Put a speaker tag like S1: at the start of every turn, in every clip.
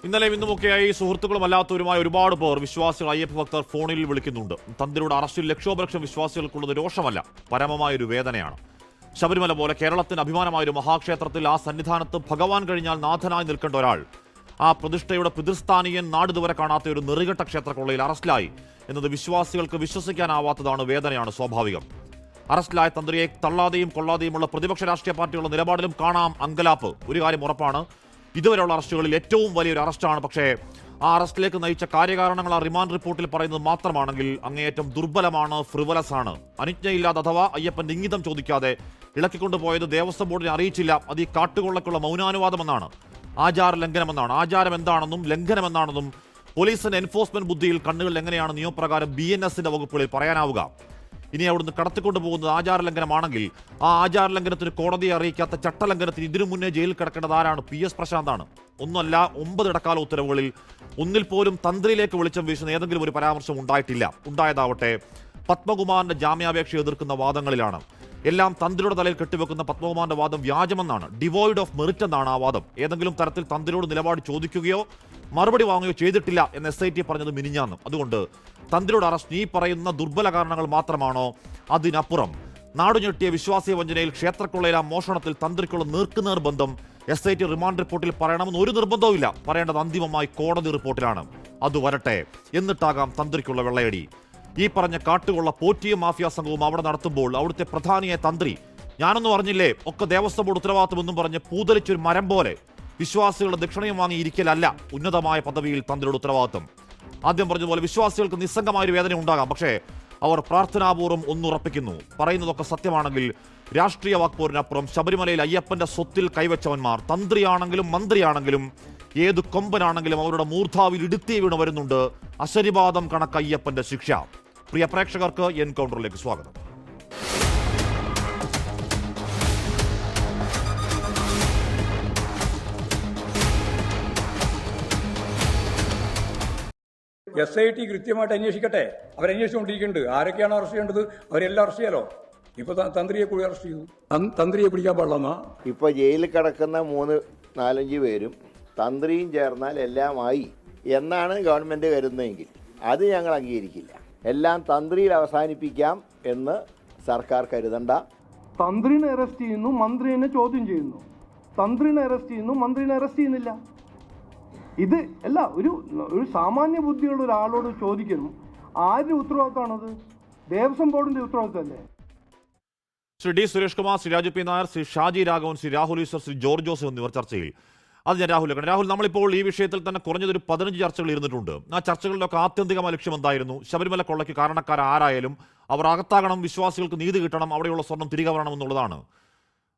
S1: ഇന്നലെയും ഇന്നുമൊക്കെയായി സുഹൃത്തുക്കളും അല്ലാത്തവരുമായ ഒരുപാട് പേർ വിശ്വാസികൾ അയ്യപ്പ ഭക്തർ ഫോണിൽ വിളിക്കുന്നുണ്ട്. തന്ത്രിയുടെ അറസ്റ്റിൽ ലക്ഷോപലക്ഷം വിശ്വാസികൾക്കുള്ളത് രോഷമല്ല, പരമമായൊരു വേദനയാണ്. ശബരിമല പോലെ കേരളത്തിന് അഭിമാനമായൊരു മഹാക്ഷേത്രത്തിൽ ആ സന്നിധാനത്ത് ഭഗവാൻ കഴിഞ്ഞാൽ നാഥനായി നിൽക്കേണ്ട ഒരാൾ ആ പ്രതിഷ്ഠയുടെ പിതൃസ്ഥാനീയൻ നാടിതുവരെ കാണാത്ത ഒരു നെറികെട്ട ക്ഷേത്രക്കൊള്ളയിൽ അറസ്റ്റിലായി എന്നത് വിശ്വാസികൾക്ക് വിശ്വസിക്കാനാവാത്തതാണ്, വേദനയാണ് സ്വാഭാവികം. അറസ്റ്റിലായ തന്ത്രിയെ തള്ളാതെയും കൊള്ളാതെയുമുള്ള പ്രതിപക്ഷ രാഷ്ട്രീയ പാർട്ടികളുടെ നിലപാടിലും കാണാം അങ്കലാപ്പ്. ഒരു കാര്യം ഉറപ്പാണ്, ഇതുവരെയുള്ള അറസ്റ്റുകളിൽ ഏറ്റവും വലിയൊരു അറസ്റ്റാണ്. പക്ഷേ ആ അറസ്റ്റിലേക്ക് നയിച്ച കാര്യകാരണങ്ങൾ ആ റിമാൻഡ് റിപ്പോർട്ടിൽ പറയുന്നത് മാത്രമാണെങ്കിൽ അങ്ങേയറ്റം ദുർബലമാണ്, ഫ്രിവലസ് ആണ്. അനുജ്ഞയില്ലാതെ അഥവാ അയ്യപ്പന്റെ ഇംഗിതം ചോദിക്കാതെ ഇളക്കിക്കൊണ്ടുപോയത് ദേവസ്വം ബോർഡിനെ അറിയിച്ചില്ല. അത് ഈ കാട്ടുകൊള്ളക്കുള്ള മൗനാനുവാദമെന്നാണ്, ആചാര ലംഘനമെന്നാണ്. ആചാരം എന്താണെന്നും ലംഘനം എന്താണെന്നും പോലീസിന്റെ എൻഫോഴ്സ്മെന്റ് ബുദ്ധിയിൽ കണ്ണുകൾ എങ്ങനെയാണ് നിയമപ്രകാരം BNSന്റെ വകുപ്പുകളിൽ പറയാനാവുക? ഇനി അവിടുന്ന് കടത്തിക്കൊണ്ടു പോകുന്നത് ആചാരലംഘനമാണെങ്കിൽ ആ ആചാരലംഘനത്തിന് കോടതിയെ അറിയിക്കാത്ത ചട്ടലംഘനത്തിന് ഇതിനു മുന്നേ ജയിലിൽ കിടക്കേണ്ടത് ആരാണ്? PS പ്രശാന്താണ്. ഒന്നല്ല 9 ഇടക്കാല ഉത്തരവുകളിൽ ഒന്നിൽ പോലും തന്ത്രിയിലേക്ക് വെളിച്ചം വീശുന്ന ഏതെങ്കിലും ഒരു പരാമർശം ഉണ്ടായിട്ടില്ല. ഉണ്ടായതാവട്ടെ പത്മകുമാറിന്റെ ജാമ്യാപേക്ഷ എതിർക്കുന്ന വാദങ്ങളിലാണ്. എല്ലാം തന്ത്രിയുടെ തലയിൽ കെട്ടിവെക്കുന്ന പത്മകുമാറിന്റെ വാദം വ്യാജമെന്നാണ്, ഡിവോയിഡ് ഓഫ് മെറിറ്റ് എന്നാണ് ആ വാദം. ഏതെങ്കിലും തരത്തിൽ തന്ത്രിയോട് നിലപാട് ചോദിക്കുകയോ മറുപടി വാങ്ങുകയോ ചെയ്തിട്ടില്ല എന്ന് SIT പറഞ്ഞത് മിനിഞ്ഞാന്ന്. അതുകൊണ്ട് തന്ത്രിയുടെ അറസ്റ്റ് ഈ പറയുന്ന ദുർബല കാരണങ്ങൾ മാത്രമാണോ? അതിനപ്പുറം നാടുഞെട്ടിയ വിശ്വാസീയ വഞ്ചനയിൽ, ക്ഷേത്രക്കൊള്ളയിലെ മോഷണത്തിൽ തന്ത്രിക്കുള്ള നേർക്കുനേർ ബന്ധം SIT റിമാൻഡ് റിപ്പോർട്ടിൽ പറയണമെന്ന് ഒരു നിർബന്ധവുമില്ല. പറയേണ്ടത് അന്തിമമായി കോടതി റിപ്പോർട്ടിലാണ്. അത് വരട്ടെ, എന്നിട്ടാകാം തന്ത്രിക്കുള്ള വെള്ളയടി. ഈ പറഞ്ഞ കാട്ടുകൊള്ള പോറ്റിയും മാഫിയ സംഘവും അവിടെ നടത്തുമ്പോൾ അവിടുത്തെ പ്രധാനിയെ തന്ത്രി ഞാനൊന്നും അറിഞ്ഞില്ലേ, ഒക്കെ ദേവസ്വം ബോർഡ് ഉത്തരവാദിത്തമെന്നും പറഞ്ഞ് പൂതലിച്ചൊരു മരം പോലെ വിശ്വാസികളുടെ ദക്ഷിണയും വാങ്ങി ഇരിക്കലല്ല ഉന്നതമായ പദവിയിൽ തന്ത്രിയുടെ ഉത്തരവാദിത്തം. ആദ്യം പറഞ്ഞതുപോലെ വിശ്വാസികൾക്ക് നിസ്സംഗമായൊരു വേദന ഉണ്ടാകാം. പക്ഷേ അവർ പ്രാർത്ഥനാപൂർവ്വം ഒന്നുറപ്പിക്കുന്നു. പറയുന്നതൊക്കെ സത്യമാണെങ്കിൽ രാഷ്ട്രീയ വാക്പോരിനപ്പുറം ശബരിമലയിൽ അയ്യപ്പന്റെ സ്വത്തിൽ കൈവച്ചവന്മാർ, തന്ത്രിയാണെങ്കിലും മന്ത്രിയാണെങ്കിലും ഏത് കൊമ്പനാണെങ്കിലും അവരുടെ മൂർധാവിൽ ഇടുത്തി വീണ് വരുന്നുണ്ട് അശനിപാതം കണക്ക് അയ്യപ്പന്റെ ശിക്ഷ. പ്രിയ പ്രേക്ഷകർക്ക് എൻകൗണ്ടറിലേക്ക് സ്വാഗതം.
S2: SIT കൃത്യമായിട്ട് അന്വേഷിക്കട്ടെ. അവരന്വേഷിച്ചുകൊണ്ടിരിക്കുന്നുണ്ട്. ആരൊക്കെയാണ് അറസ്റ്റ് ചെയ്യേണ്ടത് അവരെല്ലാം അറസ്റ്റ് ചെയ്യാലോ. ഇപ്പൊ തന്ത്രിയെ കൂടി അറസ്റ്റ് ചെയ്തു. തന്ത്രിയെ പിടിക്കാൻ പാടില്ലെന്നാ
S3: ഇപ്പൊ ജയിലിൽ കിടക്കുന്ന 3-4-5 പേരും തന്ത്രിയും ചേർന്നാൽ എല്ലാമായി എന്നാണ് ഗവൺമെന്റ് കരുതുന്നതെങ്കിൽ അത് ഞങ്ങൾ അംഗീകരിക്കില്ല. എല്ലാം തന്ത്രിയിൽ അവസാനിപ്പിക്കാം എന്ന് സർക്കാർ കരുതണ്ട.
S4: തന്ത്രിനെ അറസ്റ്റ് ചെയ്യുന്നു, മന്ത്രിനെ ചോദ്യം ചെയ്യുന്നു. തന്ത്രിനെ അറസ്റ്റ് ചെയ്യുന്നു, മന്ത്രിനെ അറസ്റ്റ് ചെയ്യുന്നില്ല. ഇത് അല്ല, ഒരു സാമാന്യ ബുദ്ധിയുള്ള ഒരാളോട് ചോദിക്കണം, ആരുടെ ഉത്തരവാദിത്തമാണത്? ദേവസ്വം ബോർഡിന്റെ ഉത്തരവാദിത്തമല്ലേ?
S1: ശ്രീ D. സുരേഷ് കുമാർ, ശ്രീ രാജു P. നായർ, ശ്രീ ഷാജി രാഘവൻ, ശ്രീ രാഹുൽ ഈശ്വർ, ശ്രീ ജോർജ് ജോസഫ് എന്നിവർ ചർച്ചയിൽ. അത് ഞാൻ രാഹുൽ, നമ്മളിപ്പോൾ ഈ വിഷയത്തിൽ തന്നെ കുറഞ്ഞതൊരു 15 ചർച്ചകൾ ഇരുന്നിട്ടുണ്ട്. ആ ചർച്ചകളിലൊക്കെ ആത്യന്തികമായ ലക്ഷ്യം എന്തായിരുന്നു? ശബരിമല കൊള്ളയ്ക്ക് കാരണക്കാരായാലും അവർ അകത്താകണം, വിശ്വാസികൾക്ക് നീതി കിട്ടണം, അവിടെയുള്ള സ്വർണം തിരികെ വരണം എന്നുള്ളതാണ്.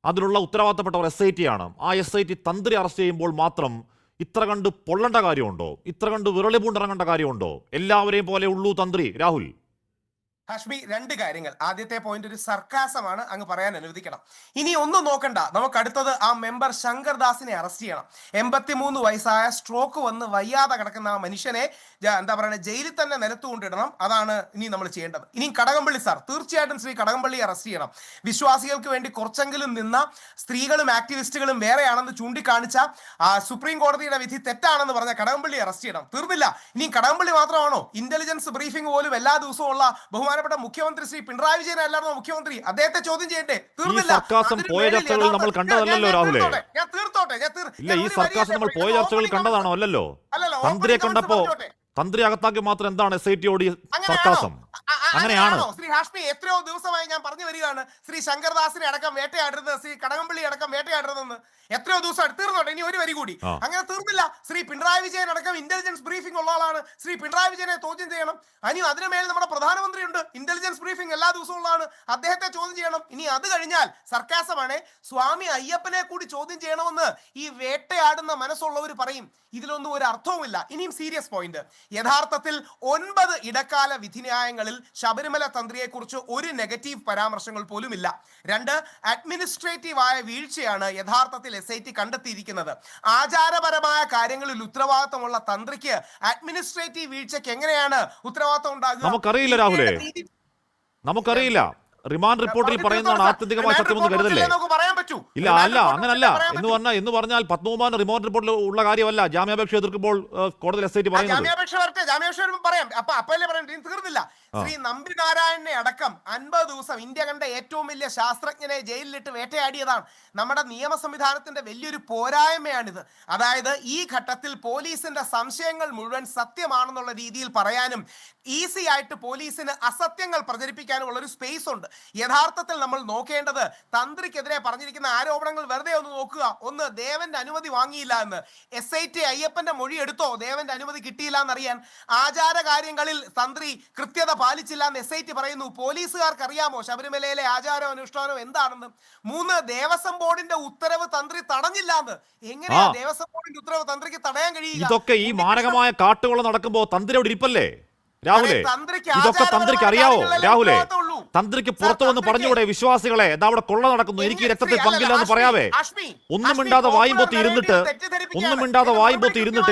S1: അതിനുള്ള ഉത്തരവാദിത്തപ്പെട്ടവർ SIT ആണ്. ആ SIT തന്ത്രി അറസ്റ്റ് ചെയ്യുമ്പോൾ മാത്രം ഇത്ര കണ്ട് പൊള്ളേണ്ട കാര്യമുണ്ടോ? ഇത്ര കണ്ട് വിരളി പൂണ്ടിറങ്ങേണ്ട കാര്യമുണ്ടോ? എല്ലാവരെയും പോലെ ഉള്ളൂ തന്ത്രി. രാഹുൽ,
S5: ഹാഷ്മി, 2 കാര്യങ്ങൾ. ആദ്യത്തെ പോയിന്റ് ഒരു സർക്കാസമാണ്, അങ്ങ് പറയാൻ അനുവദിക്കണം. ഇനി ഒന്നും നോക്കണ്ട, നമുക്ക് അടുത്തത് ആ മെമ്പർ ശങ്കർദാസിനെ അറസ്റ്റ് ചെയ്യണം. 83 വയസ്സായ സ്ട്രോക്ക് വന്ന് വയ്യാതെ കിടക്കുന്ന ആ മനുഷ്യനെ എന്താ പറയുക, ജയിലിൽ തന്നെ നിലത്തുകൊണ്ടിടണം. അതാണ് ഇനി നമ്മൾ ചെയ്യേണ്ടത്. ഇനി കടകംപള്ളി സാർ, തീർച്ചയായിട്ടും ശ്രീ കടകംപള്ളി അറസ്റ്റ് ചെയ്യണം. വിശ്വാസികൾക്ക് വേണ്ടി കുറച്ചെങ്കിലും നിന്ന സ്ത്രീകളും ആക്ടിവിസ്റ്റുകളും വേറെയാണെന്ന് ചൂണ്ടിക്കാണിച്ച സുപ്രീം കോടതിയുടെ വിധി തെറ്റാണെന്ന് പറഞ്ഞ കടകംപള്ളി അറസ്റ്റ് ചെയ്യണം. തീർന്നില്ല. ഇനി കടകംപള്ളി മാത്രമാണോ? ഇന്റലിജൻസ് ബ്രീഫിംഗ് പോലും എല്ലാ ദിവസവും ഉള്ള ബഹുമാനപ്പെട്ട മുഖ്യമന്ത്രി ശ്രീ പിണറായി വിജയൻ അല്ലായിരുന്നു മുഖ്യമന്ത്രി, അദ്ദേഹത്തെ ചോദ്യം ചെയ്യണ്ടേ? തീർന്നില്ല.
S1: പോയ ചർച്ചകൾ നമ്മൾ കണ്ടതല്ലോ രാഹുലേ.
S5: ഞാൻ തീർത്തോട്ടെ.
S1: ഈ സർക്കാസ് നമ്മൾ പോയ ചർച്ചകൾ കണ്ടതാണോ? അല്ലല്ലോ. തന്ത്രിയെ കണ്ടപ്പോ തന്ത്രി അകത്താക്കി മാത്രം എന്താണ് SIT സർക്കാസം? അങ്ങനെയാണ്
S5: ശ്രീ ഹാഷ്മി. എത്രയോ ദിവസമായി ഞാൻ പറഞ്ഞു വരികയാണ്, ശ്രീ ശങ്കർദാസിനെ അടക്കം വേട്ടയാടരുത്, ശ്രീ കടകംപള്ളി അടക്കം വേട്ടയാടരുതെന്ന്. എത്രയോ ദിവസം തീർന്നോട്ടെ. ഇനി ഒരു വരി കൂടി. അങ്ങനെ തീർന്നില്ല. ശ്രീ പിണറായി വിജയൻ അടക്കം ഇന്റലിജൻസ് ബ്രീഫിംഗ് ഉള്ള ആളാണ്. ശ്രീ പിണറായി വിജയനെ ചോദ്യം ചെയ്യണം. ഇനി അതിനു മേൽ നമ്മുടെ പ്രധാനമന്ത്രി ഉണ്ട്, ഇന്റലിജൻസ് ബ്രീഫിംഗ് എല്ലാ ദിവസവും ഉള്ളതാണ്, അദ്ദേഹത്തെ ചോദ്യം ചെയ്യണം. ഇനി അത് കഴിഞ്ഞാൽ സർക്കാസമാണ്, സ്വാമി അയ്യപ്പനെ കൂടി ചോദ്യം ചെയ്യണമെന്ന് ഈ വേട്ടയാടുന്ന മനസ്സുള്ളവർ പറയും. ഇതിലൊന്നും ഒരു അർത്ഥവുമില്ല. ഇനിയും സീരിയസ് പോയിന്റ്, യഥാർത്ഥത്തിൽ 9 ഇടക്കാല വിധിന്യായങ്ങളിൽ ശബരിമല തന്ത്രിയെ കുറിച്ച് ഒരു നെഗറ്റീവ് പരാമർശങ്ങൾ പോലും ഇല്ല. 2, അഡ്മിനിസ്ട്രേറ്റീവ് ആയ വീഴ്ചയാണ് യഥാർത്ഥത്തിൽ SIT കണ്ടെത്തിയിരിക്കുന്നത്. ആചാരപരമായ കാര്യങ്ങളിൽ ഉത്തരവാദിത്തമുള്ള തന്ത്രിക്ക് അഡ്മിനിസ്ട്രേറ്റീവ് വീഴ്ചയ്ക്ക് എങ്ങനെയാണ് ഉത്തരവാദിത്തം ഉണ്ടാകുക?
S1: നമുക്കറിയില്ല രാഹുലേ, നമുക്കറിയില്ല. റിമാൻഡ് റിപ്പോർട്ടിൽ പറയുന്നതാണ് ആത്യന്തികമായ സത്യമെന്ന് കരുതല്ലേ?
S5: പറയാൻ പറ്റൂ.
S1: ഇല്ല, അല്ല, അങ്ങനല്ല. എന്ന് പറഞ്ഞാൽ പത്മകുമാറിന്റെ റിമാൻഡ് റിപ്പോർട്ടിൽ ഉള്ള കാര്യമല്ല ജാമ്യാപേക്ഷ എതിർക്കുമ്പോൾ കോടതി SIT പറയുന്നത്.
S5: ജാമ്യാപേക്ഷ വരട്ടെ, ജാമ്യാപേക്ഷ പറയാം. അപ്പല്ലേ പറയാം, തീർന്നില്ല. ശ്രീ നമ്പിനാരായണനെ അടക്കം 50 ദിവസം ഇന്ത്യ കണ്ട ഏറ്റവും വലിയ ശാസ്ത്രജ്ഞനെ ജയിലിലിട്ട് വേട്ടയാടിയതാണ്. നമ്മുടെ നിയമ സംവിധാനത്തിന്റെ വലിയൊരു പോരായ്മയാണിത്. അതായത് ഈ ഘട്ടത്തിൽ പോലീസിന്റെ സംശയങ്ങൾ മുഴുവൻ സത്യമാണെന്നുള്ള രീതിയിൽ പറയാനും ഈസി ആയിട്ട് പോലീസിന് അസത്യങ്ങൾ പ്രചരിപ്പിക്കാനുമുള്ള ഒരു സ്പേസ് ഉണ്ട്. യഥാർത്ഥത്തിൽ നമ്മൾ നോക്കേണ്ടത് തന്ത്രിക്കെതിരെ പറഞ്ഞിരിക്കുന്ന ആരോപണങ്ങൾ വെറുതെ ഒന്ന് നോക്കുക. ഒന്ന്, ദേവന്റെ അനുമതി വാങ്ങിയില്ല എന്ന്. SIT അയ്യപ്പന്റെ മൊഴി എടുത്തോ ദേവന്റെ അനുമതി കിട്ടിയില്ല എന്നറിയാൻ? ആചാര കാര്യങ്ങളിൽ തന്ത്രി കൃത്യത പാലിച്ചില്ല എന്ന് SIT പറയുന്നു. പോലീസുകാർക്ക് അറിയാമോ ശബരിമലയിലെ ആചാരോ അനുഷ്ഠാനോ എന്താണെന്ന്? 3, ദേവസ്വം ബോർഡിന്റെ ഉത്തരവ് തന്ത്രി തടഞ്ഞില്ല എന്ന്. എങ്ങനെയാ ദേവസ്വം ബോർഡിന്റെ ഉത്തരവ് തന്ത്രിക്ക് തടയാൻ കഴിയുക?
S1: ഇതൊക്കെ ഈ മാരകമായ കാട്ടുകൊള്ള നടക്കുമ്പോ തന്ത്രി അവിടെ ഇരിപ്പല്ലേ രാഹുലെ? ഇതൊക്കെ തന്ത്രിക്ക് അറിയാവോ രാഹുലെ? തന്ത്രിക്ക് പുറത്തു വന്ന് പറഞ്ഞുകൂടെ വിശ്വാസികളെ എന്താ അവിടെ കൊള്ള നടക്കുന്നു, എനിക്ക് രക്തത്തിൽ പങ്കില്ല എന്ന് പറയാവേ? ഒന്നും മിണ്ടാതെ വായും പൊത്തി ഇരുന്നിട്ട്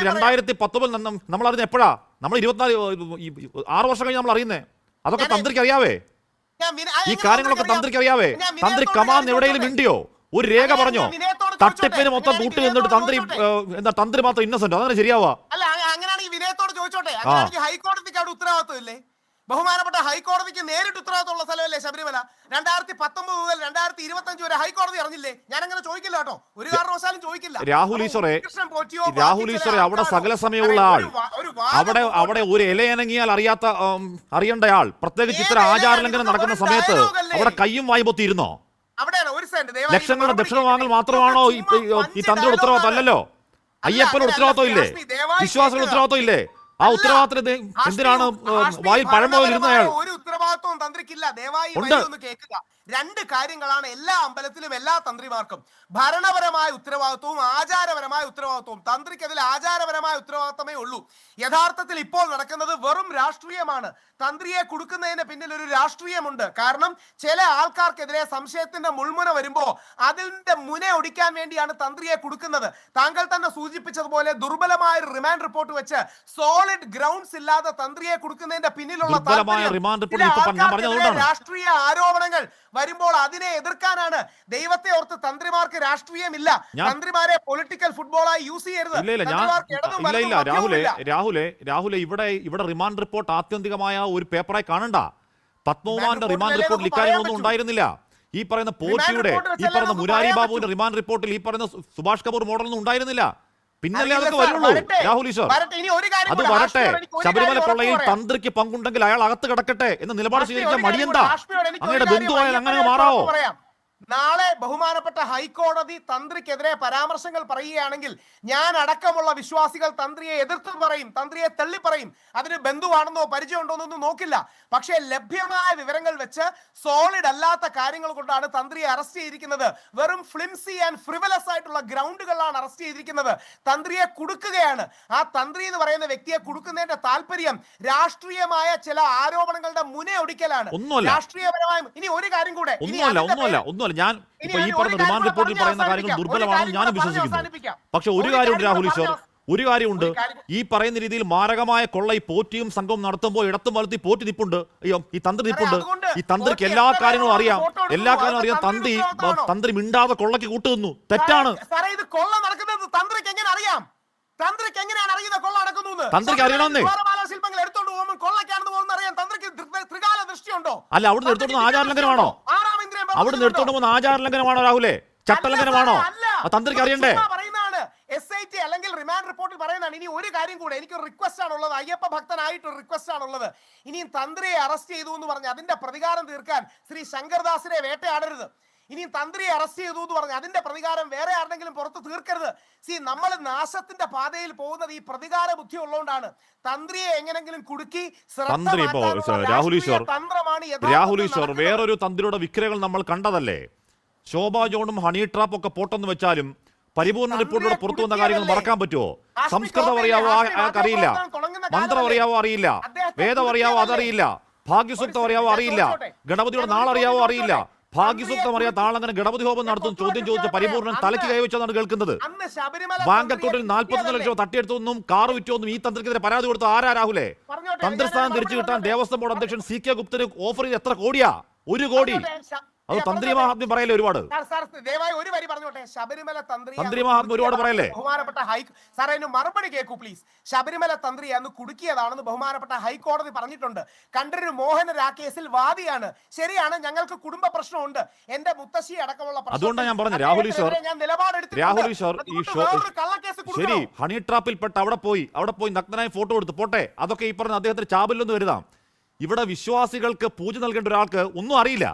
S1: 2019 നമ്മൾ അറിഞ്ഞ എപ്പോഴാ? നമ്മൾ 6 വർഷം കഴിഞ്ഞ് നമ്മൾ അറിയുന്നേ. അതൊക്കെ തന്ത്രിക്ക് അറിയാവേ? ഈ കാര്യങ്ങളൊക്കെ തന്ത്രിക്ക് അറിയാവേ? തന്ത്രി കമാന്ന് എവിടെയെങ്കിലും മിണ്ടിയോ? ഒരു രേഖ പറഞ്ഞോ? തട്ടിപ്പിന് മൊത്തം കൂട്ടി നിന്നിട്ട് തന്ത്രി മാത്രം ഇന്നസെന്റ്, അതങ്ങനെ ശരിയാവാ?
S5: അങ്ങനെയാണെങ്കിൽ വിനയത്തോട് ചോദിച്ചോട്ടെ, അങ്ങനെയാണെങ്കിൽ ഹൈക്കോടതിക്ക് അവിടെ ഉത്തരവാദിത്വം ഇല്ലേ? ബഹുമാനപ്പെട്ട ഹൈക്കോടതിക്ക് നേരിട്ട് ഉത്തരവാദിത്തമുള്ള സ്ഥലമല്ലേ ശബരിമല? 2019 മുതൽ 2025 വരെ ഹൈക്കോടതി അറിഞ്ഞില്ലേ? ഞാൻ അങ്ങനെ ചോദിക്കില്ല കേട്ടോ, ഒരു കാരണവശാലും ചോദിക്കില്ല.
S1: രാഹുൽ ഈശ്വറെ, അവിടെ സകല സമയമുള്ള ആൾ, അവിടെ ഒരു ഇലയനങ്ങിയാൽ അറിയേണ്ടയാൾ, പ്രത്യേകിച്ച് ഇത്ര ആചാരലംഘനം നടക്കുന്ന സമയത്ത് അവിടെ കയ്യും വായും പൊത്തിയിരുന്നോ? ലക്ഷങ്ങളുടെ ദക്ഷിണ വാങ്ങൽ മാത്രമാണോ ഈ തന്ത്രിയുടെ ഉത്തരവാദിത്തം? അല്ലല്ലോ. അയ്യപ്പനോട് ഉത്തരവാദിത്തം ഇല്ലേ? വിശ്വാസികളുടെ ഉത്തരവാദിത്തം ഇല്ലേ? ആ ഉത്തരവാദിത്തത്തിന് എന്തിനാണ് വായിൽ പഴം പോലെ ഇരുന്നയാൾ?
S5: ഒരു ഉത്തരവാദിത്വവും തന്ത്രിക്കില്ല. ദയവായി ഒന്ന് കേൾക്കുക. 2 കാര്യങ്ങളാണ് എല്ലാ അമ്പലത്തിലും എല്ലാ തന്ത്രിമാർക്കും: ഭരണപരമായ ഉത്തരവാദിത്വവും ആചാരപരമായ ഉത്തരവാദിത്വവും. തന്ത്രിക്ക് അതിൽ ആചാരപരമായ ഉത്തരവാദിത്തമേ ഉള്ളൂ. യഥാർത്ഥത്തിൽ ഇപ്പോൾ നടക്കുന്നത് വെറും രാഷ്ട്രീയമാണ്. തന്ത്രിയെ കൊടുക്കുന്നതിന് പിന്നിൽ ഒരു രാഷ്ട്രീയമുണ്ട്. കാരണം ചില ആൾക്കാർക്കെതിരെ സംശയത്തിന്റെ മുൾമുന വരുമ്പോ അതിന്റെ മുന ഒടിക്കാൻ വേണ്ടിയാണ് തന്ത്രിയെ കൊടുക്കുന്നത്. താങ്കൾ തന്നെ സൂചിപ്പിച്ചതുപോലെ ദുർബലമായ റിമാൻഡ് റിപ്പോർട്ട് വെച്ച് സോളിഡ് ഗ്രൗണ്ട്സ് ഇല്ലാതെ തന്ത്രിയെ കൊടുക്കുന്നതിന്റെ പിന്നിലുള്ള രാഷ്ട്രീയ ആരോപണങ്ങൾ വരുമ്പോൾ അതിനെ എതിർക്കാനാണ്. ദൈവത്തെ ഓർത്ത് തന്ത്രിമാർക്ക് രാഷ്ട്രീയമില്ല. തന്ത്രിമാരെ പൊളിറ്റിക്കൽ ഫുട്ബോളായി യൂസ് ചെയ്യരുത്.
S1: രാഹുലെ, ഇവിടെ റിമാൻഡ് റിപ്പോർട്ട് ആത്യന്തികമായ ഒരു പേപ്പറായി കാണണ്ട. പത്മകുമാറിന്റെ റിമാൻഡ് റിപ്പോർട്ടിൽ ഇക്കാര്യങ്ങളൊന്നും ഉണ്ടായിരുന്നില്ല. ഈ പറയുന്ന പോറ്റിയുടെ, ഈ പറയുന്ന മുരാരി ബാബുവിന്റെ റിമാൻഡ് റിപ്പോർട്ടിൽ ഈ പറയുന്ന സുഭാഷ് കപൂർ മോഡലൊന്നും ഉണ്ടായിരുന്നില്ല. പിന്നല്ലേ അതൊക്കെ വരുള്ളൂ രാഹുൽ ഈശ്വർ. അത് വരട്ടെ. ശബരിമല കൊള്ളയിൽ തന്ത്രിക്ക് പങ്കുണ്ടെങ്കിൽ അയാൾ അകത്ത് കിടക്കട്ടെ എന്ന നിലപാട് സ്വീകരിക്കാൻ മടിയെന്താ? അങ്ങയുടെ ബന്ധുവായാൽ അങ്ങനെ മാറാവോ?
S5: നാളെ ബഹുമാനപ്പെട്ട ഹൈക്കോടതി തന്ത്രിക്കെതിരെ പരാമർശങ്ങൾ പറയുകയാണെങ്കിൽ ഞാൻ അടക്കമുള്ള വിശ്വാസികൾ തന്ത്രിയെ എതിർത്ത് പറയും, തന്ത്രിയെ തള്ളി പറയും. അതിന് ബന്ധുവാണെന്നോ പരിചയമുണ്ടോ എന്നൊന്നും നോക്കില്ല. പക്ഷേ ലഭ്യമായ വിവരങ്ങൾ വെച്ച് സോളിഡ് അല്ലാത്ത കാര്യങ്ങൾ കൊണ്ടാണ് തന്ത്രിയെ അറസ്റ്റ് ചെയ്തിരിക്കുന്നത്. വെറും ഫ്ലിംസി ആൻഡ് ഫ്രിവലസ് ആയിട്ടുള്ള ഗ്രൗണ്ടുകളാണ് അറസ്റ്റ് ചെയ്തിരിക്കുന്നത്. തന്ത്രിയെ കുടുക്കുകയാണ്. ആ തന്ത്രി എന്ന് പറയുന്ന വ്യക്തിയെ കുടുക്കുന്നതിന്റെ താല്പര്യം രാഷ്ട്രീയമായ ചില ആരോപണങ്ങളുടെ മുന ഒടിക്കലാണ്. രാഷ്ട്രീയപരമായ ഇനി ഒരു കാര്യം കൂടെ,
S1: ഞാൻ ഇപ്പൊ ഈ പറഞ്ഞ റിമാൻഡ് റിപ്പോർട്ടിൽ പറയുന്ന കാര്യങ്ങൾ ദുർബലമാണെന്ന് ഞാനും വിശ്വസിക്കുന്നു. പക്ഷെ ഒരു കാര്യമുണ്ട് രാഹുൽ ഈശ്വർ, ഒരു കാര്യമുണ്ട്. ഈ പറയുന്ന രീതിയിൽ മാരകമായ കൊള്ള ഈ പോറ്റിയും സംഘവും നടത്തുമ്പോൾ ഇടത്തും വലത്തി പോറ്റി നിപ്പുണ്ട്, ഈ തന്ത്രി നിപ്പുണ്ട്. ഈ തന്ത്രിക്ക് എല്ലാ കാര്യങ്ങളും അറിയാം. തന്ത്രി മിണ്ടാതെ കൊള്ളക്ക് കൂട്ടുന്നു. തെറ്റാണ്.
S5: കൊള്ള നടക്കുന്നത് തന്ത്രിക്ക് എങ്ങനെ അറിയാം? തന്ത്രിക്ക് എങ്ങനെയാണ് അറിയുന്നത് കൊള്ള നടക്കുന്നു?
S1: തന്ത്രിക്ക് അറിയണമെന്നേ.
S5: ശില്പങ്ങൾ എടുത്തോണ്ട് പോകുമ്പോൾ കൊള്ളക്കാണെന്ന് പോകുന്ന അറിയാം. തന്ത്രിക്ക് ത്രികാല ദൃഷ്ടിയുണ്ടോ?
S1: അല്ല, അവിടുന്ന് എടുത്തോണ്ട് ആചാരലംഘനമാണോ? അവിടുന്ന് എടുത്തോണ്ട് പോകുന്ന ആചാരലംഘനമാണോ രാഹുലെ? ചട്ടലംഘനമാണോ? തന്ത്രിക്ക് അറിയണ്ടേ?
S5: SIT അല്ലെങ്കിൽ റിമാൻഡ് റിപ്പോർട്ടിൽ പറയുന്നതാണ്. ഇനി ഒരു കാര്യം കൂടെ, എനിക്കൊരു റിക്വസ്റ്റ് ആണുള്ളത്, അയ്യപ്പ ഭക്തനായിട്ടൊരു റിക്വസ്റ്റ് ആണുള്ളത്. ഇനിയും തന്ത്രിയെ അറസ്റ്റ് ചെയ്തു എന്ന് പറഞ്ഞ് അതിന്റെ പ്രതികാരം തീർക്കാൻ ശ്രീ ശങ്കർദാസിനെ വേട്ടയാടരുത്. ഇനി തന്ത്രിയെ അറസ്റ്റ് ചെയ്തു എന്ന് പറഞ്ഞ് അതിന്റെ പ്രതികാരം വേറെ ആരുടെങ്കിലും പുറത്ത് തീർക്കരുത്. നമ്മൾ നാശത്തിന്റെ പാതയിൽ പോകുന്നത് ഈ പ്രതികാര ബുദ്ധി ഉള്ളതുകൊണ്ടാണ്. തന്ത്രിയെ എങ്ങനെങ്കിലും കുടുക്കി
S1: രാഹുൽ ഈശ്വർ വേറൊരു തന്ത്രിയുടെ വിക്രയങ്ങൾ നമ്മൾ കണ്ടതല്ലേ? ശോഭാ ജോണും ഹണി ട്രാപ്പ് ഒക്കെ പോട്ടെന്ന് വെച്ചാലും പരിപൂർണ റിപ്പോർട്ടിലൂടെ പുറത്തു വന്ന കാര്യങ്ങൾ മറക്കാൻ പറ്റുമോ? സംസ്കൃതം അറിയാവോ? അറിയില്ല. മന്ത്രം അറിയാവോ? അറിയില്ല. വേദം അറിയാവോ? അതറിയില്ല. ഭാഗ്യസൂക്തം അറിയാവോ? അറിയില്ല. ഗണപതിയുടെ നാളറിയാവോ? അറിയില്ല. ഭാഗ്യസൂക്തം അറിയാത്ത ആളങ്ങനെ ഗണപതി ഹോമം നടത്തും ചോദ്യം ചോദിച്ച പരിപൂർണ്ണൻ തലയ്ക്ക് കൈവച്ചതാണ് കേൾക്കുന്നത്. ബാങ്ക് അക്കൗണ്ടിൽ 41 ലക്ഷം തട്ടിയെടുത്തൊന്നും കാർ വിറ്റൊന്നും ഈ തന്ത്രിക്കെതിരെ പരാതി കൊടുത്ത ആരാ രാഹുലെ? തന്ത്രിസ്ഥാനം തിരിച്ചു കിട്ടാൻ ദേവസ്വം ബോർഡ് അധ്യക്ഷൻ CK ഗുപ്തന് ഓഫർ ചെയ്ത് എത്ര കോടിയാ? 1 കോടി.
S5: പറഞ്ഞോട്ടെ,
S1: അത് തന്ത്രി മഹാത്മ്യം പറയല്ലേ ഒരുപാട്.
S5: സാർ ദയവായി ഒരു വരി പറഞ്ഞോട്ടെ. ശബരിമല
S1: തന്ത്രി മഹാത്മ്യം ഒരുപാട് പറയല്ലേ.
S5: ബഹുമാനപ്പെട്ട സാർ അതിന് മറുപടി കേൾക്കൂ പ്ലീസ്. ശബരിമല തന്ത്രി അന്ന് കുടുക്കിയതാണെന്ന് ബഹുമാനപ്പെട്ട ഹൈക്കോടതി പറഞ്ഞിട്ടുണ്ട്. കണ്ഠരര് മോഹനർ ആ കേസിൽ വാദിയാണ്. ശരിയാണ്, ഞങ്ങൾക്ക് കുടുംബ പ്രശ്നമുണ്ട്, എന്റെ മുത്തശ്ശി അടക്കമുള്ള പ്രശ്നം.
S1: അതുകൊണ്ടാണ് ഞാൻ പറഞ്ഞത് രാഹുൽ ഈശ്വർ ഈ ഷോ ശരി ഹണി ട്രാപ്പിൽപ്പെട്ട് അവിടെ പോയി നഗ്നനായി ഫോട്ടോ എടുത്ത് പോട്ടെ, അതൊക്കെ ഈ പറഞ്ഞ അദ്ദേഹത്തിന് ചാബില്ലെന്ന് വരുതാം. ഇവിടെ വിശ്വാസികൾക്ക് പൂജ നൽകേണ്ട ഒരാൾക്ക് ഒന്നും അറിയില്ല,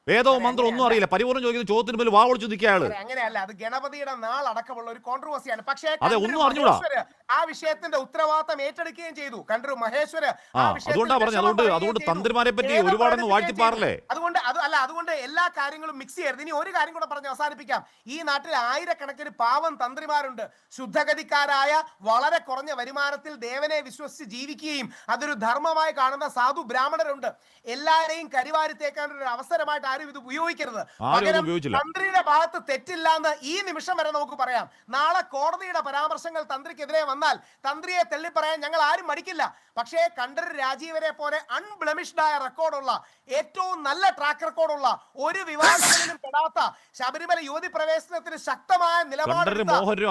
S1: വേദവും മന്ത്രം ഒന്നും അറിയില്ല. പരിപൂർണ്ണം ചോദിക്കുന്ന ചോദ്യത്തിന് മുന്നിൽ വാ ഒളിച്ചു നിൽക്കുക അയാള്.
S5: അങ്ങനെയല്ല, അത് ഗണപതിയുടെ നാളടക്കമുള്ള ഒരു കോൺട്രവേഴ്സിയാണ്. പക്ഷേ
S1: അതെ, ഒന്നും അറിഞ്ഞൂടാ.
S5: ആ വിഷയത്തിന്റെ ഉത്തരവാദിത്തം ഏറ്റെടുക്കുകയും ചെയ്തു കണ്ഠര് മഹേശ്വര്.
S1: അതുകൊണ്ടാ പറഞ്ഞു, അതുകൊണ്ട് തന്ത്രിമാരെ പറ്റി ഒരുപാടങ്ങ് വാഴ്ത്തിപ്പാറല്ലേ.
S5: അതുകൊണ്ട് എല്ലാ കാര്യങ്ങളും മിക്സ് ചെയ്യരുത്. ഇനി ഒരു കാര്യം കൂടെ പറഞ്ഞ് അവസാനിപ്പിക്കാം. ഈ നാട്ടിൽ ആയിരക്കണക്കിന് പാവം തന്ത്രിമാരുണ്ട്, ശുദ്ധഗതിക്കാരായ വളരെ കുറഞ്ഞ വരുമാനത്തിൽ ദേവനെ വിശ്വസിച്ച് ജീവിക്കുകയും അതൊരു ധർമ്മമായി കാണുന്ന സാധു ബ്രാഹ്മണരുണ്ട്. എല്ലാവരെയും കരിവാരിത്തേക്കാൻ ഒരു അവസരമായിട്ട് ഇത് ഉപയോഗിക്കരുത്. തന്ത്രിയുടെ ഭാഗത്ത് തെറ്റില്ല എന്ന് ഈ നിമിഷം വരെ നമുക്ക് പറയാം. നാളെ കോടതിയുടെ പരാമർശങ്ങൾ തന്ത്രിക്കെതിരെ വന്നാൽ തന്ത്രിയെ തള്ളി പറയാൻ ഞങ്ങൾ ആരും മടിക്കില്ല. പക്ഷേ കണ്ഠരര് രാജീവരെ പോലെ അൺബ്ലെമിഷ്ഡ് ആയ റെക്കോർഡുള്ള, ഏറ്റവും നല്ല ട്രാക്ക് റെക്കോർഡുള്ള, ഒരു വിവാദങ്ങളിലും പെടാത്ത ശബരിമല യുവതി പ്രവേശനത്തിന് ശക്തമായ നിലപാട്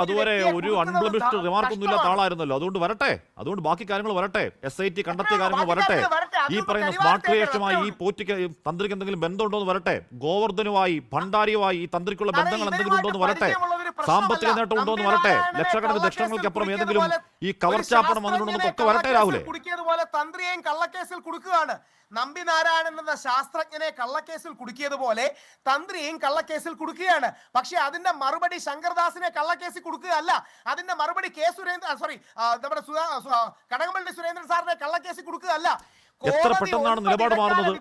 S1: അതുവരെ ഒരു അൺബ്ലെമിഷ്ഡ് റിമാർക്കൊന്നും ഇല്ലാത്ത ആളായിരുന്നല്ലോ. അതുകൊണ്ട് വരട്ടെ, അതുകൊണ്ട് ബാക്കി കാര്യങ്ങൾ വരട്ടെ, SIT കണ്ടെത്തിയ കാര്യങ്ങൾ വരട്ടെ. ഈ പറയുന്ന സ്മാർട്ട് ക്രിയേഷനുമായി ഈ പോറ്റിക്ക് തന്ത്രിക്ക് എന്തെങ്കിലും ബന്ധമുണ്ടോ എന്ന് വരട്ടെ, ഗോവർദ്ധനുമായി ഭണ്ഡാരിയുമായി ഈ തന്ത്രിക്കുള്ള ബന്ധങ്ങൾ എന്തെങ്കിലും ഉണ്ടോ എന്ന് വരട്ടെ, സാമ്പത്തിക നേട്ടം ഉണ്ടോ എന്ന് വരട്ടെ, ലക്ഷക്കണക്കിന് ദക്ഷിണങ്ങൾക്കപ്പുറം ഏതെങ്കിലും ഈ കവർച്ചാപ്പണം വന്നിട്ടുണ്ടോ ഒക്കെ വരട്ടെ. രാഹുലെ
S5: കുടുക്കിയതുപോലെ തന്ത്രിയെയും കള്ളക്കേസിൽ കുടുക്കുകയാണ്. നമ്പി നാരായണൻ എന്ന ശാസ്ത്രജ്ഞനെ കള്ളക്കേസിൽ കുടുക്കിയതുപോലെ തന്ത്രിയെയും കള്ളക്കേസിൽ കുടുക്കുകയാണ്. പക്ഷെ അതിന്റെ മറുപടി ശങ്കർദാസിനെ കള്ളക്കേസിൽ കൊടുക്കുകയല്ല, അതിന്റെ മറുപടി നമ്മുടെ കടകംപള്ളി സുരേന്ദ്രൻ സാറിനെ കള്ളക്കേസിൽ കൊടുക്കുകയല്ല.
S1: എത്ര പെട്ടെന്നാണ് നിലപാട് മാറുന്നത്.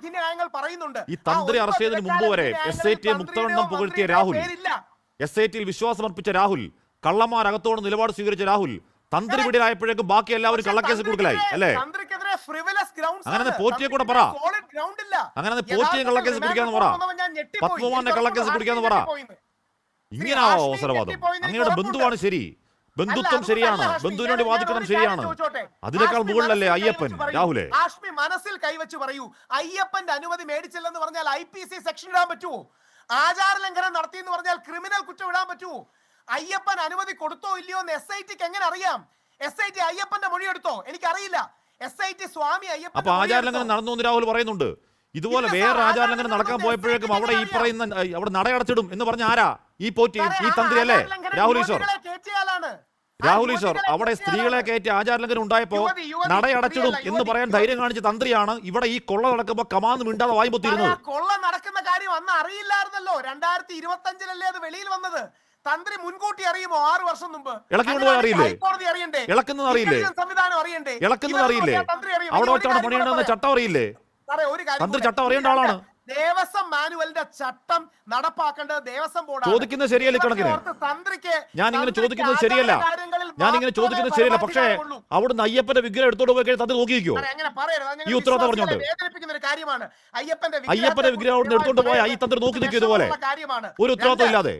S1: ഈ തന്ത്രി അറസ്റ്റ് ചെയ്തതിന് മുമ്പ് വരെ SIT മുക്തകണ്ഠം പുകഴ്ത്തിയ രാഹുൽ, SIT വിശ്വാസമർപ്പിച്ച രാഹുൽ, കള്ളന്മാരകത്തോട് നിലപാട് സ്വീകരിച്ച രാഹുൽ, തന്ത്രി പിടിയിലായപ്പോഴേക്കും ബാക്കി എല്ലാവരും കള്ളക്കേസ് കൊടുക്കലായി അല്ലേ. അങ്ങനെ പോറ്റിയെ കൂടെ പറ, അങ്ങനെ പോറ്റിയെ കള്ളക്കേസ് പിടിക്കാന്ന് പറ, പത്മകുമാറിനെ കള്ളക്കേസ് പിടിക്കാന്ന് പറ. ഇങ്ങനെയാവോ അവസരവാദം? അങ്ങയുടെ ബന്ധുവാണ് ശരി, ബന്ധുത്വം ശരിയാണ്, ബന്ധുവിന് വേണ്ടി വാദിക്കണം ശരിയാണ്. അതിനേക്കാൾ മുകളിലല്ലേ അയ്യപ്പൻ? രാഹുലെ
S5: ആഷ്മി മനസ്സിൽ കൈവച്ച് പറയൂ, അയ്യപ്പന്റെ അനുമതി മേടിച്ചില്ലെന്ന് പറഞ്ഞാൽ IPC സെക്ഷൻ ഇടാൻ പറ്റുമോ? ആചാര ലംഘനം നടത്തി എന്ന് പറഞ്ഞാൽ ക്രിമിനൽ കുറ്റം ഇടാൻ പറ്റുമോ? അയ്യപ്പൻ അനുമതി കൊടുത്തോ ഇല്ലയോ എന്ന് SITക്ക് എങ്ങനെ അറിയാം? SIT അയ്യപ്പന്റെ മൊഴി എടുത്തോ? എനിക്കറിയില്ല. SIT സ്വാമി അയ്യപ്പൻ.
S1: അപ്പൊ ആചാര ലംഘനം നടന്നു എന്ന് രാഹുൽ പറയുന്നുണ്ട്. ഇതുപോലെ വേറെ ആചാര ലംഘനം നടക്കാൻ പോയപ്പോഴേക്കും അവിടെ ഈ പറയുന്ന അവിടെ നടയടച്ചിടും എന്ന് പറഞ്ഞ ആരാ? ഈ പോറ്റി, ഈ തന്ത്രി അല്ലേ രാഹുൽ ഈശ്വർ? രാഹുൽ ഈശ്വർ, അവിടെ സ്ത്രീകളെ കയറ്റി ആചാര ലംഘനം ഉണ്ടായപ്പോ നടയടച്ചിടും എന്ന് പറയാൻ ധൈര്യം കാണിച്ച തന്ത്രിയാണ് ഇവിടെ ഈ കൊള്ള നടക്കുമ്പോ കമാന്ന് മിണ്ടാതെ വായ്പൊത്തിരുന്നത്.
S5: കൊള്ള നടക്കുന്ന കാര്യം അന്ന് അറിയില്ലായിരുന്നല്ലോ. 2025-ലല്ലേ അത് വെളിയിൽ വന്നത്. തന്ത്രി മുൻകൂട്ടി അറിയുമോ? 6 വർഷം മുമ്പ്
S1: ഇളക്കിക്കൊണ്ടുപോയി അറിയില്ലേ?
S5: ഹൈക്കോടതി അറിയണ്ടേ?
S1: ഇളക്കുന്നത് അറിയില്ലേ?
S5: സംവിധാനം അറിയണ്ടേ?
S1: ഇളക്കുന്നത് അറിയില്ലേ? അവിടെ വെച്ചാണ് പണിയുണ്ടെന്ന ചട്ടം അറിയില്ലേ? തന്ത്രി ചട്ടം അറിയേണ്ട ആളാണ്.
S5: ദേവസ്വം മാനുവലിന്റെ ചട്ടം നടപ്പാക്കേണ്ടത് ദേവസ്വം ബോർഡാണ്.
S1: ചോദിക്കുന്നത് ശരിയല്ല കണക്കിന്. ഞാനിങ്ങനെ ചോദിക്കുന്നത് ശരിയല്ല, പക്ഷേ അവിടുന്ന് അയ്യപ്പന്റെ വിഗ്രഹം എടുത്തോണ്ട് പോയി കഴിഞ്ഞാൽ തന്ത്രി നോക്കിയിരിക്കുവോ? ഈ ഉത്തരവാദിത്തം പറഞ്ഞോണ്ട് അയ്യപ്പന്റെ വിഗ്രഹം അവിടുന്ന് എടുത്തോണ്ട് പോയാൽ ഈ തന്ത്രി നോക്കി നിൽക്കും ഇതുപോലെ ഒരു ഉത്തരവാദിത്തം ഇല്ലാതെ.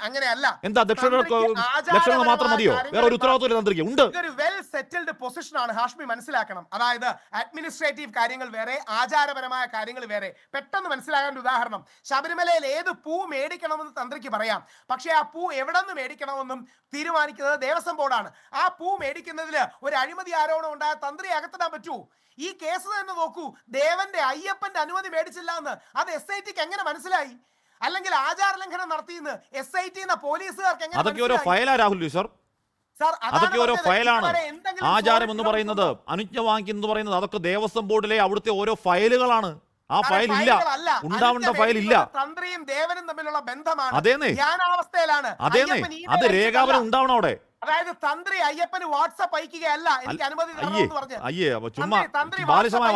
S5: അങ്ങനെയല്ല.
S1: എന്താ ലക്ഷണങ്ങൾ മാത്രം മതിയോ? വേറെ ഒരു ഉത്തരവാദിത്വം തന്ത്രിക്ക് ഉണ്ട്.
S5: ഇതൊരു വെൽ സെറ്റിൽഡ് പൊസിഷൻ ആണ് ഹാഷ്മി, മനസ്സിലാക്കണം. അതായത് അഡ്മിനിസ്ട്രേറ്റീവ് കാര്യങ്ങൾ വേറെ, ആചാരപരമായ കാര്യങ്ങൾ വേറെ. പെട്ടെന്ന് മനസ്സിലാകാൻ ഒരു ഉദാഹരണം, ശബരിമലയിൽ ഏത് പൂ മേടിക്കണമെന്ന് തന്ത്രിക്ക് പറയാം, പക്ഷേ ആ പൂ എവിടെ നിന്ന് മേടിക്കണമെന്നും തീരുമാനിക്കുന്നത് ദേവസ്വം ബോർഡാണ്. ആ പൂ മേടിക്കുന്നതിൽ ഒരു അഴിമതി ആരോപണം ഉണ്ടായ തന്ത്രി അകത്തിടാൻ പറ്റുമോ? ഈ കേസ് തന്നെ നോക്കൂ, ദേവന്റെ അയ്യപ്പന്റെ അനുമതി മേടിച്ചില്ല എന്ന് അത് SITക്ക് എങ്ങനെ മനസ്സിലായി? അല്ലെങ്കിൽ ആചാര ലംഘനം നടത്തിയെന്ന് SIT പോലീസുകാർക്ക് എങ്ങനെ?
S1: അതൊക്കെ ഓരോ ഫയലാ രാഹുൽ ഈശ്വർ, അതൊക്കെ ഓരോ ഫയലാണ്. ആചാരം എന്ന് പറയുന്നത്, അനുജ്ഞ വാങ്ങിക്കുന്നത് പറയുന്നത്, അതൊക്കെ ദേവസ്വം ബോർഡിലെ അവിടുത്തെ ഓരോ ഫയലുകളാണ്. ആ ഫയൽ ഇല്ല, ഉണ്ടാവേണ്ട ഫയൽ ഇല്ല.
S5: തന്ത്രിയും ദേവനും തമ്മിലുള്ള ബന്ധമാണ്.
S1: അതേന്നേ, അതേന്നേ, അത് രേഖാപരം ഉണ്ടാവണം അവിടെ.
S5: അതായത് തന്ത്രി അയ്യപ്പന് വാട്സ്ആപ്പ് അയക്കുകയല്ല, എനിക്ക് അനുമതി തരണമെന്ന് പറഞ്ഞ്.
S1: അയ്യേ, ചുമ്മാ ബാലിശമായ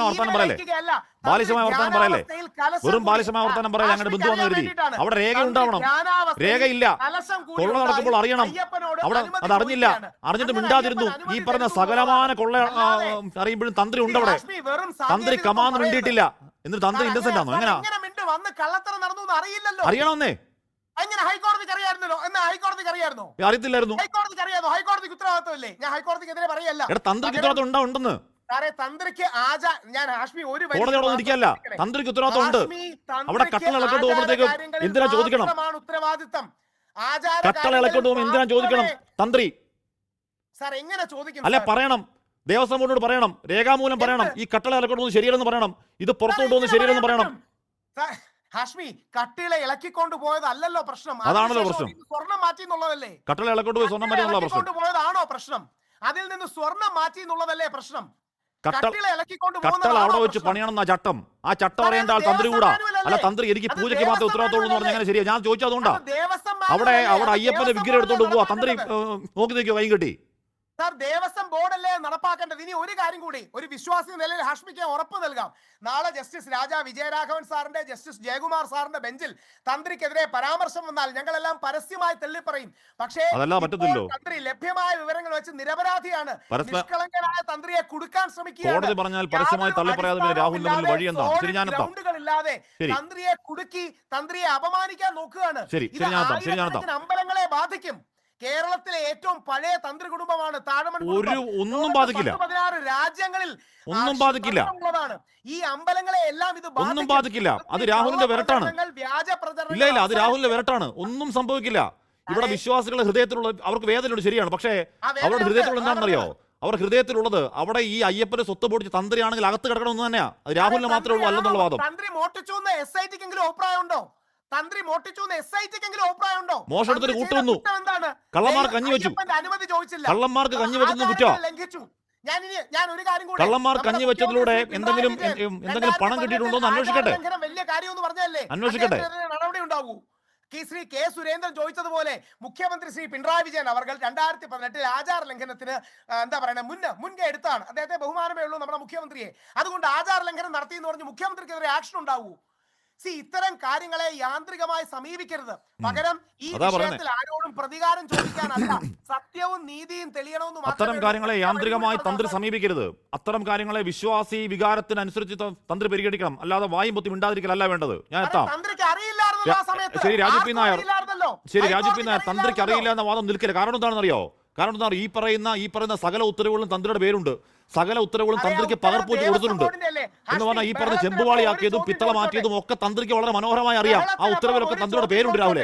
S1: വർത്താനം പറയല്ലേ, ബാലിശമായ വർത്താനം പറയല്ലേ, വെറും ബാലിശമായ വർത്താനം പറയാം. ഞങ്ങളുടെ ബന്ധു വന്ന് കരുതി അവിടെ രേഖ ഉണ്ടാവണം. രേഖയില്ല, കൊള്ള നടക്കുമ്പോൾ അറിയണം. അവിടെ അത് അറിഞ്ഞില്ല, അറിഞ്ഞിട്ട് മിണ്ടാതിരുന്നു. ഈ പറഞ്ഞ സകലമാന കൊള്ള അറിയുമ്പോഴും തന്ത്രി ഉണ്ടവിടെ. തന്ത്രി കമാന്ന് മിണ്ടിയിട്ടില്ല. എന്നിട്ട് തന്ത്രി ഇന്നസെന്റ് ആണോ? എങ്ങനെ അറിയണമെന്നേ?
S5: എങ്ങനെ ഹൈക്കോടതിക്ക് അറിയായിരുന്നല്ലോ? എന്നാ ഹൈക്കോടതിക്ക് അറിയായിരുന്നോ?
S1: അറിയത്തില്ലായിരുന്നു.
S5: ഹൈക്കോടതിക്ക് അറിയാമോ? ഹൈക്കോടതിക്ക് ഉത്തരവാദിത്വമില്ലേ? ഞാൻ ഹൈക്കോടതിക്കെതിരെ പറയല്ല.
S1: തന്ത്രിക്ക് ഉത്തരവാദിത്വം ഉണ്ടെന്ന്
S5: സാറേ തന്ത്രിക്ക് ഞാൻ ഹാഷ്മി ഒരു വരി
S1: കോടതി അവിടെ ഇരിക്കല്ല, തന്ത്രിക്ക് ഉത്തരവാദിത്വം ഉണ്ട്. അവിടെ കട്ടള ഇളക്കൊണ്ട് പോകുമ്പോഴത്തേക്കും എന്തിനാ ചോദിക്കണം?
S5: ഉത്തരവാദിത്തം
S1: കട്ടള ഇളക്കൊണ്ട് പോകുമ്പോൾ എന്തിനാ ചോദിക്കണം തന്ത്രി?
S5: സാർ എങ്ങനെ ചോദിക്കും?
S1: അല്ലെ പറയണം, ദേവസ്വം ബോർഡിനോട് പറയണം, രേഖാമൂലം പറയണം, ഈ കട്ടള ഇളക്കൊണ്ട് പോകുന്നത് ശരിയല്ലെന്ന് പറയണം, ഇത് പുറത്തു കൊണ്ടുപോകുന്നത് ശരിയല്ലെന്ന് പറയണം.
S5: ഹാഷ്മി കട്ടിളെ ഇളക്കിക്കൊണ്ട് പോയതല്ലല്ലോ പ്രശ്നം,
S1: അതാണല്ലോ പ്രശ്നം.
S5: സ്വർണം മാറ്റി എന്നുള്ളതല്ലേ?
S1: കട്ടള ഇളക്കൊണ്ട് പോയി സ്വർണ്ണം മാറ്റി എന്നുള്ള പ്രശ്നം.
S5: പോയതാണോ പ്രശ്നം? അതിൽ നിന്ന് സ്വർണം മാറ്റി എന്നുള്ളതല്ലേ പ്രശ്നം?
S1: കട്ടള അവിടെ വെച്ച് പണിയണമെന്ന ചട്ടം, ആ ചട്ടം അറിയേണ്ട ആൾ തന്ത്രി കൂടാ. അല്ല തന്ത്രി എനിക്ക് പൂജയ്ക്ക് മാത്രമേ ഉത്തരവാദിത്തമുള്ളൂ എന്ന് പറഞ്ഞാൽ എങ്ങനെ ശരിയാ? ഞാൻ ചോദിച്ചത് അതുകൊണ്ടാ. അവിടെ അയ്യപ്പന്റെ വിഗ്രഹം എടുത്തോണ്ട് പോവാ, തന്ത്രി നോക്കി നിൽക്കുക കൈ കെട്ടി.
S5: സാർ ദേവസ്വം ബോർഡല്ലേ നടപ്പാക്കേണ്ടത്. ഇനി ഒരു കാര്യം കൂടി ഒരു വിശ്വാസി നിലയിൽ ഹാഷ്മിക്ക് ഉറപ്പ് നൽകാം. നാളെ ജസ്റ്റിസ് രാജാ വിജയരാഘവൻ സാറിന്റെ ജസ്റ്റിസ് ജയകുമാർ സാറിന്റെ ബെഞ്ചിൽ തന്ത്രിക്കെതിരെ പരാമർശം വന്നാൽ ഞങ്ങളെല്ലാം പരസ്യമായി തള്ളിപ്പറയും. പക്ഷേ തന്ത്രി ലഭ്യമായ വിവരങ്ങൾ വെച്ച് നിരപരാധിയാണ്. നിഷ്കളങ്കനായ തന്ത്രിയെ കുടുക്കാൻ ശ്രമിക്കുകയാണ്. ഗ്രൗണ്ടുകളില്ലാതെ തന്ത്രിയെ കുടുക്കി തന്ത്രിയെ അപമാനിക്കാൻ നോക്കുകയാണ്. അമ്പലങ്ങളെ ബാധിക്കും. കേരളത്തിലെ ഏറ്റവും പഴയ തന്ത്രി കുടുംബമാണ് താഴമൺ.
S1: ഒന്നും ബാധിക്കില്ല,
S5: 16 രാജ്യങ്ങളിൽ
S1: ഒന്നും ബാധിക്കില്ല.
S5: ഈ അമ്പലങ്ങളെ എല്ലാം ഇത്
S1: ഒന്നും ബാധിക്കില്ല. അത് രാഹുലിന്റെ വിരട്ടാണ്. ഇല്ല ഇല്ല, അത് രാഹുലിന്റെ വിരട്ടാണ്. ഒന്നും സംഭവിക്കില്ല. ഇവിടെ വിശ്വാസികളുടെ ഹൃദയത്തിലുള്ള അവർക്ക് വേദനയുണ്ട്, ശരിയാണ്. പക്ഷേ അവരുടെ ഹൃദയത്തിലുള്ള എന്താണെന്നറിയോ? അവരുടെ ഹൃദയത്തിലുള്ളത് അവിടെ ഈ അയ്യപ്പന്റെ സ്വത്ത് പൊടിച്ച് തന്ത്രിയാണെങ്കിൽ അകത്ത് കിടക്കണമെന്ന് തന്നെയാ. അത് രാഹുലിന് മാത്രമേ ഉള്ളൂ അല്ലെന്നുള്ള വാദം.
S5: തന്ത്രി മോട്ടിച്ചു എന്ന് SITക്കെങ്കിലും അഭിപ്രായമുണ്ടോ? തന്ത്രി മോട്ടിച്ചു എന്ന് SITക്കെങ്കിലും അഭിപ്രായമുണ്ടോ?
S1: മോശം എടുത്തൊരു കൂട്ടുവന്നു, കള്ളന്മാർ കഞ്ഞി വെച്ചു,
S5: അനുമതി ചോദിച്ചില്ല,
S1: കള്ളന്മാർക്ക് കഞ്ഞി വെച്ചെന്ന് കുറ്റം.
S5: ലംഘിച്ചു. ഞാൻ ഒരു കാര്യം കൂടി,
S1: കള്ളന്മാർ കഞ്ഞി വെച്ചതിലൂടെ എന്തെങ്കിലും പണം കിട്ടിയിട്ടുണ്ടോ എന്ന് അന്വേഷിക്കട്ടെ.
S5: വലിയ കാര്യം പറഞ്ഞല്ലേ,
S1: അന്വേഷിക്കട്ടെ,
S5: നടപടി ഉണ്ടാവൂ. ശ്രീ K. സുരേന്ദ്രൻ ചോദിച്ചതുപോലെ മുഖ്യമന്ത്രി ശ്രീ പിണറായി വിജയൻ അവർ 2018 ആചാര ലംഘനത്തിന് എന്താ പറയുക മുൻകൈ എടുത്താണ്. അദ്ദേഹത്തെ ബഹുമാനമേ ഉള്ളൂ നമ്മുടെ മുഖ്യമന്ത്രിയെ. അതുകൊണ്ട് ആചാര ലംഘനം നടത്തി എന്ന് പറഞ്ഞ് മുഖ്യമന്ത്രിക്കെതിരെ ആക്ഷൻ ഉണ്ടാവൂ. ഇത്തരം കാര്യങ്ങളെ യാന്ത്രികമായി സമീപിക്കരുത്. പകരം ഈ വിഷയത്തിൽ ആരോടും പ്രതികാരം ചോദിക്കാനല്ല, സത്യവും നീതിയും തെളിയണമെന്ന്.
S1: അത്തരം കാര്യങ്ങളെ യാന്ത്രികമായി തന്ത്രി സമീപിക്കരുത്. അത്തരം കാര്യങ്ങളെ വിശ്വാസി വികാരത്തിനനുസരിച്ച് തന്ത്രി പരിഗണിക്കണം. അല്ലാതെ വായും പൊത്തി മിണ്ടാതിരിക്കലല്ല വേണ്ടത്. ഞാൻ എത്താം. ശരി രാജു പി നായർ, തന്ത്രിക്ക് അറിയില്ല എന്ന വാദം നിൽക്കില്ല. കാരണം എന്താണെന്നറിയോ? കാരണം എന്താണ്? ഈ പറയുന്ന സകല ഉത്തരവുകളും തന്ത്രിയുടെ പേരുണ്ട്. സകല ഉത്തരവുകളും തന്ത്രിക്ക് പകർപ്പ് വെച്ച് കൊടുത്തിട്ടുണ്ട് എന്ന് പറഞ്ഞാൽ ഈ പറഞ്ഞ ചെമ്പുവാളിയാക്കിയതും പിത്തള മാറ്റിയതും ഒക്കെ തന്ത്രിക്ക് വളരെ മനോഹരമായി അറിയാം. ആ ഉത്തരവിലൊക്കെ തന്ത്രിയുടെ പേരുണ്ട് രാവിലെ.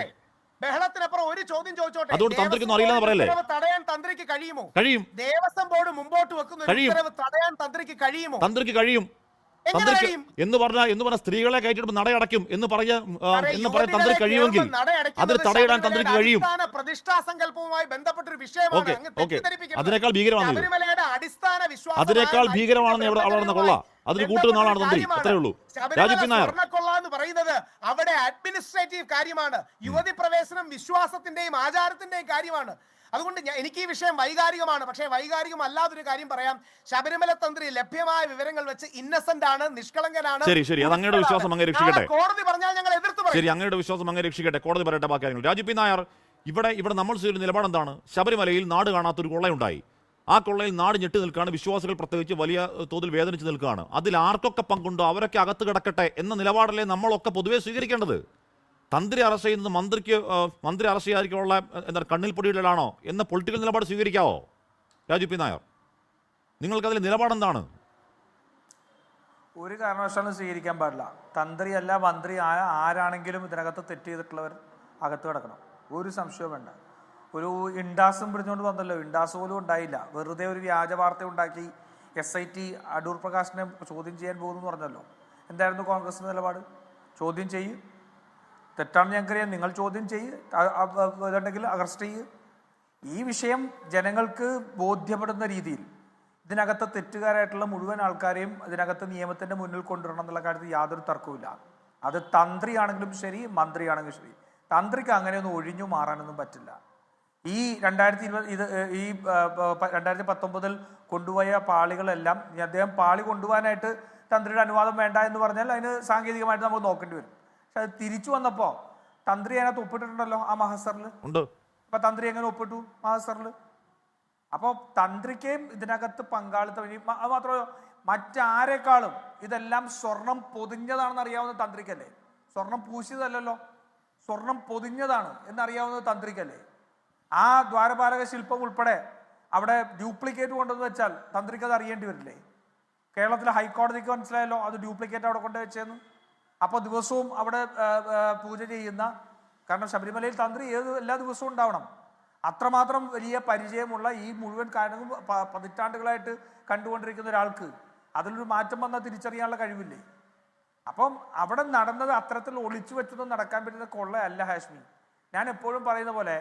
S5: ബഹളത്തിനപ്പുറം ഒരു ചോദ്യം ചോദിച്ചോട്ടെ,
S1: അതുകൊണ്ട് തന്ത്രിക്കൊന്നും അറിയില്ലെന്ന് പറയല്ലേ?
S5: തടയാൻ തന്ത്രിക്ക് കഴിയുമോ?
S1: കഴിയും.
S5: ദേവസ്വം ബോർഡ് മുമ്പോട്ട് വെക്കുന്ന ഉത്തരവ് തടയാൻ തന്ത്രിക്ക് കഴിയുമോ?
S1: തന്ത്രിക്ക് കഴിയും. തന്ത്രിക്ക് എന്ന് പറഞ്ഞ സ്ത്രീകളെ കയറ്റിട്ട് നടയടയ്ക്കും എന്ന് പറയാൻ തന്ത്രി കഴിയുമെങ്കിൽ അതിൽ തടയിടാൻ തന്ത്രിക്ക് കഴിയും.
S5: പ്രതിഷ്ഠാസങ്കല്പവുമായി ബന്ധപ്പെട്ട ഒരു വിഷയമാണ്.
S1: അതിനേക്കാൾ ഭീകരമാണ്, അതിനേക്കാൾ ഭീകരമാണെന്ന് അവിടെ നടന്ന കൊള്ള. അതിന് കൂട്ടുന്ന ആളാണ് തന്ത്രി. അത്രേ ഉള്ളൂ. രാജു പി നായർ,
S5: സ്വർണ്ണക്കൊള്ള എന്ന് പറയുന്നത് അവിടെ അഡ്മിനിസ്ട്രേറ്റീവ് കാര്യമാണ്. യുവതി പ്രവേശനം വിശ്വാസത്തിന്റെയും ആചാരത്തിന്റെയും കാര്യമാണ്. അതുകൊണ്ട് എനിക്ക് ഈ വിഷയം വൈകാരികമാണ്. പക്ഷേ വൈകാരികമല്ലാതൊരു കാര്യം പറയാം. ശബരിമല തന്ത്രി ലഭ്യമായ വിവരങ്ങൾ വെച്ച് ഇന്നസെന്റ് ആണ്, നിഷ്കളങ്കനാണ്.
S1: ശരി, അത് അങ്ങയുടെ വിശ്വാസം അങ്ങ് രക്ഷിക്കട്ടെ.
S5: കോടതി പറഞ്ഞാൽ ഞങ്ങൾ എതിർത്ത് പറയും.
S1: ശരി, അങ്ങയുടെ വിശ്വാസം അങ്ങ് രക്ഷിക്കട്ടെ. കോടതി പറയട്ടെ ബാക്കി കാര്യങ്ങൾ. രാജു പി നായർ, ഇവിടെ നമ്മൾ സ്വീകരിക്കുന്ന നിലപാട് എന്താണ്? ശബരിമലയിൽ നാട് കാണാത്തൊരു കൊള്ളയുണ്ടായി. ആ കൊള്ളയിൽ നാട് ഞെട്ടി നിൽക്കുകയാണ്. വിശ്വാസികൾ പ്രത്യേകിച്ച് വലിയ തോതിൽ വേദനിച്ച് നിൽക്കുകയാണ്. അതിൽ ആർക്കൊക്കെ പങ്കുണ്ടോ അവരൊക്കെ അകത്ത് കിടക്കട്ടെ എന്ന നിലപാടല്ലേ നമ്മളൊക്കെ പൊതുവെ സ്വീകരിക്കേണ്ടത്? തന്ത്രി അറസ്റ്റ് ചെയ്യുന്നത് മന്ത്രി അറസ്റ്റ് ചെയ്യാതിരിക്കാനുള്ള എന്താ കണ്ണിൽ പൊടിയിടലാണോ എന്ന പൊളിറ്റിക്കൽ നിലപാട് സ്വീകരിക്കാവോ? രാജു പി നായർ, നിങ്ങൾക്കതിൽ നിലപാടെന്താണ്?
S6: ഒരു കാരണവശാലും സ്വീകരിക്കാൻ പാടില്ല. തന്ത്രിയല്ല മന്ത്രി ആരാണെങ്കിലും ഇതിനകത്ത് തെറ്റ് ചെയ്തിട്ടുള്ളവർ അകത്ത് കിടക്കണം. ഒരു സംശയവും വേണ്ട. ഒരു ഇൻഡാസും പിടിച്ചുകൊണ്ട് വന്നല്ലോ, ഇൻഡാസ് പോലും ഉണ്ടായില്ല. വെറുതെ ഒരു വ്യാജ വാർത്ത ഉണ്ടാക്കി SIT അടൂർ പ്രകാശിനെ ചോദ്യം ചെയ്യാൻ പോകുന്നു പറഞ്ഞല്ലോ. എന്തായിരുന്നു കോൺഗ്രസിന്റെ നിലപാട്? ചോദ്യം ചെയ്യ്, തെറ്റാണെന്ന് ഞങ്ങൾക്കറിയാം, നിങ്ങൾ ചോദ്യം ചെയ്യ്, ഇതുണ്ടെങ്കിൽ അറസ്റ്റ് ചെയ്യ്. ഈ വിഷയം ജനങ്ങൾക്ക് ബോധ്യപ്പെടുന്ന രീതിയിൽ ഇതിനകത്ത് തെറ്റുകാരായിട്ടുള്ള മുഴുവൻ ആൾക്കാരെയും ഇതിനകത്ത് നിയമത്തിൻ്റെ മുന്നിൽ കൊണ്ടുവരണം എന്നുള്ള കാര്യത്തിൽ യാതൊരു തർക്കവുമില്ല. അത് തന്ത്രിയാണെങ്കിലും ശരി, മന്ത്രിയാണെങ്കിലും ശരി. തന്ത്രിക്ക് അങ്ങനെയൊന്നും ഒഴിഞ്ഞു മാറാനൊന്നും പറ്റില്ല. ഈ 2019 കൊണ്ടുപോയ പാളികളെല്ലാം അദ്ദേഹം പാളി കൊണ്ടുപോകാനായിട്ട് തന്ത്രിയുടെ അനുവാദം വേണ്ട എന്ന് പറഞ്ഞാൽ അതിന് സാങ്കേതികമായിട്ട് നമുക്ക് നോക്കേണ്ടി വരും. പക്ഷെ അത് തിരിച്ചു വന്നപ്പോൾ തന്ത്രി അതിനകത്ത് ഒപ്പിട്ടിട്ടുണ്ടല്ലോ ആ മഹസറിൽ. അപ്പൊ തന്ത്രി എങ്ങനെ ഒപ്പിട്ടു മഹസറിൽ? അപ്പോൾ തന്ത്രിക്കേയും ഇതിനകത്ത് പങ്കാളിത്തം. അത് മാത്രമല്ല, മറ്റാരെക്കാളും ഇതെല്ലാം സ്വർണം പൊതിഞ്ഞതാണെന്ന് അറിയാവുന്ന തന്ത്രിക്കല്ലേ? സ്വർണം പൂശിയതല്ലല്ലോ, സ്വർണം പൊതിഞ്ഞതാണ് എന്നറിയാവുന്നത് തന്ത്രിക്കല്ലേ? ആ ദ്വാരപാലക ശില്പം ഉൾപ്പെടെ അവിടെ ഡ്യൂപ്ലിക്കേറ്റ് കൊണ്ടെന്ന് വെച്ചാൽ തന്ത്രിക്ക് അത് അറിയേണ്ടി വരില്ലേ? കേരളത്തിലെ ഹൈക്കോടതിക്ക് മനസ്സിലായല്ലോ അത് ഡ്യൂപ്ലിക്കേറ്റ് അവിടെ കൊണ്ട് വെച്ചേന്ന്. അപ്പോൾ ദിവസവും അവിടെ പൂജ ചെയ്യുന്ന, കാരണം ശബരിമലയിൽ തന്ത്രി എല്ലാ ദിവസവും ഉണ്ടാവണം. അത്രമാത്രം വലിയ പരിചയമുള്ള ഈ മുഴുവൻ കാര്യങ്ങളും പതിറ്റാണ്ടുകളായിട്ട് കണ്ടുകൊണ്ടിരിക്കുന്ന ഒരാൾക്ക് അതിലൊരു മാറ്റം വന്നാൽ തിരിച്ചറിയാനുള്ള കഴിവില്ലേ? അപ്പം അവിടെ നടന്നത് അത്തരത്തിൽ ഒളിച്ചു വെച്ചൊന്നും നടക്കാൻ പറ്റുന്ന കൊള്ളയല്ല ഹാഷ്മി. ഞാൻ എപ്പോഴും പറയുന്ന പോലെ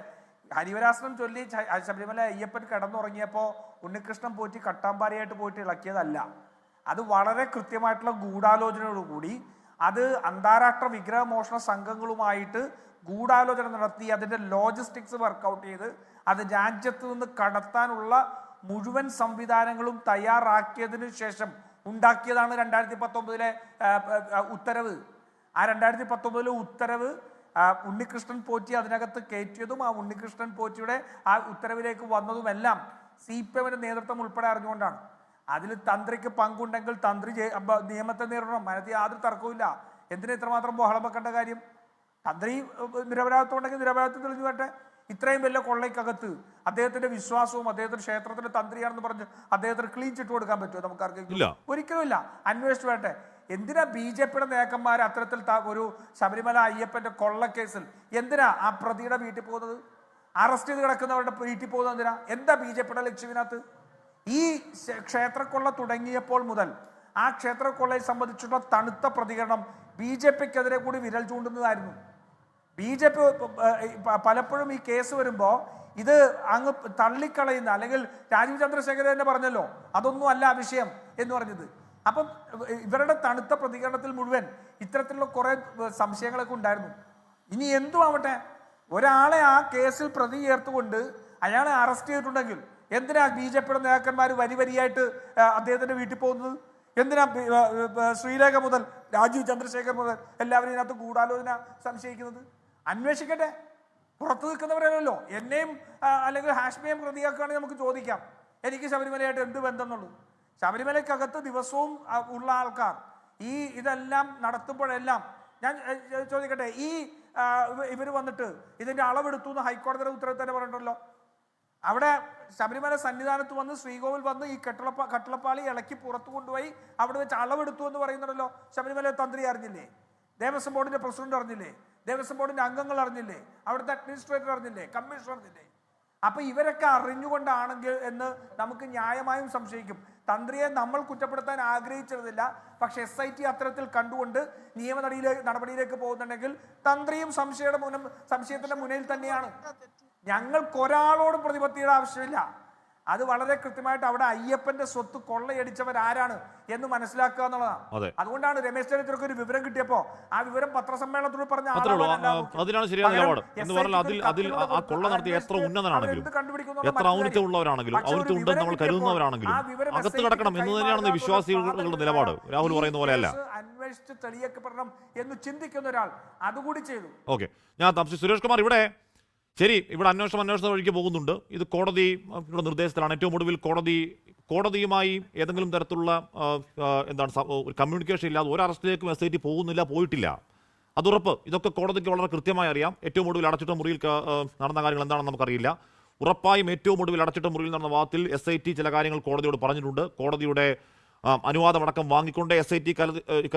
S6: ഹരിവരാസനം ചൊല്ലി ശബരിമല അയ്യപ്പൻ കിടന്നുറങ്ങിയപ്പോൾ ഉണ്ണികൃഷ്ണൻ പോറ്റി കട്ടാമ്പാരിയായിട്ട് പോയിട്ട് ഇളക്കിയതല്ല. അത് വളരെ കൃത്യമായിട്ടുള്ള ഗൂഢാലോചനയോടുകൂടി അത് അന്താരാഷ്ട്ര വിഗ്രഹമോഷണ സംഘങ്ങളുമായിട്ട് ഗൂഢാലോചന നടത്തി അതിൻ്റെ ലോജിസ്റ്റിക്സ് വർക്കൗട്ട് ചെയ്ത് അത് രാജ്യത്ത് നിന്ന് കടത്താനുള്ള മുഴുവൻ സംവിധാനങ്ങളും തയ്യാറാക്കിയതിനു ശേഷം ഉണ്ടാക്കിയതാണ് 2019 ഉത്തരവ്. ആ 2019 ഉത്തരവ് ഉണ്ണികൃഷ്ണൻ പോറ്റി അതിനകത്ത് കയറ്റിയതും ആ ഉണ്ണികൃഷ്ണൻ പോറ്റിയുടെ ആ ഉത്തരവിലേക്ക് വന്നതുമെല്ലാം CPM നേതൃത്വം ഉൾപ്പെടെ അറിഞ്ഞുകൊണ്ടാണ്. അതിൽ തന്ത്രിക്ക് പങ്കുണ്ടെങ്കിൽ തന്ത്രി നിയമത്തെ നേരിടണം, അതിനകത്ത് യാതൊരു തർക്കവുമില്ല. എന്തിനാ ഇത്രമാത്രം ബഹളം വെക്കേണ്ട കാര്യം? തന്ത്രി നിരപരാധിത്വം ഉണ്ടെങ്കിൽ നിരപരാധിത്വം തെളിഞ്ഞു വരട്ടെ. ഇത്രയും വലിയ കൊള്ളയ്ക്കകത്ത് അദ്ദേഹത്തിന്റെ വിശ്വാസവും അദ്ദേഹത്തിന്റെ ക്ഷേത്രത്തിന്റെ തന്ത്രിയാണെന്ന് പറഞ്ഞ് അദ്ദേഹത്തിന് ക്ലീൻ ചിട്ട് കൊടുക്കാൻ പറ്റുമോ നമുക്കാർക്കെങ്കിലും? ഒരിക്കലുമില്ല. അന്വേഷിച്ചു വരട്ടെ. എന്തിനാ BJP നേതാക്കന്മാർ അത്തരത്തിൽ ഒരു ശബരിമല അയ്യപ്പന്റെ കൊള്ളക്കേസിൽ എന്തിനാ ആ പ്രതിയുടെ വീട്ടിൽ പോകുന്നത്? അറസ്റ്റ് ചെയ്ത് കിടക്കുന്നവരുടെ വീട്ടിൽ പോകുന്നത് എന്തിനാ? എന്താ BJP ലക്ഷ്യത്തിനകത്ത്? ഈ ക്ഷേത്രക്കൊള്ള തുടങ്ങിയപ്പോൾ മുതൽ ആ ക്ഷേത്രക്കൊള്ളയെ സംബന്ധിച്ചുള്ള തണുത്ത പ്രതികരണം BJPക്കെതിരെ കൂടി വിരൽ ചൂണ്ടുന്നതായിരുന്നു. BJP പലപ്പോഴും ഈ കേസ് വരുമ്പോൾ ഇത് അങ്ങ് തള്ളിക്കളയുന്ന, അല്ലെങ്കിൽ രാജീവ് ചന്ദ്രശേഖരൻ തന്നെ പറഞ്ഞല്ലോ അതൊന്നും അല്ല വിഷയം എന്ന് പറഞ്ഞത്. അപ്പം ഇവരുടെ തണുത്ത പ്രതികരണത്തിൽ മുഴുവൻ ഇത്തരത്തിലുള്ള കുറെ സംശയങ്ങളൊക്കെ ഉണ്ടായിരുന്നു. ഇനി എന്തും ആവട്ടെ, ഒരാളെ ആ കേസിൽ പ്രതി ചേർത്തുകൊണ്ട് അയാളെ അറസ്റ്റ് ചെയ്തിട്ടുണ്ടെങ്കിൽ എന്തിനാ BJP നേതാക്കന്മാർ വരിയായിട്ട് അദ്ദേഹത്തിന്റെ വീട്ടിൽ പോകുന്നത്? എന്തിനാ ശ്രീലേഖ മുതൽ രാജീവ് ചന്ദ്രശേഖർ മുതൽ എല്ലാവരും ഇതിനകത്ത് ഗൂഢാലോചന സംശയിക്കുന്നത്? അന്വേഷിക്കട്ടെ. പുറത്തു നിൽക്കുന്നവരല്ലോ. എന്നെയും അല്ലെങ്കിൽ ഹാഷ്മിയെയും പ്രതിയാക്കുകയാണെങ്കിൽ നമുക്ക് ചോദിക്കാം എനിക്ക് ശബരിമലയായിട്ട് എന്ത് ബന്ധം എന്നുള്ളത്. ശബരിമലയ്ക്കകത്ത് ദിവസവും ഉള്ള ആൾക്കാർ ഇതെല്ലാം നടത്തുമ്പോഴെല്ലാം ഞാൻ ചോദിക്കട്ടെ, ഇവർ വന്നിട്ട് ഇതിന്റെ അളവെടുത്തു എന്ന് ഹൈക്കോടതിയുടെ ഉത്തരവ് തന്നെ പറഞ്ഞിട്ടുണ്ടല്ലോ. അവിടെ ശബരിമല സന്നിധാനത്ത് വന്ന് ശ്രീകോവിൽ വന്ന് ഈ കട്ടിളപ്പാളി ഇളക്കി പുറത്തു കൊണ്ടുപോയി അവിടെ വെച്ച് അളവെടുത്തു എന്ന് പറയുന്നുണ്ടല്ലോ. ശബരിമല തന്ത്രി അറിഞ്ഞില്ലേ? ദേവസ്വം ബോർഡിന്റെ പ്രസിഡന്റ് അറിഞ്ഞില്ലേ? ദേവസ്വം ബോർഡിന്റെ അംഗങ്ങൾ അറിഞ്ഞില്ലേ? അവിടുത്തെ അഡ്മിനിസ്ട്രേറ്റർ അറിഞ്ഞില്ലേ? കമ്മീഷണർ അറിഞ്ഞില്ലേ? അപ്പൊ ഇവരൊക്കെ അറിഞ്ഞുകൊണ്ടാണെങ്കിൽ എന്ന് നമുക്ക് ന്യായമായും സംശയിക്കും. തന്ത്രിയെ നമ്മൾ കുറ്റപ്പെടുത്താൻ ആഗ്രഹിച്ചിരുന്നില്ല. പക്ഷെ SIT അത്തരത്തിൽ കണ്ടുകൊണ്ട് നിയമ നടപടിയിലേക്ക് പോകുന്നുണ്ടെങ്കിൽ തന്ത്രിയും സംശയത്തിന്റെ മുന്നിൽ തന്നെയാണ്. ഞങ്ങൾക്കൊരാളോടും പ്രതിപത്തിയുടെ ആവശ്യമില്ല. അത് വളരെ കൃത്യമായിട്ട് അവിടെ അയ്യപ്പന്റെ സ്വത്ത് കൊള്ളയടിച്ചവരാരാണ് എന്ന് മനസ്സിലാക്കുക എന്നുള്ളതാണ്. അതുകൊണ്ടാണ് രമേശ് ചെന്നിത്തലയ്ക്ക് ഒരു വിവരം കിട്ടിയപ്പോ ആ വിവരം പത്രസമ്മേളനത്തിലൂടെ പറഞ്ഞ
S1: അതിനാണ് ശരിയായ നിലപാട് എന്ന് പറഞ്ഞാൽ അതിൽ ആ കൊള്ള നടത്തിയ എത്ര ഉന്നതനാണെങ്കിലും എത്ര ഔന്നിത്യമുള്ളവരാണെങ്കിലും ഔന്നിത്യം ഉണ്ടെന്ന് നമ്മൾ കരുതുന്നവരാണെങ്കിലും അകത്ത് കിടക്കണം എന്ന് തന്നെയാണ് വിശ്വാസികളുടെ നിലപാട്. രാഹുൽ പറയുന്ന പോലെയല്ല.
S6: അന്വേഷിച്ച് തെളിയിക്കപ്പെടണം എന്ന് ചിന്തിക്കുന്ന ഒരാൾ അതുകൂടി ചെയ്തു.
S1: ഓക്കെ, ഞാൻ സുരേഷ് കുമാർ ഇവിടെ ശരി, ഇവിടെ അന്വേഷണ വഴിക്ക് പോകുന്നുണ്ട്. ഇത് കോടതിയുടെ നിർദ്ദേശത്തിലാണ്. ഏറ്റവും ഒടുവിൽ കോടതിയുമായി ഏതെങ്കിലും തരത്തിലുള്ള ഒരു കമ്മ്യൂണിക്കേഷൻ ഇല്ലാതെ ഒരു അറസ്റ്റിലേക്കും SIT പോയിട്ടില്ല. അതുറപ്പ്. ഇതൊക്കെ കോടതിക്ക് വളരെ കൃത്യമായി അറിയാം. ഏറ്റവും ഒടുവിൽ അടച്ചിട്ട മുറിയിൽ നടന്ന കാര്യങ്ങൾ എന്താണെന്ന് നമുക്കറിയില്ല. ഉറപ്പായും ഏറ്റവും ഒടുവിൽ അടച്ചിട്ട മുറിയിൽ നടന്ന വാദത്തിൽ SIT ചില കാര്യങ്ങൾ കോടതിയോട് പറഞ്ഞിട്ടുണ്ട്. കോടതിയുടെ അനുവാദമടക്കം വാങ്ങിക്കൊണ്ട് SIT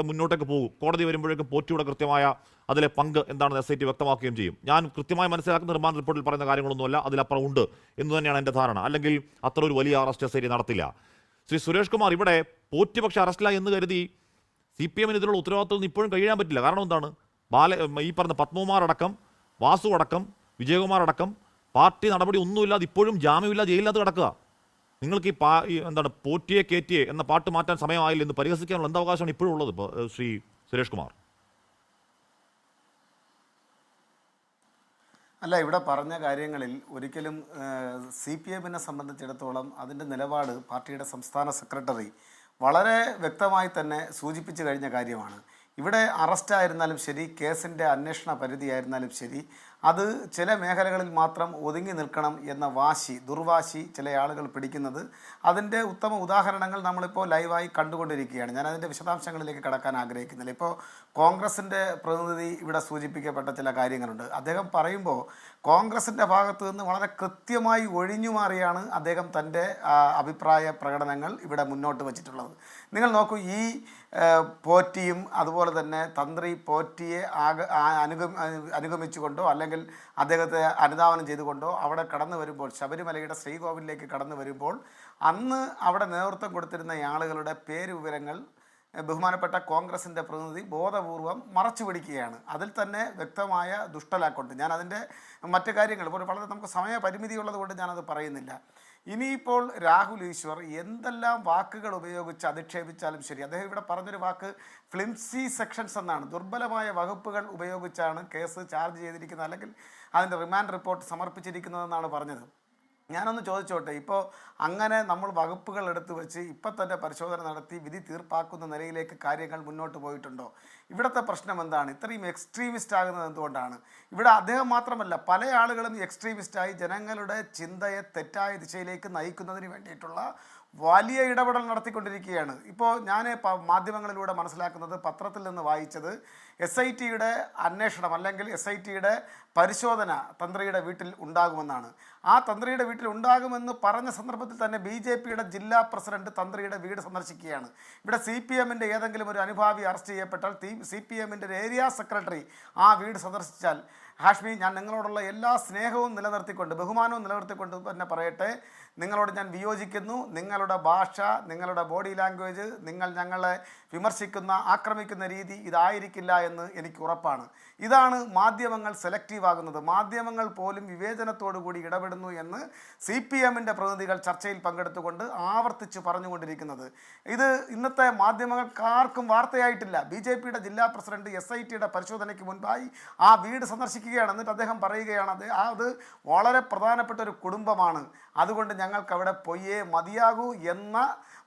S1: മുന്നോട്ടേക്ക് പോകും. കോടതി വരുമ്പോഴേക്കും പോറ്റിയുടെ കൃത്യമായ അതിലെ പങ്ക് എന്താണെന്ന് SIT വ്യക്തമാക്കുകയും ചെയ്യും. ഞാൻ കൃത്യമായി മനസ്സിലാക്കുന്ന റിമാൻഡ് റിപ്പോർട്ടിൽ പറയുന്ന കാര്യങ്ങളൊന്നുമല്ല, അതിലപ്പുറം ഉണ്ട് എന്ന് തന്നെയാണ് എൻ്റെ ധാരണ. അല്ലെങ്കിൽ അത്ര ഒരു വലിയ അറസ്റ്റ് SIT നടത്തില്ല. ശ്രീ സുരേഷ് കുമാർ, ഇവിടെ പോറ്റി പക്ഷേ അറസ്റ്റിലായി എന്ന് കരുതി CPM ഇതിനുള്ള ഉത്തരവാദിത്വം ഇപ്പോഴും കഴിയാൻ പറ്റില്ല. കാരണം എന്താണ്? ഈ പറഞ്ഞ പത്മകുമാർ അടക്കം, വാസു അടക്കം, വിജയകുമാർ അടക്കം പാർട്ടി നടപടി ഒന്നുമില്ലാതെ ഇപ്പോഴും ജാമ്യമില്ല, ജയിലിനകത്ത് കിടക്കുക. നിങ്ങൾക്ക് പോറ്റിയെ കേറ്റിയെ എന്ന പാട്ട് മാറ്റാൻ സമയമായില്ല എന്ന് പരിഹസിക്കാനുള്ള എന്താ അവകാശമാണ് ഇപ്പോഴും ഉള്ളത് ശ്രീ സുരേഷ് കുമാർ?
S7: അല്ല, ഇവിടെ പറഞ്ഞ കാര്യങ്ങളിൽ ഒരിക്കലും CPM-നെ സംബന്ധിച്ചിടത്തോളം അതിൻ്റെ നിലപാട് പാർട്ടിയുടെ സംസ്ഥാന സെക്രട്ടറി വളരെ വ്യക്തമായി തന്നെ സൂചിപ്പിച്ചു കഴിഞ്ഞ കാര്യമാണ്. ഇവിടെ അറസ്റ്റായിരുന്നാലും ശരി, കേസിൻ്റെ അന്വേഷണ പരിധിയായിരുന്നാലും ശരി, അത് ചില മേഖലകളിൽ മാത്രം ഒതുങ്ങി നിൽക്കണം എന്ന ദുർവാശി ചില ആളുകൾ പിടിക്കുന്നത്, അതിൻ്റെ ഉത്തമ ഉദാഹരണങ്ങൾ നമ്മളിപ്പോൾ ലൈവായി കണ്ടുകൊണ്ടിരിക്കുകയാണ്. ഞാൻ അതിൻ്റെ വിശദാംശങ്ങളിലേക്ക് കടക്കാൻ ആഗ്രഹിക്കുന്നില്ല. ഇപ്പോൾ കോൺഗ്രസിൻ്റെ പ്രതിനിധി ഇവിടെ സൂചിപ്പിക്കപ്പെട്ട ചില കാര്യങ്ങളുണ്ട്. അദ്ദേഹം പറയുമ്പോൾ കോൺഗ്രസിൻ്റെ ഭാഗത്തു നിന്ന് വളരെ കൃത്യമായി ഒഴിഞ്ഞു മാറിയാണ് അദ്ദേഹം തൻ്റെ അഭിപ്രായ പ്രകടനങ്ങൾ ഇവിടെ മുന്നോട്ട് വച്ചിട്ടുള്ളത്. നിങ്ങൾ നോക്കൂ, ഈ പോറ്റിയും അതുപോലെ തന്നെ തന്ത്രി പോറ്റിയെ അനുഗമിച്ചുകൊണ്ടോ അല്ലെങ്കിൽ അദ്ദേഹത്തെ അനുധാവനം ചെയ്തുകൊണ്ടോ അവിടെ കടന്നു വരുമ്പോൾ, ശബരിമലയുടെ ശ്രീകോവിലേക്ക് കടന്നു വരുമ്പോൾ, അന്ന് അവിടെ നേതൃത്വം കൊടുത്തിരുന്ന ആളുകളുടെ പേര് വിവരങ്ങൾ ബഹുമാനപ്പെട്ട കോൺഗ്രസിൻ്റെ പ്രതിനിധി ബോധപൂർവം മറച്ചു പിടിക്കുകയാണ്. അതിൽ തന്നെ വ്യക്തമായ ദുഷ്ടലാക്കുണ്ട്. ഞാൻ അതിൻ്റെ മറ്റു കാര്യങ്ങൾ ഇപ്പോൾ വളരെ നമുക്ക് സമയപരിമിതി ഉള്ളതുകൊണ്ട് ഞാനത് പറയുന്നില്ല. ഇനിയിപ്പോൾ രാഹുൽ ഈശ്വർ എന്തെല്ലാം വാക്കുകൾ ഉപയോഗിച്ച് അധിക്ഷേപിച്ചാലും ശരി, അദ്ദേഹം ഇവിടെ പറഞ്ഞൊരു വാക്ക് ഫ്ലിംസി സെക്ഷൻസ് എന്നാണ്. ദുർബലമായ വകുപ്പുകൾ ഉപയോഗിച്ചാണ് കേസ് ചാർജ് ചെയ്തിരിക്കുന്നത്, അല്ലെങ്കിൽ അതിൻ്റെ റിമാൻഡ് റിപ്പോർട്ട് സമർപ്പിച്ചിരിക്കുന്നതെന്നാണ് പറഞ്ഞത്. ഞാനൊന്ന് ചോദിച്ചോട്ടെ, ഇപ്പോൾ അങ്ങനെ നമ്മൾ വകുപ്പുകൾ എടുത്തു വെച്ച് ഇപ്പം തന്നെ പരിശോധന നടത്തി വിധി തീർപ്പാക്കുന്ന നിലയിലേക്ക് കാര്യങ്ങൾ മുന്നോട്ട് പോയിട്ടുണ്ടോ? ഇവിടുത്തെ പ്രശ്നം എന്താണ്? ഇത്രയും എക്സ്ട്രീമിസ്റ്റ് ആകുന്നത് എന്തുകൊണ്ടാണ്? ഇവിടെ അദ്ദേഹം മാത്രമല്ല, പല ആളുകളും എക്സ്ട്രീമിസ്റ്റായി ജനങ്ങളുടെ ചിന്തയെ തെറ്റായ ദിശയിലേക്ക് നയിക്കുന്നതിന് വേണ്ടിയിട്ടുള്ള വലിയ ഇടപെടൽ നടത്തിക്കൊണ്ടിരിക്കുകയാണ്. ഇപ്പോൾ ഞാൻ മാധ്യമങ്ങളിലൂടെ മനസ്സിലാക്കുന്നത്, പത്രത്തിൽ നിന്ന് വായിച്ചത്, SITയുടെ അന്വേഷണം അല്ലെങ്കിൽ SITയുടെ പരിശോധന തന്ത്രിയുടെ വീട്ടിൽ ഉണ്ടാകുമെന്നാണ്. ആ തന്ത്രിയുടെ വീട്ടിൽ ഉണ്ടാകുമെന്ന് പറഞ്ഞ സന്ദർഭത്തിൽ തന്നെ BJPയുടെ ജില്ലാ പ്രസിഡന്റ് തന്ത്രിയുടെ വീട് സന്ദർശിക്കുകയാണ്. ഇവിടെ CPMൻ്റെ ഏതെങ്കിലും ഒരു അനുഭാവി അറസ്റ്റ് ചെയ്യപ്പെട്ടാൽ CPMൻ്റെ ഒരു ഏരിയ സെക്രട്ടറി ആ വീട് സന്ദർശിച്ചാൽ, ഹാഷ്മി, ഞാൻ നിങ്ങളോടുള്ള എല്ലാ സ്നേഹവും നിലനിർത്തിക്കൊണ്ട്, ബഹുമാനവും നിലനിർത്തിക്കൊണ്ട് തന്നെ പറയട്ടെ, നിങ്ങളോട് ഞാൻ വിയോജിക്കുന്നു. നിങ്ങളുടെ ഭാഷ, നിങ്ങളുടെ ബോഡി ലാംഗ്വേജ്, നിങ്ങൾ ഞങ്ങളെ വിമർശിക്കുന്ന, ആക്രമിക്കുന്ന രീതി ഇതായിരിക്കില്ല എന്ന് എനിക്ക് ഉറപ്പാണ്. ഇതാണ് മാധ്യമങ്ങൾ സെലക്റ്റീവ് ആകുന്നത്. മാധ്യമങ്ങൾ പോലും വിവേചനത്തോടു കൂടി ഇടപെടുന്നു എന്ന് CPMൻ്റെ പ്രതിനിധികൾ ചർച്ചയിൽ പങ്കെടുത്തുകൊണ്ട് ആവർത്തിച്ച് പറഞ്ഞുകൊണ്ടിരിക്കുന്നത്. ഇത് ഇന്നത്തെ മാധ്യമങ്ങൾക്കാർക്കും വാർത്തയായിട്ടില്ല. BJPയുടെ ജില്ലാ പ്രസിഡന്റ് SITയുടെ പരിശോധനയ്ക്ക് മുൻപായി ആ വീട് സന്ദർശിക്കുകയാണ്. എന്നിട്ട് അദ്ദേഹം പറയുകയാണ്, അത് വളരെ പ്രധാനപ്പെട്ട ഒരു കുടുംബമാണ്, അതുകൊണ്ട് ഞങ്ങൾക്ക് അവിടെ പോയേ മതിയാകൂ എന്ന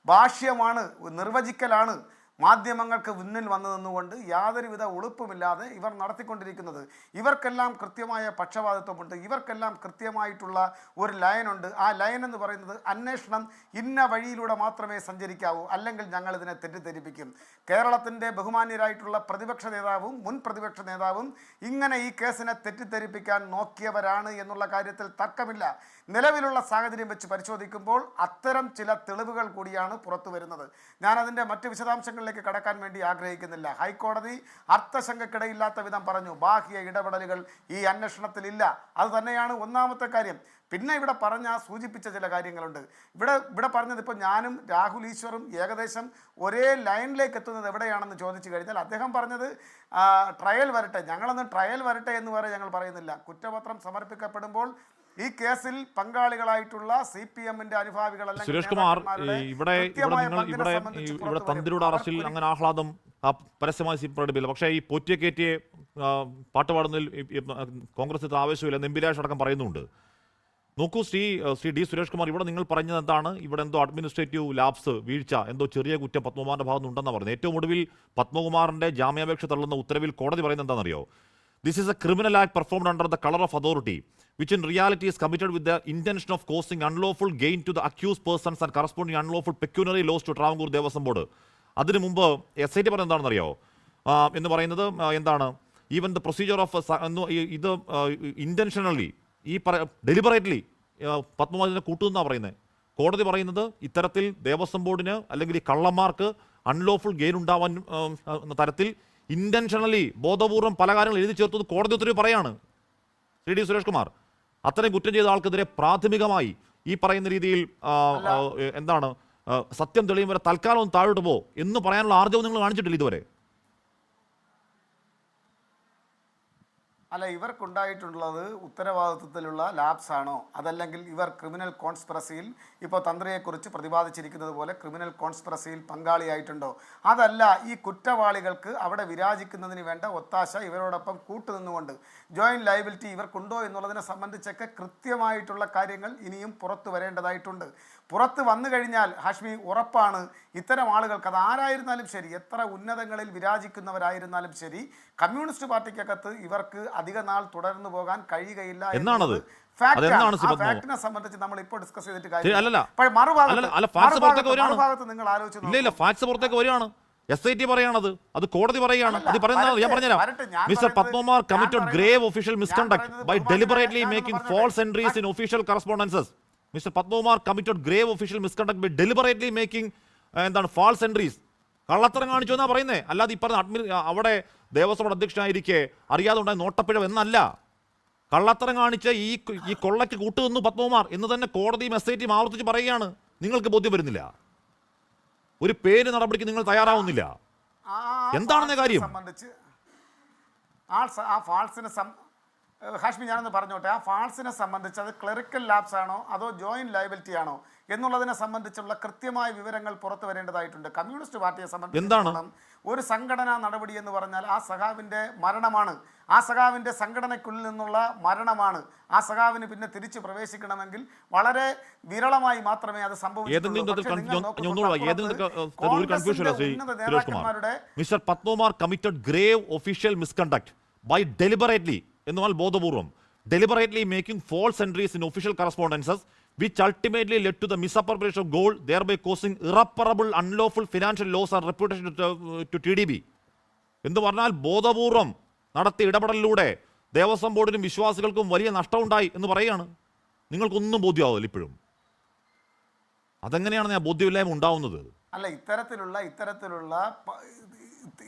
S7: ഭാഷ്യമാണ്, നിർവചിക്കലാണ് മാധ്യമങ്ങൾക്ക് മുന്നിൽ വന്നു നിന്നുകൊണ്ട് യാതൊരുവിധ ഉളുപ്പുമില്ലാതെ ഇവർ നടത്തിക്കൊണ്ടിരിക്കുന്നത്. ഇവർക്കെല്ലാം കൃത്യമായ പക്ഷപാതിത്വമുണ്ട്, ഇവർക്കെല്ലാം കൃത്യമായിട്ടുള്ള ഒരു ലൈനുണ്ട്. ആ ലൈൻ എന്ന് പറയുന്നത്, അന്വേഷണം ഇന്ന വഴിയിലൂടെ മാത്രമേ സഞ്ചരിക്കാവൂ, അല്ലെങ്കിൽ ഞങ്ങളിതിനെ തെറ്റിദ്ധരിപ്പിക്കും. കേരളത്തിൻ്റെ ബഹുമാന്യരായിട്ടുള്ള പ്രതിപക്ഷ നേതാവും മുൻ പ്രതിപക്ഷ നേതാവും ഇങ്ങനെ ഈ കേസിനെ തെറ്റിദ്ധരിപ്പിക്കാൻ നോക്കിയവരാണ് എന്നുള്ള കാര്യത്തിൽ തർക്കമില്ല. നിലവിലുള്ള സാഹചര്യം വെച്ച് പരിശോധിക്കുമ്പോൾ അത്തരം ചില തെളിവുകൾ കൂടിയാണ് പുറത്തു വരുന്നത്. ഞാനതിൻ്റെ മറ്റ് വിശദാംശങ്ങളിലേക്ക് കടക്കാൻ വേണ്ടി ആഗ്രഹിക്കുന്നില്ല. ഹൈക്കോടതി അർത്ഥശങ്കക്കിടയില്ലാത്ത വിധം പറഞ്ഞു, ബാഹ്യ ഇടപെടലുകൾ ഈ അന്വേഷണത്തിലില്ല. അത് തന്നെയാണ് ഒന്നാമത്തെ കാര്യം. പിന്നെ ഇവിടെ സൂചിപ്പിച്ച ചില കാര്യങ്ങളുണ്ട്. ഇവിടെ പറഞ്ഞത്, ഇപ്പോൾ ഞാനും രാഹുൽ ഈശ്വറും ഏകദേശം ഒരേ ലൈനിലേക്ക് എത്തുന്നത് എവിടെയാണെന്ന് ചോദിച്ചു കഴിഞ്ഞാൽ, അദ്ദേഹം പറഞ്ഞത് ട്രയൽ വരട്ടെ, ഞങ്ങളൊന്നും ട്രയൽ വരട്ടെ എന്ന് വരെ ഞങ്ങൾ പറയുന്നില്ല. കുറ്റപത്രം സമർപ്പിക്കപ്പെടുമ്പോൾ ഈ കേസിൽ പങ്കാളികളായിട്ടുള്ള CPMൻ്റെ അനുഭാവികൾ,
S1: സുരേഷ് കുമാർ, ഇവിടെ തന്ത്രിയുടെ അറസ്റ്റിൽ അങ്ങനെ ആഹ്ലാദം പരസ്യമായി പ്രകടിപ്പില്ല. പക്ഷേ ഈ പോറ്റിയെ കയറ്റിയെ പാട്ടുപാടുന്നതിൽ കോൺഗ്രസ് ആവേശമില്ല, നെമ്പിരാഷ് അടക്കം പറയുന്നുണ്ട്. നോക്കൂ ശ്രീ D സുരേഷ് കുമാർ, ഇവിടെ നിങ്ങൾ പറഞ്ഞത് എന്താണ്? ഇവിടെ എന്തോ അഡ്മിനിസ്ട്രേറ്റീവ് ലാപ്സ്, വീഴ്ച, എന്തോ ചെറിയ കുറ്റം പത്മകുമാറിന്റെ ഭാഗത്ത് ഉണ്ടെന്നാണ് പറയുന്നത്. ഏറ്റവും ഒടുവിൽ പത്മകുമാറിന്റെ ജാമ്യാപേക്ഷ തള്ളുന്ന ഉത്തരവിൽ കോടതി പറയുന്നത് എന്താണെന്നറിയോ? This is a criminal act performed under the color of authority, which in reality is committed with the intention of causing unlawful gain to the accused persons and corresponding unlawful pecuniary loss to Travancore Devasam Board. അതിനു മുമ്പ് SIT പറയുന്നത് എന്താണെന്നറിയോ? എന്ന് പറയുന്നത് എന്താണ്? Even the procedure of ഇത് intentionally, deliberately പത്മകുമാറിനെ കൂട്ടുമെന്നാണ് പറയുന്നത്. കോടതി പറയുന്നത് ഇത്തരത്തിൽ ദേവസ്വം ബോർഡിന് അല്ലെങ്കിൽ ഈ കള്ളന്മാർക്ക് അൺലോഫുൾ ഗെയിൻ ഉണ്ടാവാൻ തരത്തിൽ ഇന്റൻഷനലി, ബോധപൂർവം പല കാര്യങ്ങൾ എഴുതി ചേർത്തത് കോടതി ഉത്തരവ് പറയാണ്. ശ്രീ D സുരേഷ് കുമാർ, അത്രയും കുറ്റം ചെയ്ത ആൾക്കെതിരെ പ്രാഥമികമായി ഈ പറയുന്ന രീതിയിൽ എന്താണ് സത്യം തെളിയും വരെ തൽക്കാലം ഒന്ന് താഴോട്ട് പോ എന്ന് പറയാനുള്ള ആർജവം നിങ്ങൾ കാണിച്ചിട്ടില്ല ഇതുവരെ.
S7: അല്ല, ഇവർക്കുണ്ടായിട്ടുള്ളത് ഉത്തരവാദിത്വത്തിലുള്ള ലാപ്സ് ആണോ, അതല്ലെങ്കിൽ ഇവർ ക്രിമിനൽ കോൺസ്പിറസിയിൽ ഇപ്പോൾ തന്ത്രിയെക്കുറിച്ച് പ്രതിപാദിച്ചിരിക്കുന്നത് പോലെ ക്രിമിനൽ കോൺസ്പിറസിയിൽ പങ്കാളിയായിട്ടുണ്ടോ? അതല്ല, ഈ കുറ്റവാളികൾക്ക് അവിടെ വിരാജിക്കുന്നതിന് വേണ്ട ഒത്താശ ഇവരോടൊപ്പം കൂട്ടുനിന്നുകൊണ്ട് ജോയിൻറ്റ് ലയബിലിറ്റി ഇവർക്കുണ്ടോ എന്നുള്ളതിനെ സംബന്ധിച്ചൊക്കെ കൃത്യമായിട്ടുള്ള കാര്യങ്ങൾ ഇനിയും പുറത്തു വരേണ്ടതായിട്ടുണ്ട്. പുറത്ത് വന്നു കഴിഞ്ഞാൽ ഹാഷ്മി ഉറപ്പാണ് ഇത്തരം ആളുകൾക്ക് അത് ആരായിരുന്നാലും ശരി, എത്ര ഉന്നതങ്ങളിൽ വിരാജിക്കുന്നവരായിരുന്നാലും ശരി, കമ്മ്യൂണിസ്റ്റ് പാർട്ടിക്കകത്ത് ഇവർക്ക് അധിക നാൾ തുടർന്നു പോകാൻ കഴിയുകയില്ല
S1: എന്നാണത്.
S7: ഫാക്റ്റാണ്.
S1: അതെന്താണ്
S7: ആ
S1: പത്മകുമാർ?
S7: ഫാക്ടിനെ സംബന്ധിച്ച് നമ്മൾ ഇപ്പോൾ ഡിസ്കസ് ചെയ്തിട്ട്
S1: അല്ലല്ല. അല്ലല്ല, facts
S7: മറുഭാഗത്ത്
S1: പുറത്തേക്ക് വരികയാണ്.
S7: മറുഭാഗത്ത് നിങ്ങൾ ആലോചിച്ച്
S1: ഇല്ല ഇല്ല, ഫാക്ട്സ് പുറത്തേക്ക് വരികയാണ്. SIT പറയാണത്, അത് കോടതി പറയുകയാണ്. അത് പറയുന്നത് ഞാൻ പറഞ്ഞുതരാം. Mister Padmakumar committed grave official misconduct by deliberately making false entries in official correspondences. Mister Padmakumar committed grave official misconduct by deliberately making എന്താണ് ഫാൾസ് എൻട്രീസ്. കള്ളത്തരം കാണിച്ചു എന്നാ പറയുന്നത്. അല്ലാതെ ഈ പറഞ്ഞ അവിടെ ദേവസ്വം അധ്യക്ഷനായിരിക്കെ അറിയാതെ ഉണ്ടായ നോട്ടപ്പിഴവ് എന്നല്ല. കള്ളത്തരം കാണിച്ച് ഈ കൊള്ളയ്ക്ക് കൂട്ടുനിന്നു പത്മകുമാർ എന്ന് തന്നെ കോടതിയും SIT ആവർത്തിച്ച് പറയുകയാണ്. നിങ്ങൾക്ക് ബോധ്യം വരുന്നില്ല? ഒരു പേര് നടപടിക്ക് നിങ്ങൾ തയ്യാറാവുന്നില്ല. എന്താണെന്ന കാര്യം?
S7: സംബന്ധിച്ച് ആ ഫാൾസിനെ ഹാഷ്മി ഞാനൊന്ന് പറഞ്ഞോട്ടെ, ആ ഫാൾസിനെ സംബന്ധിച്ച് അത് ക്ലറിക്കൽ ലാപ്സ് ആണോ അതോ ജോയിന്റ് ലയബിലിറ്റി ആണോ എന്നുള്ളതിനെ സംബന്ധിച്ചുള്ള കൃത്യമായ വിവരങ്ങൾ പുറത്തു വരേണ്ടതായിട്ടുണ്ട്. കമ്മ്യൂണിസ്റ്റ് പാർട്ടിയെ സംബന്ധിച്ച് ഒരു സംഘടനാ നടപടി എന്ന് പറഞ്ഞാൽ ആ സഖാവിൻ്റെ മരണമാണ്, ആ സഖാവിൻ്റെ സംഘടനയ്ക്കുള്ളിൽ നിന്നുള്ള മരണമാണ്. ആ സഖാവിന് പിന്നെ തിരിച്ചു പ്രവേശിക്കണമെങ്കിൽ വളരെ വിരളമായി മാത്രമേ അത്
S1: mister Padmakumar committed grave official misconduct by deliberately എന്നാൽ ബോധപൂർവം deliberately making false entries in official correspondences which ultimately led to the misappropriation of gold, thereby causing irreparable unlawful financial loss and reputation to TDB. എന്ന് പറഞ്ഞാൽ ബോധപൂർവം നടത്തിയ ഇടപെടലിലൂടെ ദേവസ്വം ബോർഡിനും വിശ്വാസികൾക്കും വലിയ നഷ്ടമുണ്ടായി എന്ന് പറയുകയാണ്. നിങ്ങൾക്കൊന്നും ബോധ്യമാവില്ല ഇപ്പോഴും. അതെങ്ങനെയാണ് ഞാൻ ബോധ്യമില്ലായ്മ ഉണ്ടാവുന്നത്?
S7: അല്ല,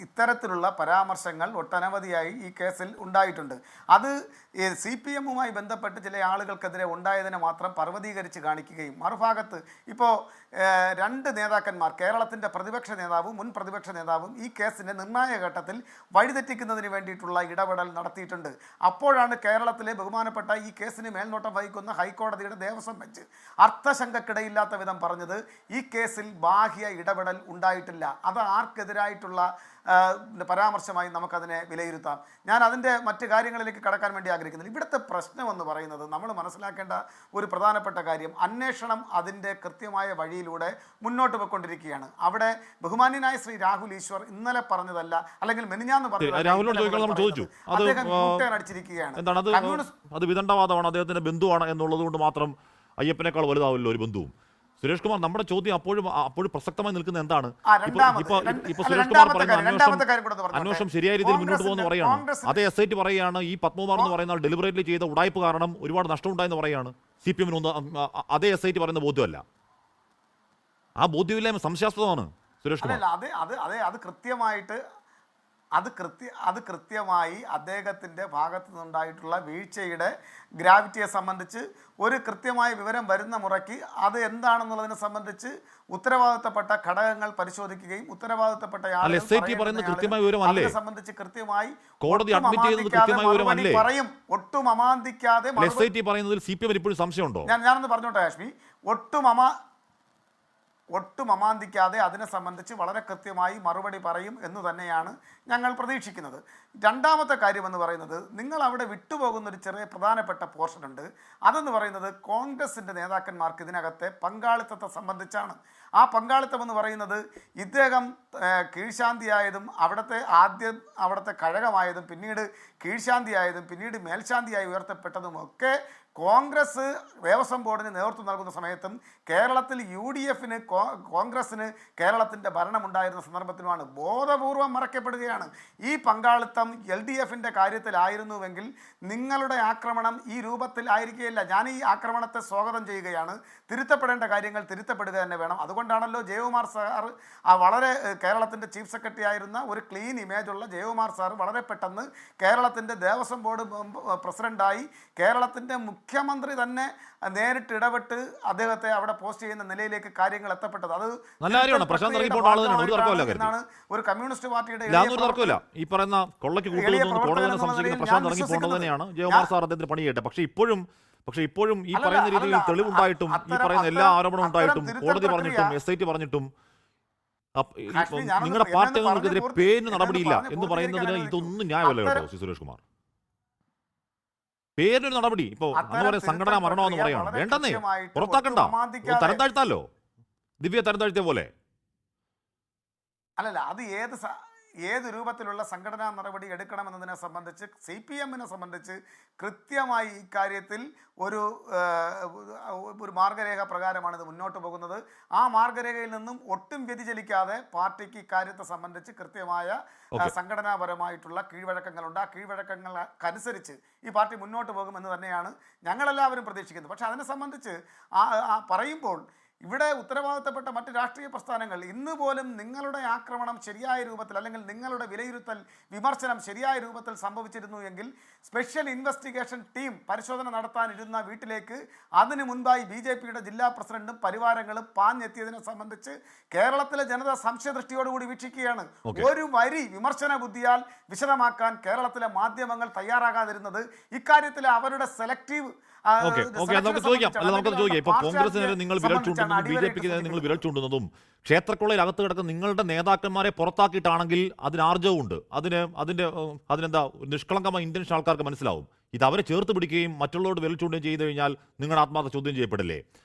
S7: ഇത്തരത്തിലുള്ള പരാമർശങ്ങൾ ഒട്ടനവധിയായി ഈ കേസിൽ ഉണ്ടായിട്ടുണ്ട്. അത് CPM-മായി ബന്ധപ്പെട്ട് ചില ആളുകൾക്കെതിരെ ഉണ്ടായതിനെ മാത്രം പർവ്വതീകരിച്ച് കാണിക്കുകയും മറുഭാഗത്ത് ഇപ്പോൾ 2 നേതാക്കന്മാർ, കേരളത്തിൻ്റെ പ്രതിപക്ഷ നേതാവും മുൻ പ്രതിപക്ഷ നേതാവും ഈ കേസിൻ്റെ നിർണായക ഘട്ടത്തിൽ വഴിതെറ്റിക്കുന്നതിന് വേണ്ടിയിട്ടുള്ള ഇടപെടൽ നടത്തിയിട്ടുണ്ട്. അപ്പോഴാണ് കേരളത്തിലെ ബഹുമാനപ്പെട്ട ഈ കേസിന് മേൽനോട്ടം വഹിക്കുന്ന ഹൈക്കോടതിയുടെ ദേവസ്വം ബെഞ്ച് അർത്ഥശങ്കക്കിടയില്ലാത്ത വിധം പറഞ്ഞത് ഈ കേസിൽ ബാഹ്യ ഇടപെടൽ ഉണ്ടായിട്ടില്ല. അത് ആർക്കെതിരായിട്ടുള്ള പരാമർശമായി നമുക്കതിനെ വിലയിരുത്താം. ഞാൻ അതിൻ്റെ മറ്റ് കാര്യങ്ങളിലേക്ക് കടക്കാൻ വേണ്ടി ആഗ്രഹിക്കുന്നില്ല. ഇവിടുത്തെ പ്രശ്നം എന്ന് പറയുന്നത് നമ്മൾ മനസ്സിലാക്കേണ്ട ഒരു പ്രധാനപ്പെട്ട കാര്യം, അന്വേഷണം അതിൻ്റെ കൃത്യമായ വഴിയിലൂടെ മുന്നോട്ട് പോയിക്കൊണ്ടിരിക്കുകയാണ്. അവിടെ ബഹുമാന്യനായ ശ്രീ രാഹുൽ ഈശ്വർ ഇന്നലെ പറഞ്ഞതല്ല, അല്ലെങ്കിൽ മെനിഞ്ഞാന്ന് അടിച്ചിരിക്കുകയാണ്.
S1: അത് വിദണ്ഡവാദമാണ്, അദ്ദേഹത്തിന്റെ ബന്ധുവാണ് എന്നുള്ളത് കൊണ്ട് മാത്രം അയ്യപ്പനേക്കാൾ വലുതാവില്ല ഒരു ബന്ധുവും. സുരേഷ് കുമാർ, നമ്മുടെ ചോദ്യം അപ്പോഴും പ്രസക്തമായി നിൽക്കുന്ന എന്താണ്? ഇപ്പൊ സുരേഷ് കുമാർ പറയുന്ന അന്വേഷണം ശരിയായ രീതിയിൽ മുന്നോട്ട് പോകുന്ന പറയാണ്. അതേ SIT പറയുകയാണ് ഈ പത്മകുമാർ എന്ന് പറയുന്ന ഡെലിബറേറ്റ്ലി ചെയ്ത ഉടായ്പ കാരണം ഒരുപാട് നഷ്ടമുണ്ടായെന്ന് പറയാണ്. CPM-ന് അതേ SIT പറയുന്ന ബോധ്യമല്ല. ആ ബോധ്യമില്ലായ്മ സംശയാസ്പദമാണ് സുരേഷ് കുമാർ.
S7: അത് കൃത്യമായി അദ്ദേഹത്തിൻ്റെ ഭാഗത്തു നിന്നുണ്ടായിട്ടുള്ള വീഴ്ചയുടെ ഗ്രാവിറ്റിയെ സംബന്ധിച്ച് ഒരു കൃത്യമായ വിവരം വരുന്ന മുറയ്ക്ക് അത് എന്താണെന്നുള്ളതിനെ സംബന്ധിച്ച് ഉത്തരവാദിത്തപ്പെട്ട ഘടകങ്ങൾ പരിശോധിക്കുകയും ഉത്തരവാദിത്തപ്പെട്ട ആളുകളെ സംബന്ധിച്ച് കൃത്യമായി പറയും. ഒട്ടും അമാന്തിക്കാതെ
S1: ഇപ്പോഴും സംശയമുണ്ടോ?
S7: ഞാനൊന്ന് പറഞ്ഞോട്ടെ ഹാഷ്മി, ഒട്ടും അമാന്തിക്കാതെ അതിനെ സംബന്ധിച്ച് വളരെ കൃത്യമായി മറുപടി പറയും എന്ന് തന്നെയാണ് ഞങ്ങൾ പ്രതീക്ഷിക്കുന്നത്. രണ്ടാമത്തെ കാര്യമെന്ന് പറയുന്നത്, നിങ്ങൾ അവിടെ വിട്ടുപോകുന്നൊരു ചെറിയ പ്രധാനപ്പെട്ട പോർഷനുണ്ട്. അതെന്ന് പറയുന്നത് കോൺഗ്രസിൻ്റെ നേതാക്കന്മാർക്ക് ഇതിനകത്തെ പങ്കാളിത്തത്തെ സംബന്ധിച്ചാണ്. ആ പങ്കാളിത്തം എന്ന് പറയുന്നത് ഇദ്ദേഹം കീഴ്ശാന്തിയായതും അവിടുത്തെ കഴകമായതും പിന്നീട് കീഴ്ശാന്തിയായതും പിന്നീട് മേൽശാന്തിയായി ഉയർത്തപ്പെട്ടതുമൊക്കെ കോൺഗ്രസ് ദേവസ്വം ബോർഡിന് നേതൃത്വം നൽകുന്ന സമയത്തും കേരളത്തിൽ UDF-ന് കോൺഗ്രസ്സിന് കേരളത്തിൻ്റെ ഭരണമുണ്ടായിരുന്ന സന്ദർഭത്തിലുമാണ്. ബോധപൂർവം മറക്കപ്പെടുകയാണ്. ഈ പങ്കാളിത്തം LDF-ൻ്റെ കാര്യത്തിലായിരുന്നുവെങ്കിൽ നിങ്ങളുടെ ആക്രമണം ഈ രൂപത്തിൽ ആയിരിക്കുകയില്ല. ഞാൻ ഈ ആക്രമണത്തെ സ്വാഗതം ചെയ്യുകയാണ്. തിരുത്തപ്പെടേണ്ട കാര്യങ്ങൾ തിരുത്തപ്പെടുക തന്നെ വേണം. അതുകൊണ്ടാണല്ലോ ജയകുമാർ സാർ വളരെ കേരളത്തിൻ്റെ ചീഫ് സെക്രട്ടറി ആയിരുന്ന ഒരു ക്ലീൻ ഇമേജുള്ള ജയകുമാർ സാർ വളരെ പെട്ടെന്ന് കേരളത്തിൻ്റെ ദേവസ്വം ബോർഡ് പ്രസിഡൻ്റായി കേരളത്തിൻ്റെ മുഖ്യമന്ത്രി തന്നെ നേരിട്ട് ഇടപെട്ട് അദ്ദേഹത്തെ അവിടെ പോസ്റ്റ് ചെയ്യുന്ന നിലയിലേക്ക് കാര്യങ്ങൾ എത്തപ്പെട്ടത്. അത് ഒരു കമ്മ്യൂണിസ്റ്റ് പാർട്ടിയുടെ
S1: ഈ പറയുന്ന കൊള്ളയ്ക്ക് കൂട്ടുന്ന സംശയിക്കുന്ന പ്രശാന്ത് ഇറങ്ങിപ്പോണ്ടത് തന്നെയാണ് ജയകുമാർ സാർ അദ്ദേഹത്തിന് പണി ചെയ്യട്ടെ. പക്ഷേ ഇപ്പോഴും ഈ പറയുന്ന രീതിയിൽ തെളിവുണ്ടായിട്ടും ഈ പറയുന്ന എല്ലാ ആരോപണം ഉണ്ടായിട്ടും കോടതി പറഞ്ഞിട്ടും SIT പറഞ്ഞിട്ടും നിങ്ങളുടെ പാർട്ടി അംഗങ്ങൾക്കെതിരെ പേരിന് നടപടിയില്ല എന്ന് പറയുന്നതിന് ഇതൊന്നും ന്യായമല്ല കേട്ടോ സുരേഷ് കുമാർ. പേരിനൊരു നടപടി ഇപ്പൊ
S7: അത്തരം
S1: എന്ന് പറയുന്ന സംഘടനാ
S7: തിരുത്തൽ
S1: മരണമെന്ന്
S7: പ്രക്രിയ
S1: പറയാണ്
S7: വളരെ
S1: വേണ്ടെന്നേ,
S7: കൃത്യമായിട്ട്
S1: പുറത്താക്കണ്ട,
S7: ഒട്ടും അമാന്തിക്കാതെ-
S1: തരം താഴ്ത്താലോ, ദിവ്യ തരം താഴ്ത്തിയ പോലെ.
S7: അല്ലല്ല, അത് ഏത് രൂപത്തിലുള്ള സംഘടനാ നടപടി എടുക്കണമെന്നതിനെ സംബന്ധിച്ച് CPM-നെ സംബന്ധിച്ച് കൃത്യമായി ഇക്കാര്യത്തിൽ ഒരു മാർഗരേഖ പ്രകാരമാണ് ഇത് മുന്നോട്ട് പോകുന്നത്. ആ മാർഗരേഖയിൽ നിന്നും ഒട്ടും വ്യതിചലിക്കാതെ പാർട്ടിക്ക് ഇക്കാര്യത്തെ സംബന്ധിച്ച് കൃത്യമായ സംഘടനാപരമായിട്ടുള്ള കീഴ്വഴക്കങ്ങളുണ്ട്. ആ കീഴ്വഴക്കങ്ങൾക്കനുസരിച്ച് ഈ പാർട്ടി മുന്നോട്ട് പോകുമെന്ന് തന്നെയാണ് ഞങ്ങളെല്ലാവരും പ്രതീക്ഷിക്കുന്നത്. പക്ഷെ അതിനെ സംബന്ധിച്ച് പറയുമ്പോൾ ഇവിടെ ഉത്തരവാദിത്തപ്പെട്ട മറ്റ് രാഷ്ട്രീയ പ്രസ്ഥാനങ്ങൾ ഇന്ന് പോലും നിങ്ങളുടെ ആക്രമണം ശരിയായ രൂപത്തിൽ അല്ലെങ്കിൽ നിങ്ങളുടെ വിലയിരുത്തൽ വിമർശനം ശരിയായ രൂപത്തിൽ സംഭവിച്ചിരുന്നു എങ്കിൽ സ്പെഷ്യൽ ഇൻവെസ്റ്റിഗേഷൻ ടീം പരിശോധന നടത്താനിരുന്ന വീട്ടിലേക്ക് അതിനു മുൻപായി BJP-യുടെ ജില്ലാ പ്രസിഡന്റും പരിവാരങ്ങളും പാഞ്ഞെത്തിയതിനെ സംബന്ധിച്ച് കേരളത്തിലെ ജനത സംശയദൃഷ്ടിയോടുകൂടി വീക്ഷിക്കുകയാണ്. ഒരു വരി വിമർശന ബുദ്ധിയാൽ വിശദമാക്കാൻ കേരളത്തിലെ മാധ്യമങ്ങൾ തയ്യാറാകാതിരുന്നത് ഇക്കാര്യത്തിലെ അവരുടെ സെലക്റ്റീവ്
S1: നമുക്ക് ചോദിക്കാം. ഇപ്പൊ കോൺഗ്രസിനെതിരെ നിങ്ങൾ വിരൽ ചൂണ്ടുന്നതും BJPക്ക് നിങ്ങൾ വിരൽ ചൂണ്ടുന്നതും ക്ഷേത്രക്കുളയിൽ അകത്ത് കിടക്കുന്ന നിങ്ങളുടെ നേതാക്കന്മാരെ പുറത്താക്കിയിട്ടാണെങ്കിൽ അതിന് ആർജവുമുണ്ട്, അതിനെന്താ നിഷ്കളങ്കമായ ഇന്ത്യൻ ആൾക്കാർക്ക് മനസ്സിലാവും. ഇത് അവരെ ചേർത്ത് പിടിക്കുകയും മറ്റുള്ളവരോട് വിരൽ ചൂണ്ടുകയും ചെയ്തു കഴിഞ്ഞാൽ നിങ്ങളുടെ ആത്മാർത്ഥ ചോദ്യം ചെയ്യപ്പെടില്ലേ?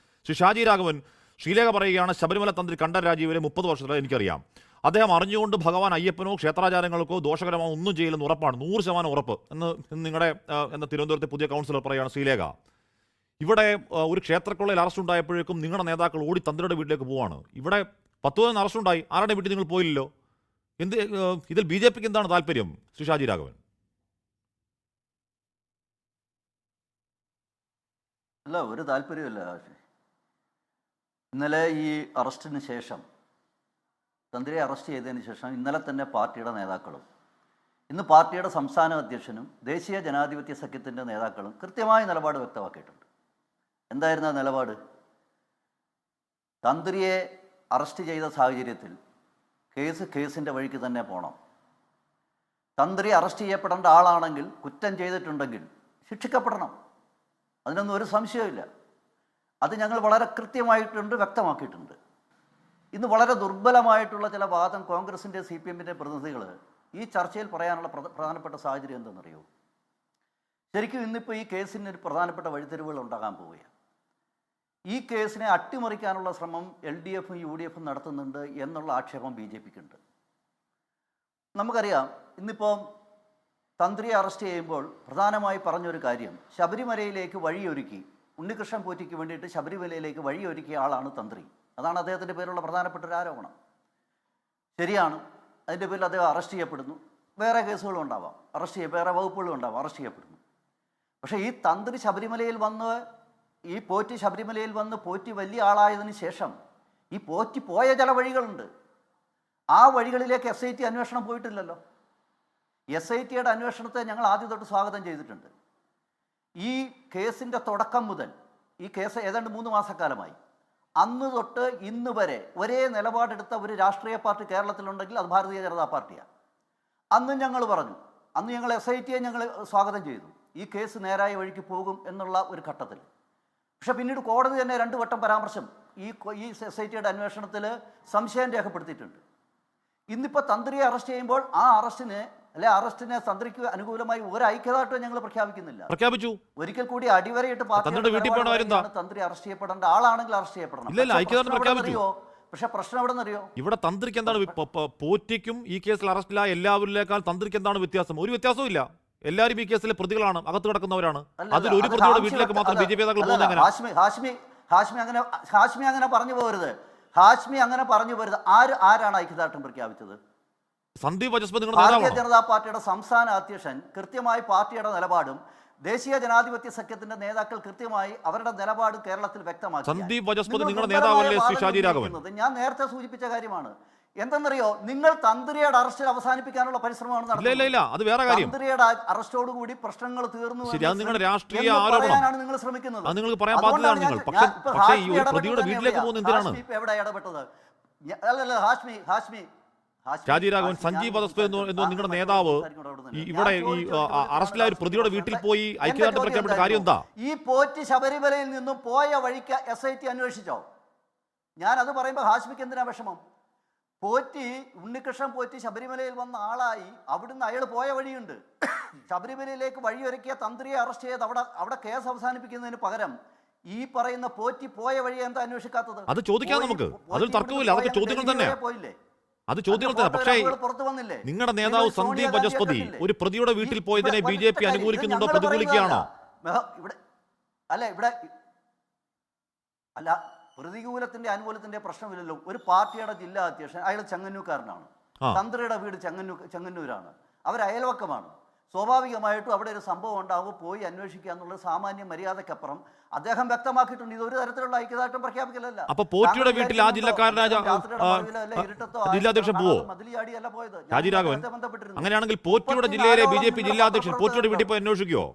S1: ശ്രീ ഷാജി രാഘവൻ, ശ്രീലേഖ പറയുകയാണ് ശബരിമല തന്ത്രി കണ്ഠരര് രാജീവരെ 30 വർഷത്തിലാണ് എനിക്കറിയാം. അദ്ദേഹം അറിഞ്ഞുകൊണ്ട് ഭഗവാൻ അയ്യപ്പനോ ക്ഷേത്രാചാരങ്ങൾക്കോ ദോഷകരമോ ഒന്നും ചെയ്യില്ലെന്ന് ഉറപ്പാണ്, 100% ഉറപ്പ് എന്ന് നിങ്ങളുടെ തിരുവനന്തപുരത്തെ പുതിയ കൗൺസിലർ പറയുകയാണ് ശ്രീലേഖ. ഇവിടെ ഒരു ക്ഷേത്രക്കുള്ളയിൽ അറസ്റ്റ് ഉണ്ടായപ്പോഴേക്കും നിങ്ങളുടെ നേതാക്കൾ ഓടി തന്ത്രിയുടെ വീട്ടിലേക്ക് പോവാണ്. ഇവിടെ 10 അറസ്റ്റ് ഉണ്ടായി, ആരുടെ വീട്ടിൽ നിങ്ങൾ പോയില്ലല്ലോ. ഇതിൽ BJPക്ക് എന്താണ് താല്പര്യം? ശ്രീ ഷാജി രാഘവൻ.
S8: അല്ല, ഒരു താല്പര്യമില്ല. ഇന്നലെ ഈ അറസ്റ്റിന് ശേഷം, തന്ത്രിയെ അറസ്റ്റ് ചെയ്തതിന് ശേഷം ഇന്നലെ തന്നെ പാർട്ടിയുടെ നേതാക്കളും ഇന്ന് പാർട്ടിയുടെ സംസ്ഥാന അധ്യക്ഷനും ദേശീയ ജനാധിപത്യ സഖ്യത്തിൻ്റെ നേതാക്കളും കൃത്യമായ നിലപാട് വ്യക്തമാക്കിയിട്ടുണ്ട്. എന്തായിരുന്നു ആ നിലപാട്? തന്ത്രിയെ അറസ്റ്റ് ചെയ്ത സാഹചര്യത്തിൽ കേസിൻ്റെ വഴിക്ക് തന്നെ പോകണം. തന്ത്രി അറസ്റ്റ് ചെയ്യപ്പെടേണ്ട ആളാണെങ്കിൽ, കുറ്റം ചെയ്തിട്ടുണ്ടെങ്കിൽ ശിക്ഷിക്കപ്പെടണം. അതിനൊന്നും ഒരു സംശയമില്ല. അത് ഞങ്ങൾ വളരെ കൃത്യമായിട്ടുണ്ട്, വ്യക്തമാക്കിയിട്ടുണ്ട്. ഇന്ന് വളരെ ദുർബലമായിട്ടുള്ള ചില വാദം കോൺഗ്രസിൻ്റെ CPM-ൻ്റെ പ്രതിനിധികൾ ഈ ചർച്ചയിൽ പറയാനുള്ള പ്രധാനപ്പെട്ട സാഹചര്യം എന്തെന്നറിയോ? ശരിക്കും ഇന്നിപ്പോൾ ഈ കേസിന് ഒരു പ്രധാനപ്പെട്ട വഴിത്തിരിവുകൾ ഉണ്ടാകാൻ പോവുകയാണ്. ഈ കേസിനെ അട്ടിമറിക്കാനുള്ള ശ്രമം LDF-ഉം UDF-ഉം നടത്തുന്നുണ്ട് എന്നുള്ള ആക്ഷേപം BJPക്കുണ്ട്. നമുക്കറിയാം, ഇന്നിപ്പോൾ തന്ത്രിയെ അറസ്റ്റ് ചെയ്യുമ്പോൾ പ്രധാനമായി പറഞ്ഞൊരു കാര്യം, ശബരിമലയിലേക്ക് വഴിയൊരുക്കി, ഉണ്ണികൃഷ്ണൻ പോറ്റിക്ക് വേണ്ടിയിട്ട് ശബരിമലയിലേക്ക് വഴിയൊരുക്കിയ ആളാണ് തന്ത്രി. അതാണ് അദ്ദേഹത്തിൻ്റെ പേരുള്ള പ്രധാനപ്പെട്ട ഒരു ആരോപണം. ശരിയാണ്, അതിൻ്റെ പേരിൽ അദ്ദേഹം അറസ്റ്റ് ചെയ്യപ്പെടുന്നു. വേറെ കേസുകളും ഉണ്ടാവാം, വേറെ വകുപ്പുകളും ഉണ്ടാവാം, അറസ്റ്റ് ചെയ്യപ്പെടുന്നു. പക്ഷേ ഈ തന്ത്രി ശബരിമലയിൽ വന്ന്, ഈ പോറ്റി ശബരിമലയിൽ വന്ന് പോറ്റി വലിയ ആളായതിനു ശേഷം ഈ പോറ്റി പോയ ചില വഴികളുണ്ട്. ആ വഴികളിലേക്ക് SIT അന്വേഷണം പോയിട്ടില്ലല്ലോ. SITയുടെ അന്വേഷണത്തെ ഞങ്ങൾ ആദ്യം തൊട്ട് സ്വാഗതം ചെയ്തിട്ടുണ്ട്. ഈ കേസിൻ്റെ തുടക്കം മുതൽ, ഈ കേസ് ഏതാണ്ട് 3 മാസക്കാലമായി, അന്ന് തൊട്ട് ഇന്ന് വരെ ഒരേ നിലപാടെടുത്ത ഒരു രാഷ്ട്രീയ പാർട്ടി കേരളത്തിലുണ്ടെങ്കിൽ അത് ഭാരതീയ ജനതാ പാർട്ടിയാണ്. അന്നും ഞങ്ങൾ പറഞ്ഞു, അന്ന് ഞങ്ങൾ SITയെ ഞങ്ങൾ സ്വാഗതം ചെയ്തു, ഈ കേസ് നേരായ വഴിക്ക് പോകും എന്നുള്ള ഒരു ഘട്ടത്തിൽ. പക്ഷെ പിന്നീട് കോടതി തന്നെ 2 വട്ടം പരാമർശം ഈ SITയുടെ അന്വേഷണത്തിൽ സംശയം രേഖപ്പെടുത്തിയിട്ടുണ്ട്. ഇന്നിപ്പോൾ തന്ത്രിയെ അറസ്റ്റ് ചെയ്യുമ്പോൾ ആ അറസ്റ്റിനെ തന്ത്രിക്ക് അനുകൂലമായി ഒരു ഐക്യദാർഢ്യം ഞങ്ങൾ പ്രഖ്യാപിച്ചു. ഒരിക്കൽ കൂടി അടിവരയിട്ട് തന്ത്രി അറസ്റ്റ് ചെയ്യപ്പെടേണ്ട ആളാണെങ്കിൽ അറസ്റ്റ് ചെയ്യപ്പെടണം. പക്ഷെ പ്രശ്നം എവിടെ നിന്നറിയോ?
S1: ഇവിടെ തന്ത്രിക്ക് എന്താണ്, പോറ്റിക്കും ഈ കേസിൽ അറസ്റ്റിലായ എല്ലാവരിലേക്കാൾ തന്ത്രിക്ക് എന്താണ് വ്യത്യാസം? ഒരു വ്യത്യാസവും ഇല്ല. എല്ലാവരും ഈ കേസിലെ പ്രതികളാണ്, അകത്ത് കിടക്കുന്നവരാണ്. അതിൽ ഒരു പ്രതിയുടെ വീട്ടിലേക്ക് മാത്രം BJP നേതാക്കൾ പോകുന്നത്
S8: ഹാഷ്മി അങ്ങനെ പറഞ്ഞു പോകരുത്. അങ്ങനെ പറഞ്ഞു പോരുത്. ആരാണ് ഐക്യദാർഢ്യം പ്രഖ്യാപിച്ചത്?
S1: സന്ദീപ് വചസ്പതി,
S8: ഭാരതീയ ജനതാ പാർട്ടിയുടെ സംസ്ഥാന അധ്യക്ഷൻ കൃത്യമായി പാർട്ടിയുടെ നിലപാടും ദേശീയ ജനാധിപത്യ സഖ്യത്തിന്റെ നേതാക്കൾ കൃത്യമായി അവരുടെ നിലപാട് കേരളത്തിൽ വ്യക്തമാക്കി.
S1: സന്ദീപ് വചസ്പതി നിങ്ങളുടെ നേതാവല്ലേ ശ്രീ ഷാജി രാഘവൻ?
S8: ഞാൻ നേരത്തെ സൂചിപ്പിച്ച കാര്യമാണ്. എന്തെന്നറിയോ, നിങ്ങൾ തന്ത്രിയുടെ അറസ്റ്റ് അവസാനിപ്പിക്കാനുള്ള പരിശ്രമമാണ് നടത്തുന്നത്. തന്ത്രിയുടെ അറസ്റ്റോടുകൂടി പ്രശ്നങ്ങൾ തീർന്നു പറയാനാണ് നിങ്ങൾ ശ്രമിക്കുന്നത്. എവിടെ ഇടപെട്ടത്? അല്ലല്ല, ഹാഷ്മി
S1: ഷാജി രാഘവൻ, സഞ്ജീവ് വധസ്പതി എന്ന നിങ്ങളുടെ നേതാവ് ഇവിടെ ഈ അറസ്റ്റിലായ ഒരു പ്രതിയുടെ വീട്ടിൽ പോയി ഐക്യദാർഢ്യം പ്രഖ്യാപിച്ച കാര്യം എന്താ?
S8: ഈ പോറ്റി ശബരിമലയിൽ നിന്നും പോയ വഴിക്ക് SIT അന്വേഷിച്ചോ? ഞാൻ അത് പറയുമ്പോൾ ഹാഷ്മിക്ക് എന്തിനാ വിഷമം? പോറ്റി ഉണ്ണികൃഷ്ണൻ പോറ്റി ശബരിമലയിൽ വന്ന ആളായി അവിടുന്ന് അയാൾ പോയ വഴിയുണ്ട്. ശബരിമലയിലേക്ക് വഴിയൊരുക്കിയ തന്ത്രിയെ അറസ്റ്റ് ചെയ്ത് അവിടെ കേസ് അവസാനിപ്പിക്കുന്നതിന് പകരം ഈ പറയുന്ന പോറ്റി പോയ വഴി എന്താ അന്വേഷിക്കാത്തത്?
S1: അത് ചോദിക്കാം നമുക്ക്. അതിൽ തർക്കമില്ല. അതൊക്കെ ചോദ്യങ്ങൾ തന്നെയാണ്.
S8: പോയില്ലേ?
S1: അത് ചോദ്യങ്ങൾ തന്നെ. പക്ഷേ
S8: പുറത്തു വന്നില്ലേ?
S1: നിങ്ങളുടെ നേതാവ് സന്ദീപ് ബജസ്പതി ഒരു പ്രതിയുടെ വീട്ടിൽ പോയതിനെ BJP അനുകൂലിക്കുന്നുണ്ടോ, പ്രതികൂലിക്കുകയാണോ?
S8: ഇവിടെ അല്ല, പ്രതികൂലത്തിന്റെ അനുകൂലത്തിന്റെ പ്രശ്നമില്ലല്ലോ. ഒരു പാർട്ടിയുടെ ജില്ലാ അധ്യക്ഷൻ, അയാൾ ചെങ്ങന്നൂർക്കാരനാണ്. തന്ത്രിയുടെ വീട് ചെങ്ങന്നൂരാണ്. അവർ അയൽവക്കമാണ്. സ്വാഭാവികമായിട്ടും അവിടെ ഒരു സംഭവം ഉണ്ടാവുമ്പോൾ പോയി അന്വേഷിക്കുക എന്നുള്ള സാമാന്യ മര്യാദക്കപ്പുറം അദ്ദേഹം വ്യക്തമാക്കിയിട്ടുണ്ട്. ഇത് ഒരു തരത്തിലുള്ള ഐക്യദാർഢ്യം പ്രഖ്യാപിക്കലല്ല.
S1: അപ്പൊ പോറ്റിയുടെ വീട്ടിൽ ആ ജില്ലക്കാരനായ ജില്ലാധ്യക്ഷൻ പോവോ? രാജിരാഘവൻ അങ്ങനെയാണെങ്കിൽ പോറ്റിയുടെ ജില്ലയിലെ BJP ജില്ലാ അധ്യക്ഷൻ പോറ്റിയുടെ വീട്ടിൽ പോയി അന്വേഷിക്കുവോ?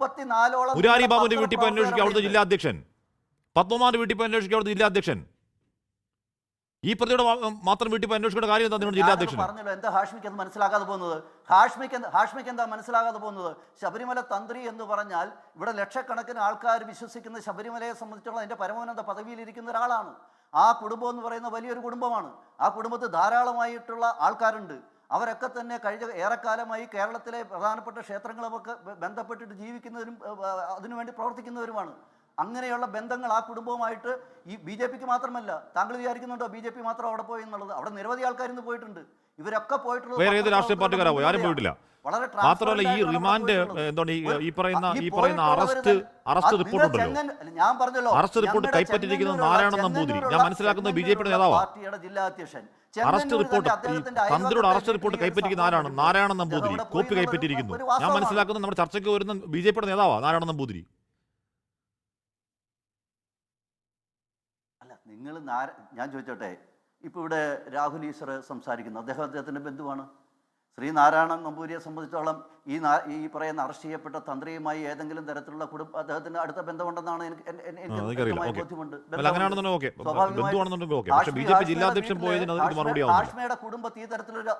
S1: മുരാരി ബാബുവിന്റെ വീട്ടിൽ പോയി അന്വേഷിക്കുക അവിടുത്തെ ജില്ലാ അധ്യക്ഷൻ. പത്മകുമാറിന്റെ വീട്ടിൽ പോയി അന്വേഷിക്കുക അവിടുത്തെ ജില്ലാ അധ്യക്ഷൻ. ഈ പ്രതിയുടെ മാത്രം വീട്ടിൽ പോയി അന്വേഷിക്കേണ്ട കാര്യം എന്താ? നിങ്ങളുടെ ജില്ലാ അധ്യക്ഷൻ
S8: പറഞ്ഞല്ലോ. എന്താ ഹാഷ്മിക്ക് എന്ന് മനസ്സിലാകാതെ പോകുന്നത്? ഹാഷ്മിക്ക് എന്താ മനസ്സിലാകാതെ പോകുന്നത്? ശബരിമല തന്ത്രി എന്ന് പറഞ്ഞാൽ ഇവിടെ ലക്ഷക്കണക്കിന് ആൾക്കാർ വിശ്വസിക്കുന്ന ശബരിമലയെ സംബന്ധിച്ചുള്ള അതിന്റെ പരമോന്നത പദവിയിലിരിക്കുന്ന ഒരാളാണ്. ആ കുടുംബം എന്ന് പറയുന്ന വലിയൊരു കുടുംബമാണ്. ആ കുടുംബത്തിൽ ധാരാളമായിട്ടുള്ള ആൾക്കാരുണ്ട്. അവരൊക്കെ തന്നെ കഴിഞ്ഞ ഏറെക്കാലമായി കേരളത്തിലെ പ്രധാനപ്പെട്ട ക്ഷേത്രങ്ങളുമൊക്കെ ബന്ധപ്പെട്ടിട്ട് ജീവിക്കുന്നവരും അതിനുവേണ്ടി പ്രവർത്തിക്കുന്നവരുമാണ്. അങ്ങനെയുള്ള ബന്ധങ്ങൾ ആ കുടുംബവുമായിട്ട് ഈ BJPക്ക് മാത്രമല്ല. താങ്കൾ വിചാരിക്കുന്നുണ്ടോ BJP മാത്രം അവിടെ പോയി എന്നുള്ളത്? അവിടെ നിരവധി ആൾക്കാർ ഇന്ന് പോയിട്ടുണ്ട്. ഇവരൊക്കെ പോയിട്ടുള്ളത്
S1: വേറെ ഏത് രാഷ്ട്രീയ പാർട്ടിക്കാരോ? ആരും പോയിട്ടില്ല. മാത്രമല്ല ഈ റിമാൻഡ് എന്താണ് ഈ പറയുന്ന അറസ്റ്റ് റിപ്പോർട്ട് ഉണ്ടല്ലോ.
S8: ഞാൻ പറഞ്ഞല്ലോ,
S1: അറസ്റ്റ് റിപ്പോർട്ട് കൈപ്പറ്റിയിരിക്കുന്നത് നാരായണൻ നമ്പൂതിരി. ഞാൻ മനസ്സിലാക്കുന്നത് BJPയുടെ നേതാവാണ്.
S8: പാർട്ടിയുടെ ജില്ലാ അധ്യക്ഷൻ
S1: അറസ്റ്റ് റിപ്പോർട്ട് തന്ത്രിയുടെ അറസ്റ്റ് റിപ്പോർട്ട് കൈപ്പറ്റിയിരിക്കുന്ന ആരാണ്? നാരായണൻ നമ്പൂതിരി. കോപ്പി കൈപ്പറ്റിയിരിക്കുന്നു. ഞാൻ മനസ്സിലാക്കുന്നത് നമ്മുടെ ചർച്ചയ്ക്ക് വരുന്ന BJPയുടെ നേതാവാണ് നാരായണൻ നമ്പൂതിരി.
S8: നിങ്ങൾ ഞാൻ ചോദിച്ചോട്ടെ, ഇപ്പോൾ ഇവിടെ രാഹുൽ ഈശ്വർ സംസാരിക്കുന്നു. അദ്ദേഹത്തിൻ്റെ ബന്ധുവാണ്. ശ്രീനാരായണൻ നമ്പൂരിയെ സംബന്ധിച്ചോളം ഈ പറയുന്ന അറസ്റ്റ് ചെയ്യപ്പെട്ട തന്ത്രിയുമായി ഏതെങ്കിലും തരത്തിലുള്ള അദ്ദേഹത്തിന് അടുത്ത ബന്ധമുണ്ടെന്നാണ് എനിക്ക് ബോധ്യമുണ്ട്. ഹാഷ്മിയുടെ കുടുംബത്തിൽ ഈ തരത്തിലൊരു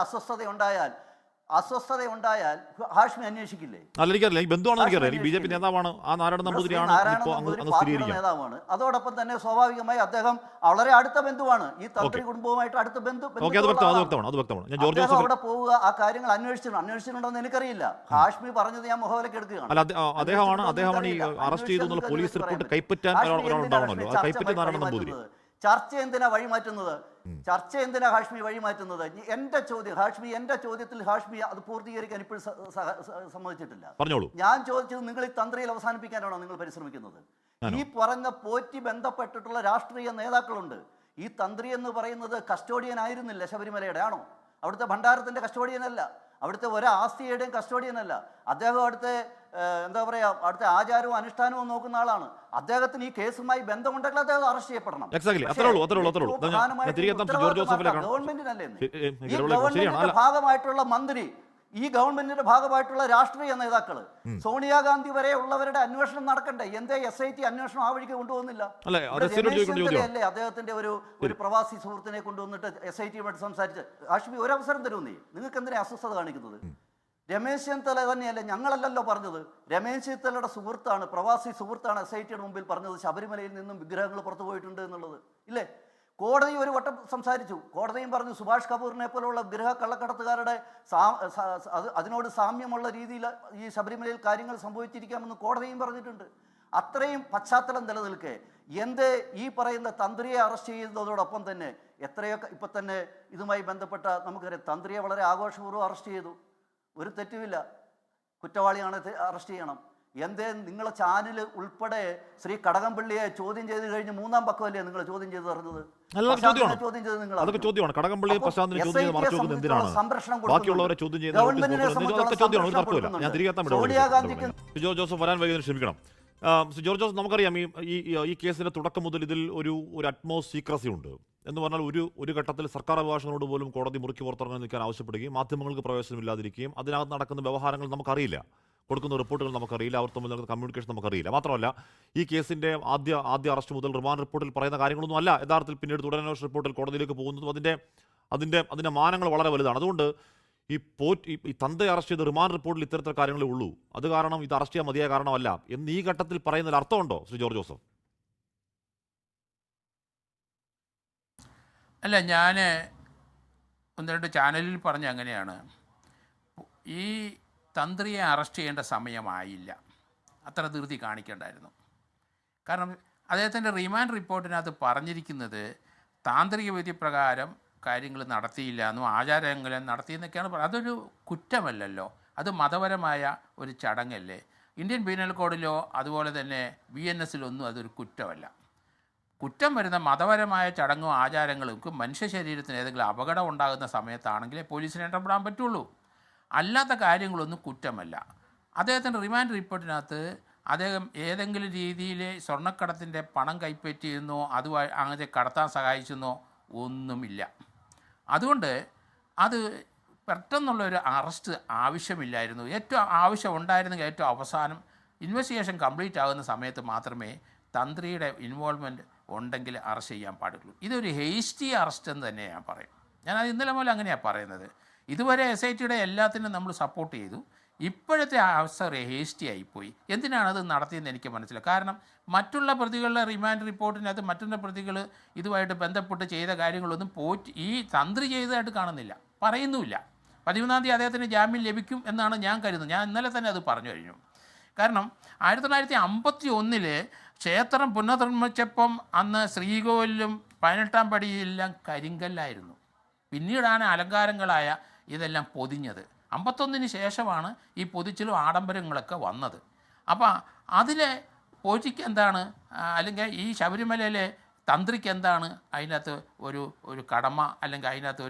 S8: അസ്വസ്ഥത ഉണ്ടായാൽ ഹാഷ്മി അന്വേഷിക്കില്ലേ? നേതാവാണ്. അതോടൊപ്പം തന്നെ സ്വാഭാവികമായി അദ്ദേഹം വളരെ അടുത്ത ബന്ധുവാണ്. ഈ തന്ത്രി കുടുംബവുമായിട്ട് അടുത്ത അവിടെ പോവുക, ആ കാര്യങ്ങൾ അന്വേഷിച്ചിട്ടുണ്ടോ എന്ന് എനിക്കറിയില്ല. ഹാഷ്മി പറഞ്ഞത് ഞാൻ മുഖവിലേക്ക് എടുക്കുകയാണ്. ചർച്ച എന്തിനാ വഴിമാറ്റുന്നത്? ഹാഷ്മി വഴിമാറ്റുന്നത്? എന്റെ ചോദ്യത്തിൽ ഹാഷ്മി അത് പൂർത്തീകരിക്കാൻ ഇപ്പോഴും സമ്മതിച്ചിട്ടില്ല. ഞാൻ ചോദിച്ചത്, നിങ്ങൾ ഈ തന്ത്രിയിൽ അവസാനിപ്പിക്കാനാണോ നിങ്ങൾ പരിശ്രമിക്കുന്നത്? ഈ പറഞ്ഞ പോറ്റി ബന്ധപ്പെട്ടിട്ടുള്ള രാഷ്ട്രീയ നേതാക്കളുണ്ട്. ഈ തന്ത്രി എന്ന് പറയുന്നത് കസ്റ്റോഡിയൻ ആയിരുന്നില്ല ശബരിമലയുടെ. ആണോ? അവിടുത്തെ ഭണ്ഡാരത്തിന്റെ കസ്റ്റോഡിയൻ അല്ല. അവിടുത്തെ ഒരാസ്തിയുടെയും കസ്റ്റോഡിയൻ അല്ല. അദ്ദേഹം അവിടുത്തെ എന്താ പറയാ, അവിടുത്തെ ആചാരവും അനുഷ്ഠാനവും നോക്കുന്ന ആളാണ്. അദ്ദേഹത്തിന് ഈ കേസുമായി ബന്ധമുണ്ടെങ്കിൽ അദ്ദേഹം അറസ്റ്റ് ചെയ്യപ്പെടണം. ഗവൺമെന്റിന്റെ ഭാഗമായിട്ടുള്ള മന്ത്രി, ഈ ഗവൺമെന്റിന്റെ ഭാഗമായിട്ടുള്ള രാഷ്ട്രീയ നേതാക്കള്, സോണിയാഗാന്ധി വരെ ഉള്ളവരുടെ അന്വേഷണം നടക്കണ്ടേ? എന്തേ SIT അന്വേഷണം ആ വഴിക്ക് കൊണ്ടുപോകുന്നില്ല? അല്ലേ അദ്ദേഹത്തിന്റെ ഒരു പ്രവാസി സുഹൃത്തിനെ കൊണ്ടുവന്നിട്ട് SITയുമായിട്ട് സംസാരിച്ച് ഹാഷ്മി ഒരവസരം തരുമെന്നേ. നിങ്ങൾക്ക് എന്തിനാ അസ്വസ്ഥത കാണിക്കുന്നത്? രമേശ് ചെന്നിത്തല തന്നെയല്ലേ, ഞങ്ങളല്ലല്ലോ പറഞ്ഞത്. രമേശ് ചെന്നിത്തലയുടെ സുഹൃത്താണ്, പ്രവാസി സുഹൃത്താണ് SITയുടെ മുമ്പിൽ പറഞ്ഞത് ശബരിമലയിൽ നിന്നും വിഗ്രഹങ്ങൾ പുറത്തു പോയിട്ടുണ്ട് എന്നുള്ളത്. ഇല്ലേ? കോടതി ഒരു വട്ടം സംസാരിച്ചു. കോടതിയും പറഞ്ഞു സുഭാഷ് കപൂറിനെ പോലുള്ള വിഗ്രഹ കള്ളക്കടത്തുകാരുടെ അതിനോട് സാമ്യമുള്ള രീതിയിൽ ഈ ശബരിമലയിൽ കാര്യങ്ങൾ സംഭവിച്ചിരിക്കാമെന്ന് കോടതിയും പറഞ്ഞിട്ടുണ്ട്. അത്രയും പശ്ചാത്തലം നിലനിൽക്കെ എന്തേ ഈ പറയുന്ന തന്ത്രിയെ അറസ്റ്റ് ചെയ്യുന്നതോടൊപ്പം തന്നെ എത്രയൊക്കെ ഇപ്പം തന്നെ ഇതുമായി ബന്ധപ്പെട്ട നമുക്കറിയാം, തന്ത്രിയെ വളരെ ആഘോഷപൂർവ്വം അറസ്റ്റ് ചെയ്തു. ഒരു തെറ്റുമില്ല, കുറ്റവാളിയാണ്, അറസ്റ്റ് ചെയ്യണം. എന്തേ നിങ്ങളെ ചാനൽ ഉൾപ്പെടെ ശ്രീ കടകംപള്ളിയെ ചോദ്യം ചെയ്ത് കഴിഞ്ഞ് മൂന്നാം പക്കമല്ലേ നിങ്ങൾ ചോദ്യം ചെയ്ത് പറഞ്ഞത്?
S1: ജോസഫ് വരാൻ വൈകുന്നേരം ക്ഷമിക്കണം. ജോർജ് ജോസഫ്, നമുക്കറിയാം ഈ കേസിന്റെ തുടക്കം മുതൽ ഇതിൽ ഒരു അറ്റ്മോസ്റ്റ് സീക്രസി ഉണ്ട് എന്ന് പറഞ്ഞാൽ ഒരു ഘട്ടത്തിൽ സർക്കാർ അഭിഭാഷകനോട് പോലും കോടതി മുറിക്ക് പുറത്തിറങ്ങാൻ നിൽക്കാൻ ആവശ്യപ്പെടുകയും മാധ്യമങ്ങൾക്ക് പ്രവേശനമില്ലാതിരിക്കുകയും അതിനകത്ത് നടക്കുന്ന വ്യവഹാരങ്ങൾ നമുക്കറിയില്ല, കൊടുക്കുന്ന റിപ്പോർട്ടുകൾ നമുക്കറിയില്ല, അവർ തമ്മിൽ നടക്കുന്ന കമ്മ്യൂണിക്കേഷൻ നമുക്കറിയില്ല. മാത്രമല്ല ഈ കേസിന്റെ ആദ്യ അറസ്റ്റ് മുതൽ റിമാൻഡ് റിപ്പോർട്ടിൽ പറയുന്ന കാര്യങ്ങളൊന്നും അല്ല യഥാർത്ഥത്തിൽ പിന്നീട് തുടരന്വേഷണ റിപ്പോർട്ടിൽ കോടതിയിലേക്ക് പോകുന്നതും അതിന്റെ മാനങ്ങൾ വളരെ വലുതാണ്. അതുകൊണ്ട് ഈ തന്തയെ അറസ്റ്റ് ചെയ്ത് റിമാൻഡ് റിപ്പോർട്ടിൽ ഇത്തരത്തിൽ കാര്യങ്ങളേ ഉള്ളൂ, അത് കാരണം ഇത് അറസ്റ്റ് ചെയ്യാൻ മതിയായ കാരണമല്ല എന്ന് ഈ ഘട്ടത്തിൽ പറയുന്നതിൽ അർത്ഥമുണ്ടോ ശ്രീ ജോർജ് ജോസഫ്?
S9: അല്ല, ഞാൻ ഒന്ന് രണ്ട് ചാനലിൽ പറഞ്ഞ അങ്ങനെയാണ്, ഈ തന്ത്രിയെ അറസ്റ്റ് ചെയ്യേണ്ട സമയമായില്ല, അത്ര ധൃതി കാണിക്കേണ്ടായിരുന്നു. കാരണം അദ്ദേഹത്തിൻ്റെ റിമാൻഡ് റിപ്പോർട്ടിനകത്ത് പറഞ്ഞിരിക്കുന്നത് താന്ത്രിക വിധി പ്രകാരം കാര്യങ്ങൾ നടത്തിയില്ല എന്നും ആചാരങ്ങൾ നടത്തിയെന്നൊക്കെയാണ് അതൊരു കുറ്റമല്ലല്ലോ, അത് മതപരമായ ഒരു ചടങ്ങല്ലേ. ഇന്ത്യൻ പീനൽ കോഡിലോ അതുപോലെ തന്നെ BNS-ലൊന്നും അതൊരു കുറ്റമല്ല. കുറ്റം വരുന്ന മതപരമായ ചടങ്ങും ആചാരങ്ങൾക്കും മനുഷ്യ ശരീരത്തിന് ഏതെങ്കിലും അപകടം ഉണ്ടാകുന്ന സമയത്താണെങ്കിലേ പോലീസിന് ഇടപെടാൻ പറ്റുള്ളൂ. അല്ലാത്ത കാര്യങ്ങളൊന്നും കുറ്റമല്ല. അദ്ദേഹത്തിൻ്റെ റിമാൻഡ് റിപ്പോർട്ടിനകത്ത് അദ്ദേഹം ഏതെങ്കിലും രീതിയിൽ സ്വർണ്ണക്കടത്തിൻ്റെ പണം കൈപ്പറ്റിയെന്നോ അതുമായി അങ്ങനെ കടത്താൻ സഹായിച്ചെന്നോ ഒന്നുമില്ല. അതുകൊണ്ട് അത് പെട്ടെന്നുള്ളൊരു അറസ്റ്റ് ആവശ്യമില്ലായിരുന്നു. ഏറ്റവും ആവശ്യം ഉണ്ടായിരുന്നെങ്കിൽ ഏറ്റവും അവസാനം ഇൻവെസ്റ്റിഗേഷൻ കംപ്ലീറ്റ് ആകുന്ന സമയത്ത് മാത്രമേ തന്ത്രിയുടെ ഇൻവോൾവ്മെൻറ്റ് ഉണ്ടെങ്കിൽ അറസ്റ്റ് ചെയ്യാൻ പാടുള്ളൂ. ഇതൊരു ഹേസ്റ്റി അറസ്റ്റ് എന്ന് തന്നെ ഞാൻ പറയും. ഞാനത് ഇന്നലെ മുതൽ അങ്ങനെയാണ് പറയുന്നത്. ഇതുവരെ SITയുടെ എല്ലാത്തിനും നമ്മൾ സപ്പോർട്ട് ചെയ്തു. ഇപ്പോഴത്തെ അവസ്ഥ ഹേസ്റ്റി ആയിപ്പോയി. എന്തിനാണ് അത് നടത്തിയെന്ന് എനിക്ക് മനസ്സിലായി. കാരണം മറ്റുള്ള പ്രതികളുടെ റിമാൻഡ് റിപ്പോർട്ടിനകത്ത് മറ്റുള്ള പ്രതികൾ ഇതുമായിട്ട് ബന്ധപ്പെട്ട് ചെയ്ത കാര്യങ്ങളൊന്നും ഈ തന്ത്രി ചെയ്തതായിട്ട് കാണുന്നില്ല, പറയുന്നുമില്ല. 13-ാം തീയതി അദ്ദേഹത്തിന് ജാമ്യം ലഭിക്കും എന്നാണ് ഞാൻ കരുതുന്നത്. ഞാൻ ഇന്നലെ തന്നെ അത് പറഞ്ഞു കഴിഞ്ഞു. കാരണം 1951 ക്ഷേത്രം പുനർനിർമ്മിച്ചപ്പം അന്ന് ശ്രീകോവിലും 18-ാം പടിയിലെല്ലാം കരിങ്കല്ലായിരുന്നു. പിന്നീടാണ് അലങ്കാരങ്ങളായ ഇതെല്ലാം പൊതിഞ്ഞത്. 51-ന് ശേഷമാണ് ഈ പൊതിച്ചിലും ആഡംബരങ്ങളൊക്കെ വന്നത്. അപ്പോൾ അതിലെ പോറ്റിക്ക് എന്താണ്, അല്ലെങ്കിൽ ഈ ശബരിമലയിലെ തന്ത്രിക്ക് എന്താണ് അതിനകത്ത് ഒരു കടമ, അല്ലെങ്കിൽ അതിനകത്ത്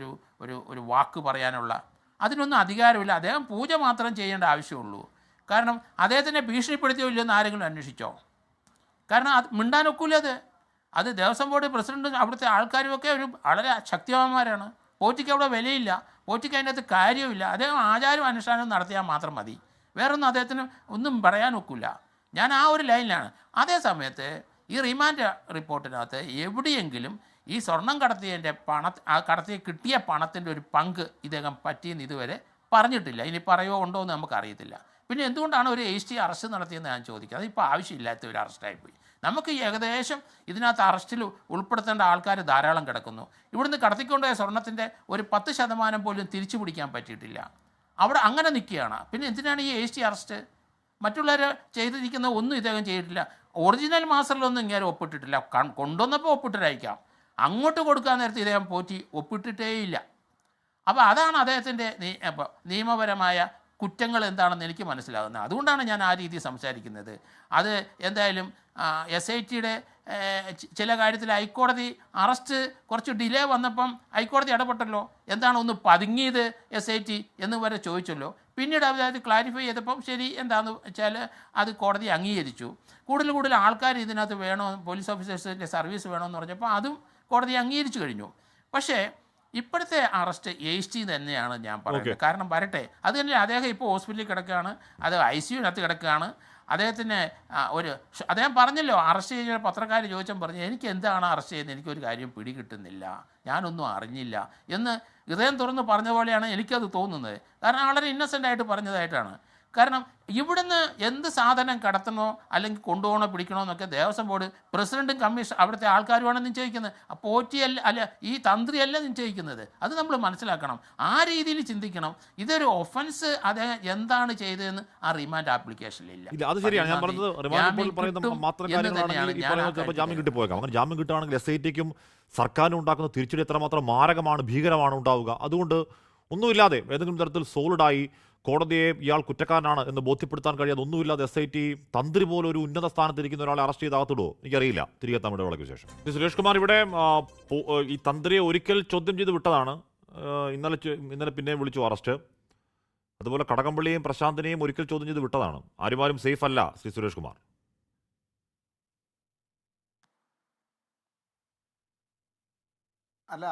S9: ഒരു വാക്ക് പറയാനുള്ള അതിനൊന്നും അധികാരമില്ല. അദ്ദേഹം പൂജ മാത്രം ചെയ്യേണ്ട ആവശ്യമുള്ളൂ. കാരണം അദ്ദേഹത്തിനെ ഭീഷണിപ്പെടുത്തിയോ ഇല്ലെന്ന് ആരെങ്കിലും അന്വേഷിച്ചോ? കാരണം അത് മിണ്ടാനൊക്കില്ല. അത് ദേവസ്വം ബോർഡ് പ്രസിഡൻറ്റും അവിടുത്തെ ആൾക്കാരുമൊക്കെ വളരെ ശക്തിവാന്മാരാണ്. പോറ്റിക്ക് അവിടെ വിലയില്ല, പോറ്റിക്ക് അതിനകത്ത് കാര്യമില്ല. അദ്ദേഹം ആചാരം അനുഷ്ഠാനം നടത്തിയാൽ മാത്രം മതി, വേറൊന്നും അദ്ദേഹത്തിന് ഒന്നും പറയാനൊക്കില്ല. ഞാൻ ആ ഒരു ലൈനിലാണ്. അതേ സമയത്ത് ഈ റിമാൻഡ് റിപ്പോർട്ടിനകത്ത് എവിടെയെങ്കിലും ഈ സ്വർണം കടത്തിയതിൻ്റെ കടത്തി കിട്ടിയ പണത്തിൻ്റെ ഒരു പങ്ക് ഇദ്ദേഹം പറ്റിയെന്ന് ഇതുവരെ പറഞ്ഞിട്ടില്ല. ഇനി പറയുമോ ഉണ്ടോ എന്ന് നമുക്കറിയത്തില്ല. പിന്നെ എന്തുകൊണ്ടാണ് ഒരു HT അറസ്റ്റ് നടത്തിയെന്ന് ഞാൻ ചോദിക്കുന്നത്. അതിപ്പോൾ ആവശ്യമില്ലാത്ത ഒരു അറസ്റ്റായിപ്പോയി. നമുക്ക് ഏകദേശം ഇതിനകത്ത് അറസ്റ്റിൽ ഉൾപ്പെടുത്തേണ്ട ആൾക്കാർ ധാരാളം കിടക്കുന്നു. ഇവിടുന്ന് കടത്തിക്കൊണ്ടുപോയ സ്വർണത്തിൻ്റെ ഒരു 10% പോലും തിരിച്ചു പിടിക്കാൻ പറ്റിയിട്ടില്ല. അവിടെ അങ്ങനെ നിൽക്കുകയാണ്. പിന്നെ എന്തിനാണ് ഈ HT അറസ്റ്റ്? മറ്റുള്ളവർ ചെയ്തിരിക്കുന്ന ഒന്നും ഇദ്ദേഹം ചെയ്തിട്ടില്ല. ഒറിജിനൽ മാസ്റ്ററിലൊന്നും ഇങ്ങനെ ഒപ്പിട്ടിട്ടില്ല. കൊണ്ടുവന്നപ്പോൾ ഒപ്പിട്ടിട്ടായിരിക്കാം, അങ്ങോട്ട് കൊടുക്കാൻ നേരത്തെ ഇദ്ദേഹം പോറ്റി ഒപ്പിട്ടിട്ടേയില്ല. അപ്പോൾ അതാണ് അദ്ദേഹത്തിൻ്റെ നിയമപരമായ കുറ്റങ്ങൾ എന്താണെന്ന് എനിക്ക് മനസ്സിലാകുന്നത്. അതുകൊണ്ടാണ് ഞാൻ ആ രീതി സംസാരിക്കുന്നത്. അത് എന്തായാലും SITയുടെ ചില കാര്യത്തിൽ ഹൈക്കോടതി അറസ്റ്റ് കുറച്ച് ഡിലേ വന്നപ്പം ഹൈക്കോടതി ഇടപെട്ടല്ലോ. എന്താണ് ഒന്ന് പതുങ്ങിയത് SIT എന്ന് വരെ ചോദിച്ചല്ലോ. പിന്നീട് അതായത് ക്ലാരിഫൈ ചെയ്തപ്പം ശരി എന്താണെന്ന് വെച്ചാൽ അത് കോടതി അംഗീകരിച്ചു. കൂടുതൽ ആൾക്കാർ ഇതിനകത്ത് വേണോ, പോലീസ് ഓഫീസേഴ്സിൻ്റെ സർവീസ് വേണമെന്ന് പറഞ്ഞപ്പോൾ അതും കോടതി അംഗീകരിച്ചു കഴിഞ്ഞു. പക്ഷേ ഇപ്പോഴത്തെ അറസ്റ്റ് HT തന്നെയാണ് ഞാൻ പറയുന്നത്. കാരണം വരട്ടെ, അത് തന്നെ അദ്ദേഹം ഇപ്പോൾ ഹോസ്പിറ്റലിൽ കിടക്കുകയാണ്, അത് ICU-നകത്ത് കിടക്കുകയാണ്. അദ്ദേഹത്തിന് അദ്ദേഹം പറഞ്ഞല്ലോ, അറസ്റ്റ് ചെയ്യുന്ന പത്രക്കാർ ചോദിച്ചാൽ പറഞ്ഞു എനിക്ക് എന്താണ് അറസ്റ്റ് ചെയ്യുന്നത്, എനിക്കൊരു കാര്യം പിടികിട്ടുന്നില്ല, ഞാനൊന്നും അറിഞ്ഞില്ല എന്ന് ഹൃദയം തുറന്ന് പറഞ്ഞ പോലെയാണ് എനിക്കത് തോന്നുന്നത്. കാരണം വളരെ ഇന്നസെൻ്റായിട്ട് പറഞ്ഞതായിട്ടാണ്. കാരണം ഇവിടുന്ന് എന്ത് സാധനം കടത്തണോ അല്ലെങ്കിൽ കൊണ്ടുപോകണോ പിടിക്കണോ എന്നൊക്കെ ദേവസ്വം ബോർഡ് പ്രസിഡൻറ്റും കമ്മീഷൻ അവിടുത്തെ ആൾക്കാരുമാണ് നിശ്ചയിക്കുന്നത്. പോറ്റിയല്ല അല്ല ഈ തന്ത്രിയല്ല നിശ്ചയിക്കുന്നത്. അത് നമ്മൾ മനസ്സിലാക്കണം, ആ രീതിയിൽ ചിന്തിക്കണം. ഇതൊരു ഒഫൻസ് അദ്ദേഹം എന്താണ് ചെയ്തതെന്ന് ആ റിമാൻഡ് ആപ്ലിക്കേഷനിലില്ല.
S1: അത് ശരിയാണ്. ഞാൻ പറഞ്ഞത് റിമാൻഡ് പറയുന്ന മാത്രം കാര്യങ്ങളാണെങ്കിൽ ജാമ്യം കിട്ടിപ്പോയേക്കാം. അങ്ങനെ ജാമ്യം കിട്ടുകയാണെങ്കിൽ SITക്കും സർക്കാരിനും ഉണ്ടാക്കുന്ന തിരിച്ചടി എത്രമാത്രം മാരകമാണ്, ഭീകരമാണ് ഉണ്ടാവുക. അതുകൊണ്ട് ഒന്നുമില്ലാതെ ഏതെങ്കിലും തരത്തിൽ സോളിഡായി കോടതിയെ ഇയാൾ കുറ്റക്കാരനാണ് എന്ന് ബോധ്യപ്പെടുത്താൻ കഴിയാതെ ഒന്നുമില്ലാതെ SIT തന്ത്രി പോലെ ഒരു ഉന്നത സ്ഥാനത്തിരിക്കുന്ന ഒരാളെ അറസ്റ്റ് ചെയ്താകത്തിടുമോ എനിക്കറിയില്ല. തിരികെ തമിഴ് വിളക്ക് ശേഷം സുരേഷ് കുമാർ ഇവിടെ ഈ തന്ത്രിയെ ഒരിക്കൽ ചോദ്യം ചെയ്ത് വിട്ടതാണ്. ഇന്നലെ പിന്നെ വിളിച്ചു അറസ്റ്റ്. അതുപോലെ കടകംപള്ളിയെയും പ്രശാന്തിനെയും ഒരിക്കൽ ചോദ്യം ചെയ്ത് വിട്ടതാണ്. ആരും സേഫ് അല്ല ശ്രീ സുരേഷ് കുമാർ.
S7: അല്ല,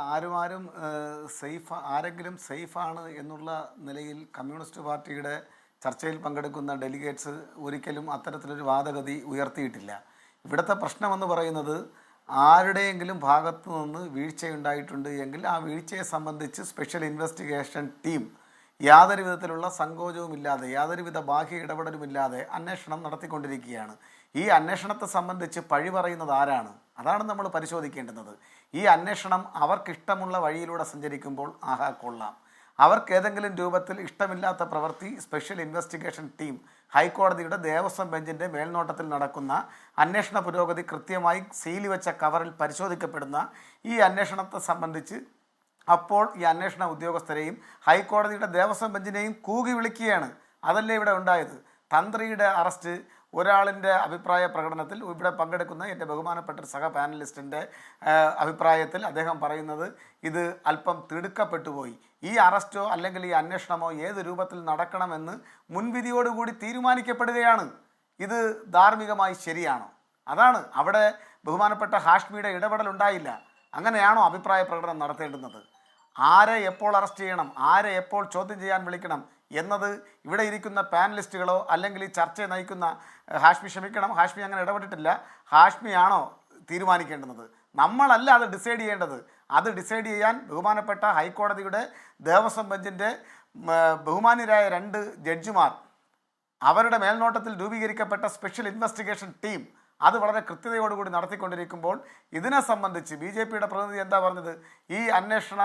S7: ആരെങ്കിലും സേഫാണ് എന്നുള്ള നിലയിൽ കമ്മ്യൂണിസ്റ്റ് പാർട്ടിയുടെ ചർച്ചയിൽ പങ്കെടുക്കുന്ന ഡെലിഗേറ്റ്സ് ഒരിക്കലും അത്തരത്തിലൊരു വാദഗതി ഉയർത്തിയിട്ടില്ല. ഇവിടുത്തെ പ്രശ്നമെന്ന് പറയുന്നത് ആരുടെയെങ്കിലും ഭാഗത്തു നിന്ന് വീഴ്ചയുണ്ടായിട്ടുണ്ട് എങ്കിൽ ആ വീഴ്ചയെ സംബന്ധിച്ച് സ്പെഷ്യൽ ഇൻവെസ്റ്റിഗേഷൻ ടീം യാതൊരു വിധത്തിലുള്ള സങ്കോചവുമില്ലാതെ യാതൊരുവിധ ബാഹ്യ ഇടപെടലുമില്ലാതെ അന്വേഷണം നടത്തിക്കൊണ്ടിരിക്കുകയാണ്. ഈ അന്വേഷണത്തെ സംബന്ധിച്ച് പഴി പറയുന്നത് ആരാണ്? അതാണ് നമ്മൾ പരിശോധിക്കേണ്ടുന്നത്. ഈ അന്വേഷണം അവർക്കിഷ്ടമുള്ള വഴിയിലൂടെ സഞ്ചരിക്കുമ്പോൾ ആഹാ കൊള്ളാം. അവർക്ക് ഏതെങ്കിലും രൂപത്തിൽ ഇഷ്ടമില്ലാത്ത പ്രവൃത്തി സ്പെഷ്യൽ ഇൻവെസ്റ്റിഗേഷൻ ടീം ഹൈക്കോടതിയുടെ ദേവസ്വം ബെഞ്ചിൻ്റെ മേൽനോട്ടത്തിൽ നടക്കുന്ന അന്വേഷണ പുരോഗതി കൃത്യമായി സീൽ വെച്ച കവറിൽ പരിശോധിക്കപ്പെടുന്ന ഈ അന്വേഷണത്തെ സംബന്ധിച്ച് അപ്പോൾ ഈ അന്വേഷണ ഉദ്യോഗസ്ഥരെയും ഹൈക്കോടതിയുടെ ദേവസ്വം ബെഞ്ചിനെയും കൂകി വിളിക്കുകയാണ്. അതല്ലേ ഇവിടെ ഉണ്ടായത്. തന്ത്രിയുടെ അറസ്റ്റ് ഒരാളിൻ്റെ അഭിപ്രായ പ്രകടനത്തിൽ ഇവിടെ പങ്കെടുക്കുന്ന എൻ്റെ ബഹുമാനപ്പെട്ട സഹ പാനലിസ്റ്റിൻ്റെ അഭിപ്രായത്തിൽ അദ്ദേഹം പറയുന്നത് ഇത് അല്പം തിടുക്കപ്പെട്ടുപോയി. ഈ അറസ്റ്റോ അല്ലെങ്കിൽ ഈ അന്വേഷണമോ ഏത് രൂപത്തിൽ നടക്കണമെന്ന് മുൻവിധിയോടുകൂടി തീരുമാനിക്കപ്പെടുകയാണ്. ഇത് ധാർമ്മികമായി ശരിയാണോ? അതാണ് അവിടെ ബഹുമാനപ്പെട്ട ഹാഷ്മിയുടെ ഇടപെടൽ ഉണ്ടായില്ല. അങ്ങനെയാണോ അഭിപ്രായ പ്രകടനം നടത്തേണ്ടുന്നത്? ആരെ എപ്പോൾ അറസ്റ്റ് ചെയ്യണം, ആരെ എപ്പോൾ ചോദ്യം ചെയ്യാൻ വിളിക്കണം എന്നത് ഇവിടെ ഇരിക്കുന്ന പാനലിസ്റ്റുകളോ അല്ലെങ്കിൽ ഈ ചർച്ചയെ നയിക്കുന്ന ഹാഷ്മി അങ്ങനെ ഇടപെട്ടിട്ടില്ല. ഹാഷ്മിയാണോ തീരുമാനിക്കേണ്ടുന്നത്? നമ്മളല്ല അത് ഡിസൈഡ് ചെയ്യേണ്ടത്. അത് ഡിസൈഡ് ചെയ്യാൻ ബഹുമാനപ്പെട്ട ഹൈക്കോടതിയുടെ ദേവസ്വം ബെഞ്ചിൻ്റെ ബഹുമാന്യരായ 2 ജഡ്ജിമാർ അവരുടെ മേൽനോട്ടത്തിൽ രൂപീകരിക്കപ്പെട്ട സ്പെഷ്യൽ ഇൻവെസ്റ്റിഗേഷൻ ടീം അത് വളരെ കൃത്യതയോടുകൂടി നടത്തിക്കൊണ്ടിരിക്കുമ്പോൾ ഇതിനെ സംബന്ധിച്ച് BJPയുടെ പ്രതിനിധി എന്താ പറഞ്ഞത്? ഈ അന്വേഷണ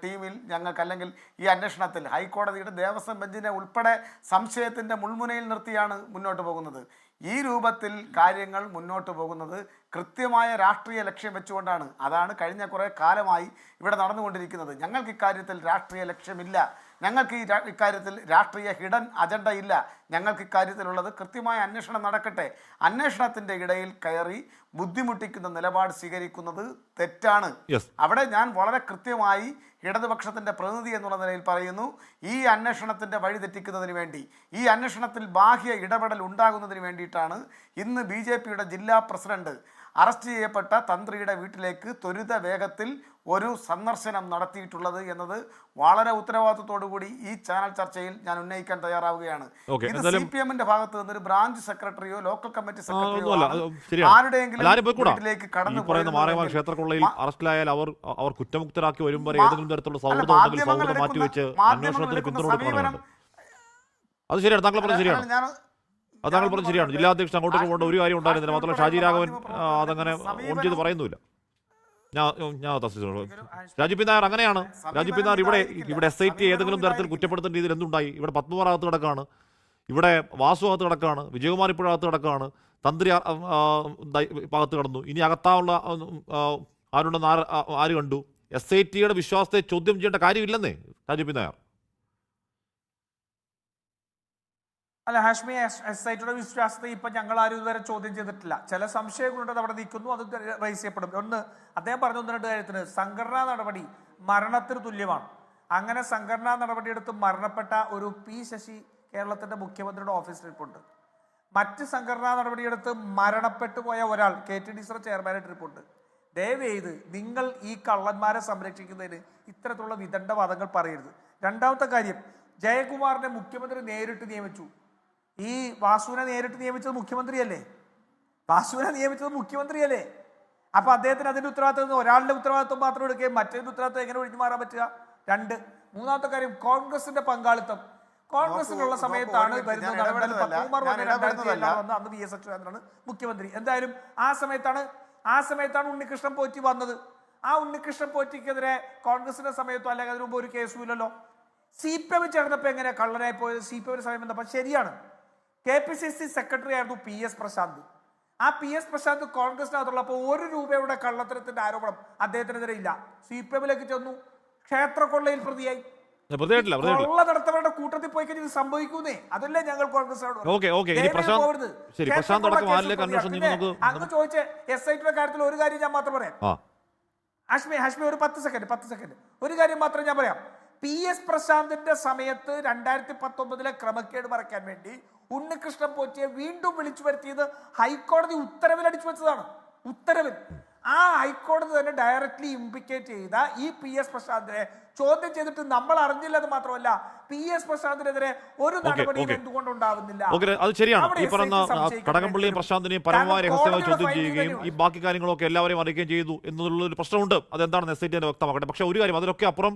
S7: ടീമിൽ ഞങ്ങൾക്ക് അല്ലെങ്കിൽ ഈ അന്വേഷണത്തിൽ ഹൈക്കോടതിയുടെ ദേവസ്വം ബെഞ്ചിനെ ഉൾപ്പെടെ സംശയത്തിൻ്റെ മുൾമുനയിൽ നിർത്തിയാണ് മുന്നോട്ട് പോകുന്നത്. ഈ രൂപത്തിൽ കാര്യങ്ങൾ മുന്നോട്ട് പോകുന്നത് കൃത്യമായ രാഷ്ട്രീയ ലക്ഷ്യം വെച്ചുകൊണ്ടാണ്. അതാണ് കഴിഞ്ഞ കുറേ കാലമായി ഇവിടെ നടന്നുകൊണ്ടിരിക്കുന്നത്. ഞങ്ങൾക്ക് ഇക്കാര്യത്തിൽ രാഷ്ട്രീയ ലക്ഷ്യമില്ല, ഞങ്ങൾക്ക് ഇക്കാര്യത്തിൽ രാഷ്ട്രീയ ഹിഡൻ അജണ്ട ഇല്ല. ഞങ്ങൾക്ക് ഇക്കാര്യത്തിലുള്ളത് കൃത്യമായ അന്വേഷണം നടക്കട്ടെ. അന്വേഷണത്തിൻ്റെ ഇടയിൽ കയറി ബുദ്ധിമുട്ടിക്കുന്ന നിലപാട് സ്വീകരിക്കുന്നത് തെറ്റാണ്. അവിടെ ഞാൻ വളരെ കൃത്യമായി ഇടതുപക്ഷത്തിൻ്റെ പ്രതിനിധി എന്നുള്ള നിലയിൽ പറയുന്നു, ഈ അന്വേഷണത്തിൻ്റെ വഴി തെറ്റിക്കുന്നതിന് വേണ്ടി, ഈ അന്വേഷണത്തിൽ ബാഹ്യ ഇടപെടൽ ഉണ്ടാകുന്നതിന് വേണ്ടിയിട്ടാണ് ഇന്ന് BJPയുടെ ജില്ലാ പ്രസിഡന്റ് അറസ്റ്റ് ചെയ്യപ്പെട്ട തന്ത്രിയുടെ വീട്ടിലേക്ക് ത്വരിത വേഗത്തിൽ ഒരു സന്ദർശനം നടത്തിയിട്ടുള്ളത് എന്നത് വളരെ ഉത്തരവാദിത്വത്തോടുകൂടി ഈ ചാനൽ ചർച്ചയിൽ ഞാൻ ഉന്നയിക്കാൻ തയ്യാറാവുകയാണ്. ഇത് CPMന്റെ ഭാഗത്ത് നിന്നൊരു ബ്രാഞ്ച് സെക്രട്ടറിയോ ലോക്കൽ കമ്മിറ്റി സെക്രട്ടറിയോ ആരുടെയെങ്കിലും വീട്ടിലേക്ക് കടന്നു
S1: ക്ഷേത്രക്കൊള്ളയിൽ അറസ്റ്റിലായാൽ അവർ കുറ്റമുക്തരാക്കി വരും വരെ ഏതെങ്കിലും തരത്തിലുള്ള സൗഹൃദം മാറ്റിവെച്ച് അന്വേഷണത്തിന് പിന്തുണ കൊടുക്കുന്നുണ്ട്. അത് ശരിയാണ്, താങ്കൾ പറഞ്ഞത് ശരിയാണ്. അത് താങ്കൾ പറഞ്ഞത് ശരിയാണ്. ജില്ലാ അധ്യക്ഷൻ അങ്ങോട്ട് പോകേണ്ട ഒരു കാര്യം ഉണ്ടായിരുന്നില്ല. മാത്രമല്ല ഷാജി രാഘവൻ അതങ്ങനെ ഓൺ ചെയ്ത് പറയുന്നുമില്ല. രാജീവ് പി നായർ അങ്ങനെയാണ്. രാജീവ് പി നായർ ഇവിടെ SIT ഏതെങ്കിലും തരത്തിൽ കുറ്റപ്പെടുത്തുന്ന രീതിയിൽ എന്തുണ്ടായി? ഇവിടെ പത്മകുമാർ അകത്ത് കിടക്കാണ്, ഇവിടെ വാസു അകത്ത് കിടക്കാണ്, വിജയകുമാർ ഇപ്പോഴകത്ത് കിടക്കാണ്, തന്ത്രി അകത്ത് കിടന്നു. ഇനി അകത്താവുള്ള ആരുണ്ടെന്ന് ആര് കണ്ടു? SITയുടെ വിശ്വാസത്തെ ചോദ്യം ചെയ്യേണ്ട കാര്യമില്ലെന്നേ രാജീവ് പി നായർ.
S6: അല്ല ഹാഷ്മി, SITയുടെ വിശ്വാസത്തെ ഇപ്പം ഞങ്ങൾ ആരും ഇതുവരെ ചോദ്യം ചെയ്തിട്ടില്ല. ചില സംശയങ്ങളുണ്ട്, അവിടെ നിൽക്കുന്നു, അത് റൈസ് ചെയ്യപ്പെടും. ഒന്ന് അദ്ദേഹം പറഞ്ഞു 1-2 കാര്യത്തിന് സംഘടനാ നടപടി മരണത്തിന് തുല്യമാണ്. അങ്ങനെ സംഘടനാ നടപടിയെടുത്ത് മരണപ്പെട്ട ഒരു P ശശി കേരളത്തിൻ്റെ മുഖ്യമന്ത്രിയുടെ ഓഫീസിലിരിപ്പുണ്ട്. മറ്റ് സംഘടനാ നടപടിയെടുത്ത് മരണപ്പെട്ടു പോയ ഒരാൾ KTDC ചെയർമാനായിട്ട് ഇരിപ്പുണ്ട്. ദയവേത് നിങ്ങൾ ഈ കള്ളന്മാരെ സംരക്ഷിക്കുന്നതിന് ഇത്തരത്തിലുള്ള വിദണ്ഡവാദങ്ങൾ പറയരുത്. രണ്ടാമത്തെ കാര്യം, ജയകുമാറിനെ മുഖ്യമന്ത്രി നേരിട്ട് നിയമിച്ചു. ഈ വാസുവിനെ നേരിട്ട് നിയമിച്ചത് മുഖ്യമന്ത്രിയല്ലേ? അപ്പൊ അദ്ദേഹത്തിന് അതിന്റെ ഉത്തരവാദിത്വം ഒരാളുടെ ഉത്തരവാദിത്വം മാത്രം എടുക്കുകയും മറ്റൊരു ഉത്തരവാദിത്വം എങ്ങനെ ഒഴിഞ്ഞു മാറാൻ പറ്റുക? 2. മൂന്നാമത്തെ കാര്യം, കോൺഗ്രസിന്റെ പങ്കാളിത്തം. കോൺഗ്രസിനുള്ള സമയത്താണ് അന്ന് VS അച്യുതാനന്ദനാണ് മുഖ്യമന്ത്രി. എന്തായാലും ആ സമയത്താണ് ഉണ്ണികൃഷ്ണൻ പോറ്റി വന്നത്. ആ ഉണ്ണികൃഷ്ണൻ പോറ്റിക്കെതിരെ കോൺഗ്രസിന്റെ സമയത്തോ അല്ലെങ്കിൽ അതിനു മുമ്പ് ഒരു കേസും ഇല്ലല്ലോ. CPM ചേർന്നപ്പോൾ എങ്ങനെ കള്ളനായി പോയത്? CPM സമയം വന്നപ്പോൾ ശരിയാണ്. KPCC സെക്രട്ടറി ആയിരുന്നു PS പ്രശാന്ത്. ആ PS പ്രശാന്ത് കോൺഗ്രസിനകത്തുള്ളപ്പോൾ 1 രൂപയുടെ കള്ളത്തരത്തിന്റെ ആരോപണം അദ്ദേഹത്തിനെതിരെ ഇല്ല. CPMലേക്ക് ചെന്നു, ക്ഷേത്രക്കൊള്ളയിൽ പ്രതിയായി. കൊള്ള നടത്തവരുടെ കൂട്ടത്തിൽ പോയി കഴിഞ്ഞാൽ ഇത് സംഭവിക്കുന്നേ. അതല്ലേ ഞങ്ങൾ കോൺഗ്രസിനോട് അങ്ങ് ചോദിച്ച SITയുടെ കാര്യത്തിൽ ഒരു കാര്യം ഞാൻ മാത്രം പറയാം. ഹാഷ്മി ഒരു 10 സെക്കൻഡ് ഒരു കാര്യം മാത്രം ഞാൻ പറയാം. PS പ്രശാന്തിന്റെ സമയത്ത് 2019 ക്രമക്കേട് മറയ്ക്കാൻ വേണ്ടി ഉണ്ണികൃഷ്ണൻ പോറ്റിയെ വീണ്ടും വിളിച്ചു വരുത്തിയത് ഹൈക്കോടതി ഉത്തരവിൽ അടിച്ചു വെച്ചതാണ്. ഉത്തരവിൽ ആ ഹൈക്കോടതി തന്നെ ഡയറക്ട്ലി ഇംപ്ലിക്കേറ്റ് ചെയ്ത ഈ PS പ്രശാന്തിനെ ചോദ്യം ചെയ്തിട്ട് നമ്മൾ അറിഞ്ഞില്ലെന്ന് മാത്രമല്ല PS പ്രശാന്തിനെതിരെ ഒരു നടപടിയും എന്തുകൊണ്ടുണ്ടാവുന്നില്ല.
S1: അത് ശരിയാണ്. ഈ പറഞ്ഞ കടകംപള്ളിയും പ്രശാന്തിനെയും പരമമായ രഹസ്യമായി ചോദ്യം ചെയ്യുകയും ഈ ബാക്കി കാര്യങ്ങളൊക്കെ എല്ലാവരെയും അറിയിക്കുകയും ചെയ്തു എന്നുള്ളൊരു പ്രശ്നമുണ്ട്. അതെന്താണെന്ന് SIT വ്യക്തമാക്കട്ടെ. പക്ഷേ ഒരു കാര്യം, അതിലൊക്കെ അപ്പുറം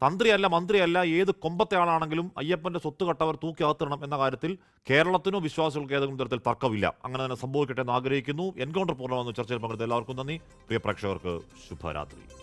S1: തന്ത്രിയല്ല മന്ത്രിയല്ല ഏത് കൊമ്പത്തെ ആളാണെങ്കിലും അയ്യപ്പന്റെ സ്വത്ത് കട്ടവർ തൂക്കി അകത്തിടണം എന്ന കാര്യത്തിൽ കേരളത്തിനോ വിശ്വാസികൾക്ക് ഏതെങ്കിലും തരത്തിൽ തർക്കമില്ല. അങ്ങനെ തന്നെ സംഭവിക്കട്ടെ എന്ന് ആഗ്രഹിക്കുന്നു. എൻകൗണ്ടർ പൂർണ്ണമാകുന്ന ചർച്ചയിൽ പങ്കെടുത്ത എല്ലാവർക്കും നന്ദി. പ്രിയ പ്രേക്ഷകർക്ക് ശുഭരാത്രി.